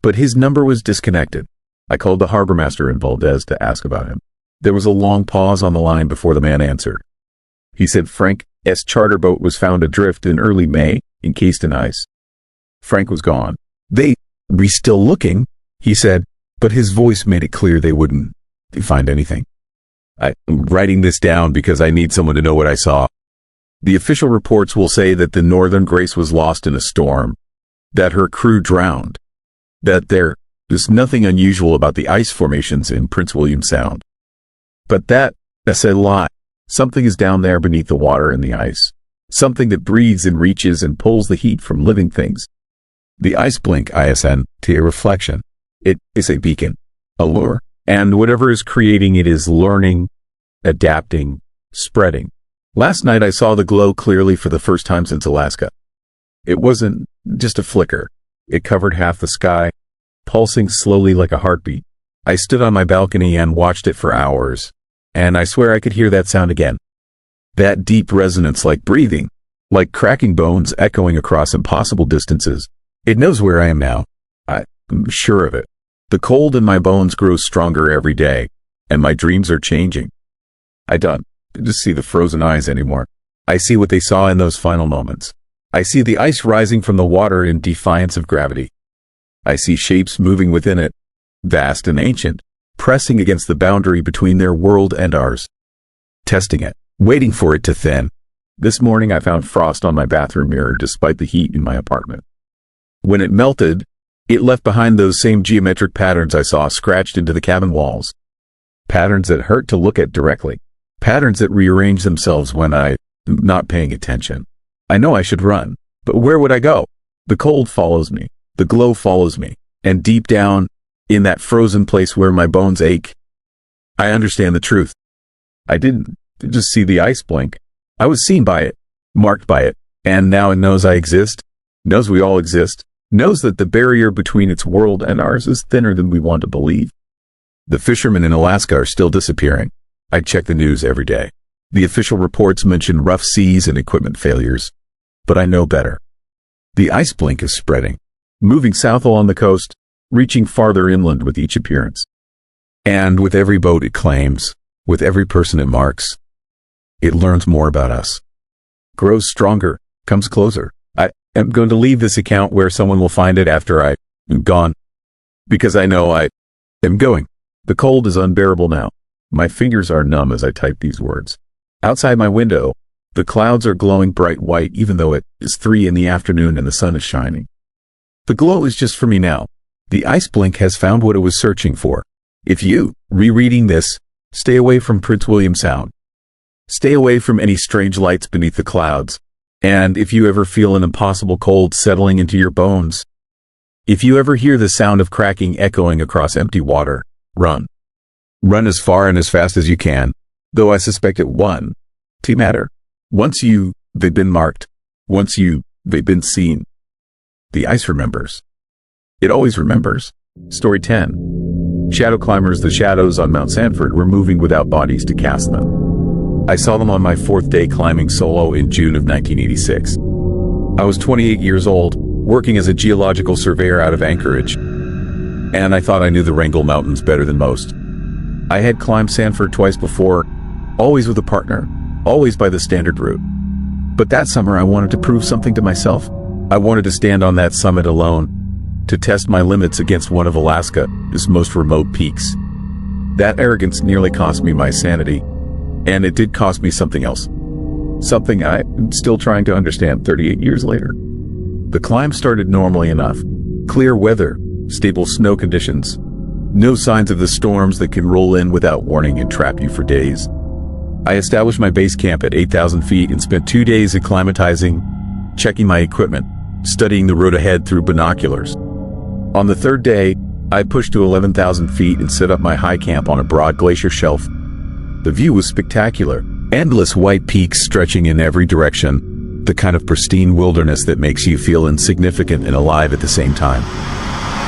But his number was disconnected. I called the harbor master in Valdez to ask about him. There was a long pause on the line before the man answered. He said Frank's charter boat was found adrift in early May, encased in ice. Frank was gone. They were still looking, he said, but his voice made it clear they wouldn't find anything. I'm writing this down because I need someone to know what I saw. The official reports will say that the Northern Grace was lost in a storm, that her crew drowned, that there is nothing unusual about the ice formations in Prince William Sound. But that's a lie. Something is down there beneath the water and the ice. Something that breathes and reaches and pulls the heat from living things. The ice blink ISN to a reflection. It is a beacon, a lure, and whatever is creating it is learning, adapting, spreading. Last night I saw the glow clearly for the first time since Alaska. It wasn't just a flicker. It covered half the sky, pulsing slowly like a heartbeat. I stood on my balcony and watched it for hours, and I swear I could hear that sound again. That deep resonance, like breathing, like cracking bones echoing across impossible distances. It knows where I am now. I'm sure of it. The cold in my bones grows stronger every day, and my dreams are changing. I don't just see the frozen eyes anymore. I see what they saw in those final moments. I see the ice rising from the water in defiance of gravity. I see shapes moving within it, vast and ancient, pressing against the boundary between their world and ours, testing it, waiting for it to thin. This morning I found frost on my bathroom mirror despite the heat in my apartment. When it melted, it left behind those same geometric patterns I saw scratched into the cabin walls. Patterns that hurt to look at directly. Patterns that rearrange themselves when I'm not paying attention. I know I should run, but where would I go? The cold follows me. The glow follows me. And deep down, in that frozen place where my bones ache, I understand the truth. I didn't just see the ice blink. I was seen by it, marked by it, and now it knows I exist, knows we all exist, knows that the barrier between its world and ours is thinner than we want to believe. The fishermen in Alaska are still disappearing. I check the news every day. The official reports mention rough seas and equipment failures. But I know better. The ice blink is spreading, moving south along the coast, reaching farther inland with each appearance. And with every boat it claims, with every person it marks, it learns more about us. Grows stronger, comes closer. I am going to leave this account where someone will find it after I'm gone. Because I know I am going. The cold is unbearable now. My fingers are numb as I type these words. Outside my window, the clouds are glowing bright white even though it is 3 in the afternoon and the sun is shining. The glow is just for me now. The ice blink has found what it was searching for. If you, rereading this, stay away from Prince William Sound. Stay away from any strange lights beneath the clouds. And if you ever feel an impossible cold settling into your bones, if you ever hear the sound of cracking echoing across empty water, run. Run as far and as fast as you can, though I suspect it won't matter. Once they've been marked. Once they've been seen. The ice remembers. It always remembers. Story 10. Shadow climbers. The shadows on Mount Sanford were moving without bodies to cast them. I saw them on my 4th day climbing solo in June of 1986. I was 28 years old, working as a geological surveyor out of Anchorage, and I thought I knew the Wrangell Mountains better than most. I had climbed Sanford twice before, always with a partner, always by the standard route. But that summer I wanted to prove something to myself. I wanted to stand on that summit alone, to test my limits against one of Alaska's most remote peaks. That arrogance nearly cost me my sanity, and it did cost me something else. Something I'm still trying to understand 38 years later. The climb started normally enough. Clear weather, stable snow conditions. No signs of the storms that can roll in without warning and trap you for days. I established my base camp at 8,000 feet and spent 2 days acclimatizing, checking my equipment, studying the road ahead through binoculars. On the 3rd day, I pushed to 11,000 feet and set up my high camp on a broad glacier shelf. The view was spectacular. Endless white peaks stretching in every direction. The kind of pristine wilderness that makes you feel insignificant and alive at the same time.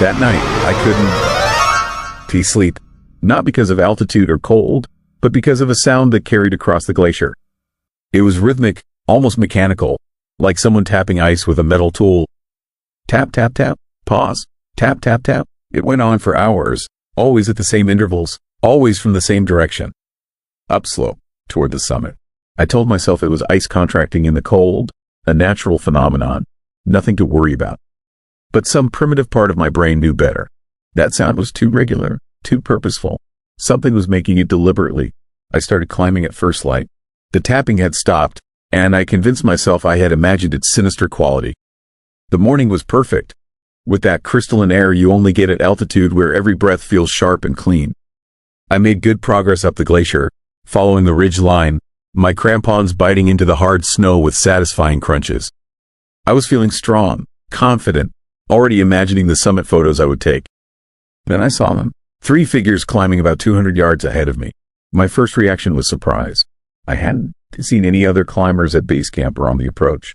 That night, I couldn't sleep. Not because of altitude or cold, but because of a sound that carried across the glacier. It was rhythmic, almost mechanical, like someone tapping ice with a metal tool. Tap, tap, tap, pause, tap, tap, tap. It went on for hours, always at the same intervals, always from the same direction. Upslope, toward the summit. I told myself it was ice contracting in the cold, a natural phenomenon, nothing to worry about. But some primitive part of my brain knew better. That sound was too regular, too purposeful. Something was making it deliberately. I started climbing at first light. The tapping had stopped, and I convinced myself I had imagined its sinister quality. The morning was perfect. With that crystalline air you only get at altitude where every breath feels sharp and clean. I made good progress up the glacier, following the ridge line, my crampons biting into the hard snow with satisfying crunches. I was feeling strong, confident, already imagining the summit photos I would take. Then I saw them. 3 figures climbing about 200 yards ahead of me. My first reaction was surprise. I hadn't seen any other climbers at base camp or on the approach.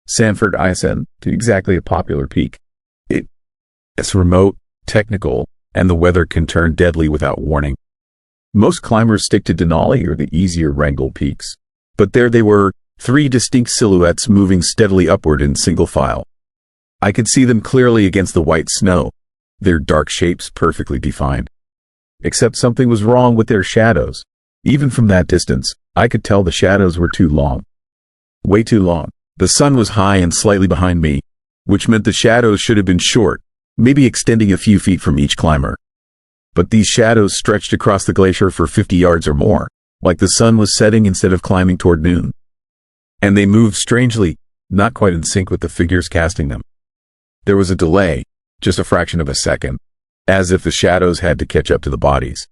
Sanford ISN, to exactly a popular peak. It's remote, technical, and the weather can turn deadly without warning. Most climbers stick to Denali or the easier Wrangell peaks. But there they were, 3 distinct silhouettes moving steadily upward in single file. I could see them clearly against the white snow, their dark shapes perfectly defined. Except something was wrong with their shadows. Even from that distance, I could tell the shadows were too long. Way too long. The sun was high and slightly behind me, which meant the shadows should have been short, maybe extending a few feet from each climber. But these shadows stretched across the glacier for 50 yards or more, like the sun was setting instead of climbing toward noon. And they moved strangely, not quite in sync with the figures casting them. There was a delay, just a fraction of a second, as if the shadows had to catch up to the bodies.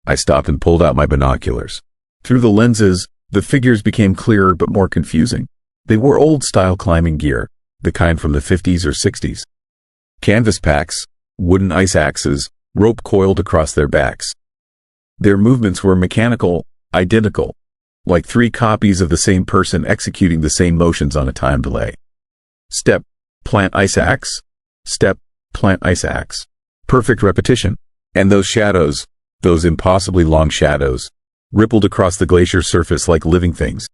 I stopped and pulled out my binoculars. Through the lenses, the figures became clearer but more confusing. They wore old-style climbing gear, the kind from the 50s or 60s. Canvas packs, wooden ice axes, rope coiled across their backs. Their movements were mechanical, identical, like 3 copies of the same person executing the same motions on a time delay. Step, plant ice axe. Step, plant ice axe. Perfect repetition. And those shadows, those impossibly long shadows, rippled across the glacier surface like living things.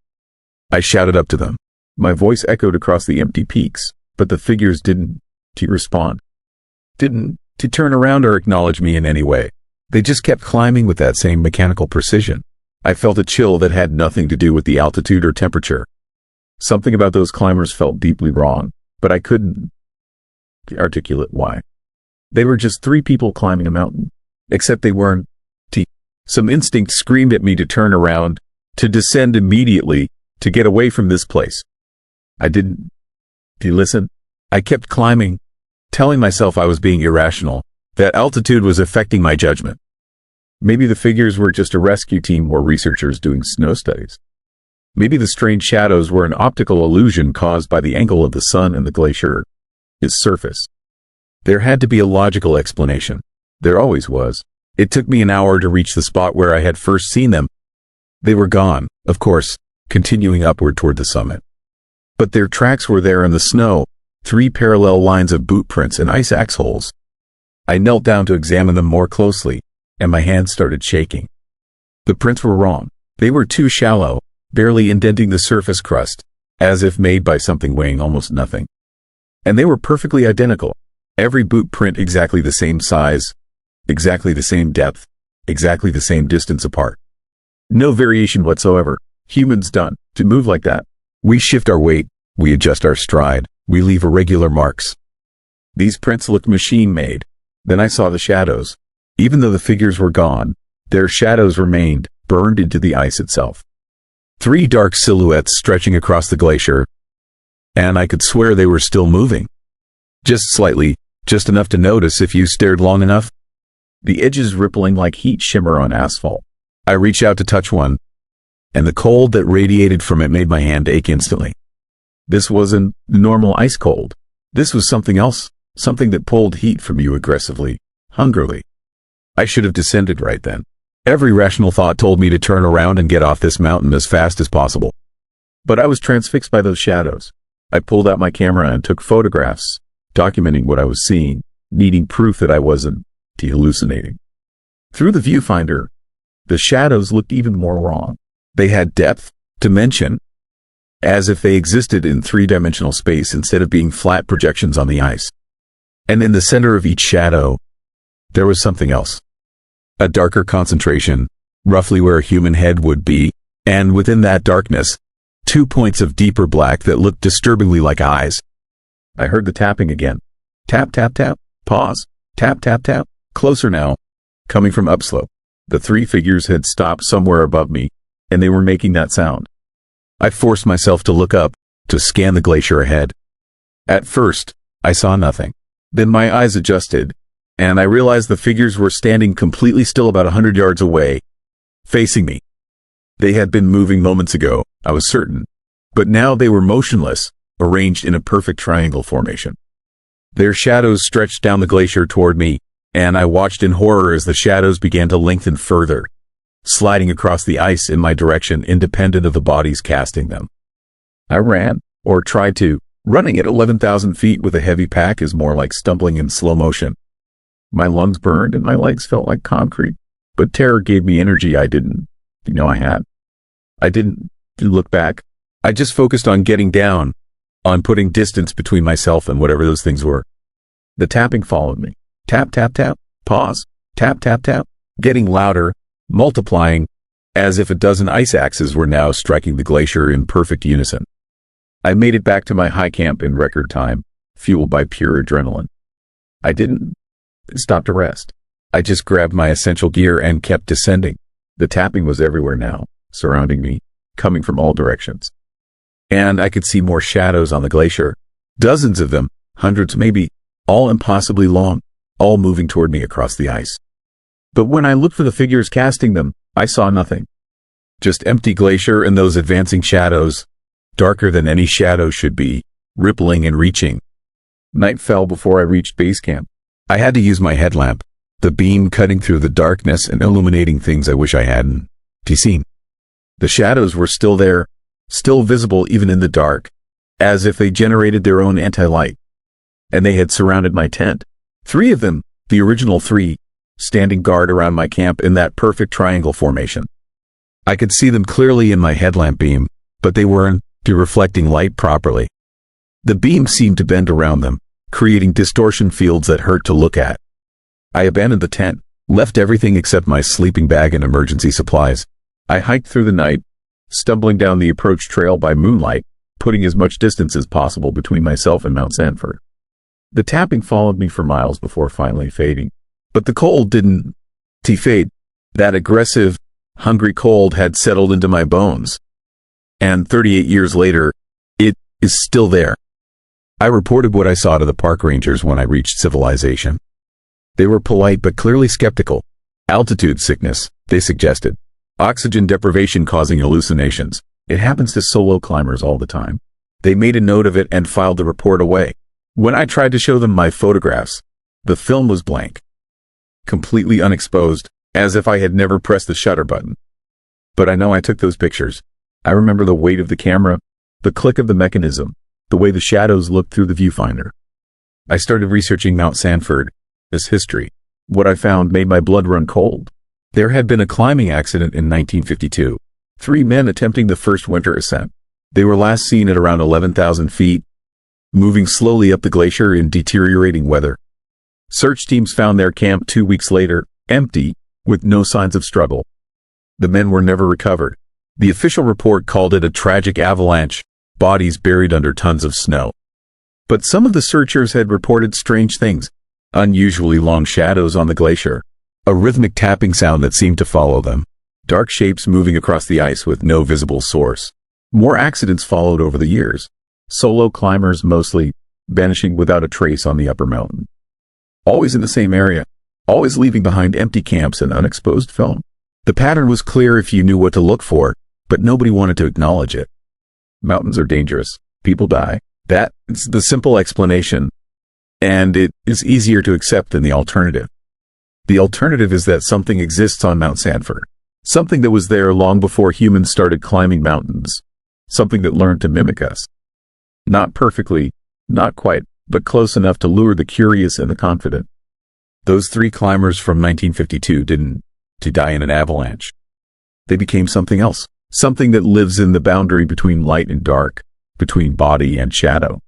I shouted up to them. My voice echoed across the empty peaks, but the figures didn't respond. Didn't turn around or acknowledge me in any way. They just kept climbing with that same mechanical precision. I felt a chill that had nothing to do with the altitude or temperature. Something about those climbers felt deeply wrong, but I couldn't articulate why. They were just 3 people climbing a mountain, except they weren't. Some instinct screamed at me to turn around, to descend immediately, to get away from this place. I didn't. Do you listen? I kept climbing, telling myself I was being irrational, that altitude was affecting my judgment. Maybe the figures were just a rescue team or researchers doing snow studies. Maybe the strange shadows were an optical illusion caused by the angle of the sun and the glacier, its surface. There had to be a logical explanation. There always was. It took me an hour to reach the spot where I had first seen them. They were gone, of course, continuing upward toward the summit. But their tracks were there in the snow, 3 parallel lines of boot prints and ice axe holes. I knelt down to examine them more closely, and my hands started shaking. The prints were wrong. They were too shallow, barely indenting the surface crust, as if made by something weighing almost nothing. And they were perfectly identical. Every boot print exactly the same size, exactly the same depth, exactly the same distance apart. No variation whatsoever. Humans done to move like that. We shift our weight, we adjust our stride, we leave irregular marks. These prints looked machine-made. Then I saw the shadows. Even though the figures were gone, their shadows remained, burned into the ice itself. 3 dark silhouettes stretching across the glacier, and I could swear they were still moving. Just slightly, just enough to notice if you stared long enough. The edges rippling like heat shimmer on asphalt. I reached out to touch one, and the cold that radiated from it made my hand ache instantly. This wasn't normal ice cold. This was something else, something that pulled heat from you aggressively, hungrily. I should have descended right then. Every rational thought told me to turn around and get off this mountain as fast as possible. But I was transfixed by those shadows. I pulled out my camera and took photographs, documenting what I was seeing, needing proof that I wasn't hallucinating. Through the viewfinder, the shadows looked even more wrong. They had depth, dimension, as if they existed in 3-dimensional space instead of being flat projections on the ice. And in the center of each shadow, there was something else. A darker concentration, roughly where a human head would be, and within that darkness, 2 points of deeper black that looked disturbingly like eyes. I heard the tapping again. Tap, tap, tap, pause, tap, tap, tap, closer now, coming from upslope. The 3 figures had stopped somewhere above me, and they were making that sound. I forced myself to look up, to scan the glacier ahead. At first, I saw nothing. Then my eyes adjusted, and I realized the figures were standing completely still about 100 yards away, facing me. They had been moving moments ago, I was certain, but now they were motionless, arranged in a perfect triangle formation. Their shadows stretched down the glacier toward me, and I watched in horror as the shadows began to lengthen further, sliding across the ice in my direction independent of the bodies casting them. I ran, or tried to, Running at 11,000 feet with a heavy pack is more like stumbling in slow motion. My lungs burned and my legs felt like concrete, but terror gave me energy I didn't know I had. I didn't look back. I just focused on getting down, on putting distance between myself and whatever those things were. The tapping followed me. Tap, tap, tap, pause, tap, tap, tap, getting louder, multiplying, as if a dozen ice axes were now striking the glacier in perfect unison. I made it back to my high camp in record time, fueled by pure adrenaline. I didn't stop to rest. I just grabbed my essential gear and kept descending. The tapping was everywhere now, surrounding me, coming from all directions. And I could see more shadows on the glacier. Dozens of them, hundreds maybe, all impossibly long, all moving toward me across the ice. But when I looked for the figures casting them, I saw nothing. Just empty glacier and those advancing shadows, darker than any shadow should be, rippling and reaching. Night fell before I reached base camp. I had to use my headlamp, the beam cutting through the darkness and illuminating things I wish I hadn't seen. The shadows were still there, still visible even in the dark, as if they generated their own anti-light. And they had surrounded my tent. 3 of them, the original 3, standing guard around my camp in that perfect triangle formation. I could see them clearly in my headlamp beam, but they weren't reflecting light properly. The beam seemed to bend around them, creating distortion fields that hurt to look at. I abandoned the tent, left everything except my sleeping bag and emergency supplies. I hiked through the night, stumbling down the approach trail by moonlight, putting as much distance as possible between myself and Mount Sanford. The tapping followed me for miles before finally fading. But the cold didn't fade. That aggressive, hungry cold had settled into my bones. And 38 years later, it is still there. I reported what I saw to the park rangers when I reached civilization. They were polite but clearly skeptical. Altitude sickness, they suggested. Oxygen deprivation causing hallucinations. It happens to solo climbers all the time. They made a note of it and filed the report away. When I tried to show them my photographs, the film was blank. Completely unexposed, as if I had never pressed the shutter button. But I know I took those pictures. I remember the weight of the camera, the click of the mechanism, the way the shadows looked through the viewfinder. I started researching Mount Sanford, its history. What I found made my blood run cold. There had been a climbing accident in 1952. 3 men attempting the first winter ascent. They were last seen at around 11,000 feet, moving slowly up the glacier in deteriorating weather. Search teams found their camp 2 weeks later, empty, with no signs of struggle. The men were never recovered. The official report called it a tragic avalanche, bodies buried under tons of snow. But some of the searchers had reported strange things, unusually long shadows on the glacier, a rhythmic tapping sound that seemed to follow them, dark shapes moving across the ice with no visible source. More accidents followed over the years, solo climbers mostly, vanishing without a trace on the upper mountain. Always in the same area, always leaving behind empty camps and unexposed film. The pattern was clear if you knew what to look for, but nobody wanted to acknowledge it. Mountains are dangerous. People die. That is the simple explanation, and it is easier to accept than the alternative. The alternative is that something exists on Mount Sanford, something that was there long before humans started climbing mountains, something that learned to mimic us. Not perfectly, not quite, but close enough to lure the curious and the confident. Those 3 climbers from 1952 didn't die in an avalanche. They became something else, something that lives in the boundary between light and dark, between body and shadow.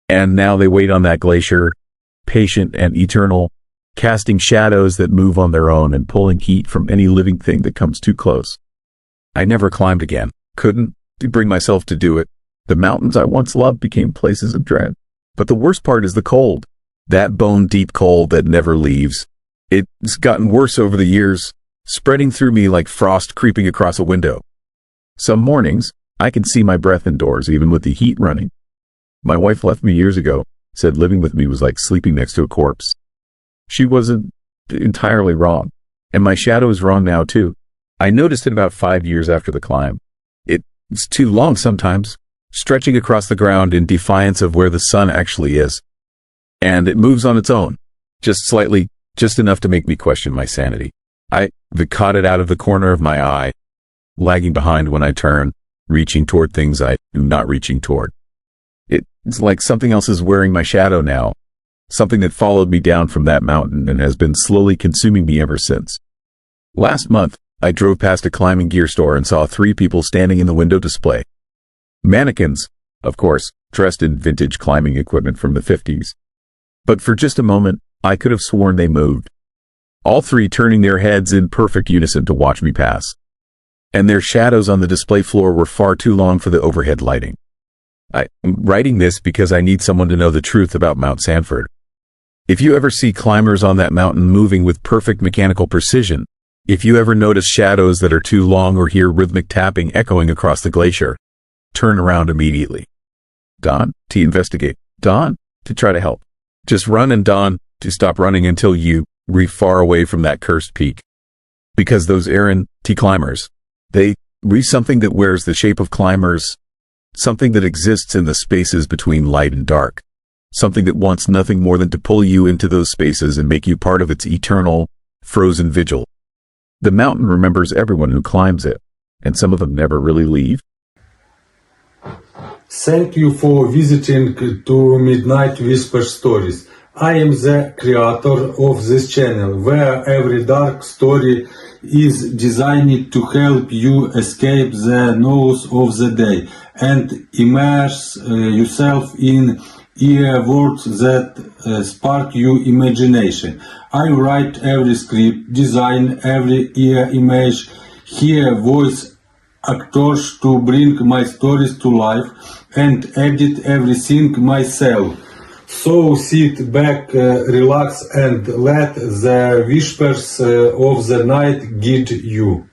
And now they wait on that glacier, patient and eternal, casting shadows that move on their own and pulling heat from any living thing that comes too close. I never climbed again, couldn't bring myself to do it. The mountains I once loved became places of dread. But the worst part is the cold, that bone-deep cold that never leaves. It's gotten worse over the years, spreading through me like frost creeping across a window. Some mornings, I can see my breath indoors even with the heat running. My wife left me years ago, said living with me was like sleeping next to a corpse. She wasn't entirely wrong, and my shadow is wrong now too. I noticed it about 5 years after the climb. It's too long sometimes, stretching across the ground in defiance of where the sun actually is. And it moves on its own, just slightly, just enough to make me question my sanity. I caught it out of the corner of my eye, lagging behind when I turn, reaching toward things I'm not reaching toward. It It's like something else is wearing my shadow now. Something that followed me down from that mountain and has been slowly consuming me ever since. Last month, I drove past a climbing gear store and saw 3 people standing in the window display. Mannequins, of course, dressed in vintage climbing equipment from the 50s. But for just a moment, I could have sworn they moved. All 3 turning their heads in perfect unison to watch me pass. And their shadows on the display floor were far too long for the overhead lighting. I'm writing this because I need someone to know the truth about Mount Sanford. If you ever see climbers on that mountain moving with perfect mechanical precision, if you ever notice shadows that are too long or hear rhythmic tapping echoing across the glacier, turn around immediately. Dawn, to investigate. Dawn, to try to help. Just run, and dawn, to stop running until you reach far away from that cursed peak. Because those errant climbers, they reach something that wears the shape of climbers, something that exists in the spaces between light and dark. Something that wants nothing more than to pull you into those spaces and make you part of its eternal, frozen vigil. The mountain remembers everyone who climbs it, and some of them never really leave. Thank you for visiting to Midnight Whisper Stories. I am the creator of this channel, where every dark story is designed to help you escape the noise of the day and immerse yourself in words that spark your imagination. I write every script, design every image, hear voice actors to bring my stories to life, and edit everything myself. So sit back, relax, and let the whispers of the night guide you.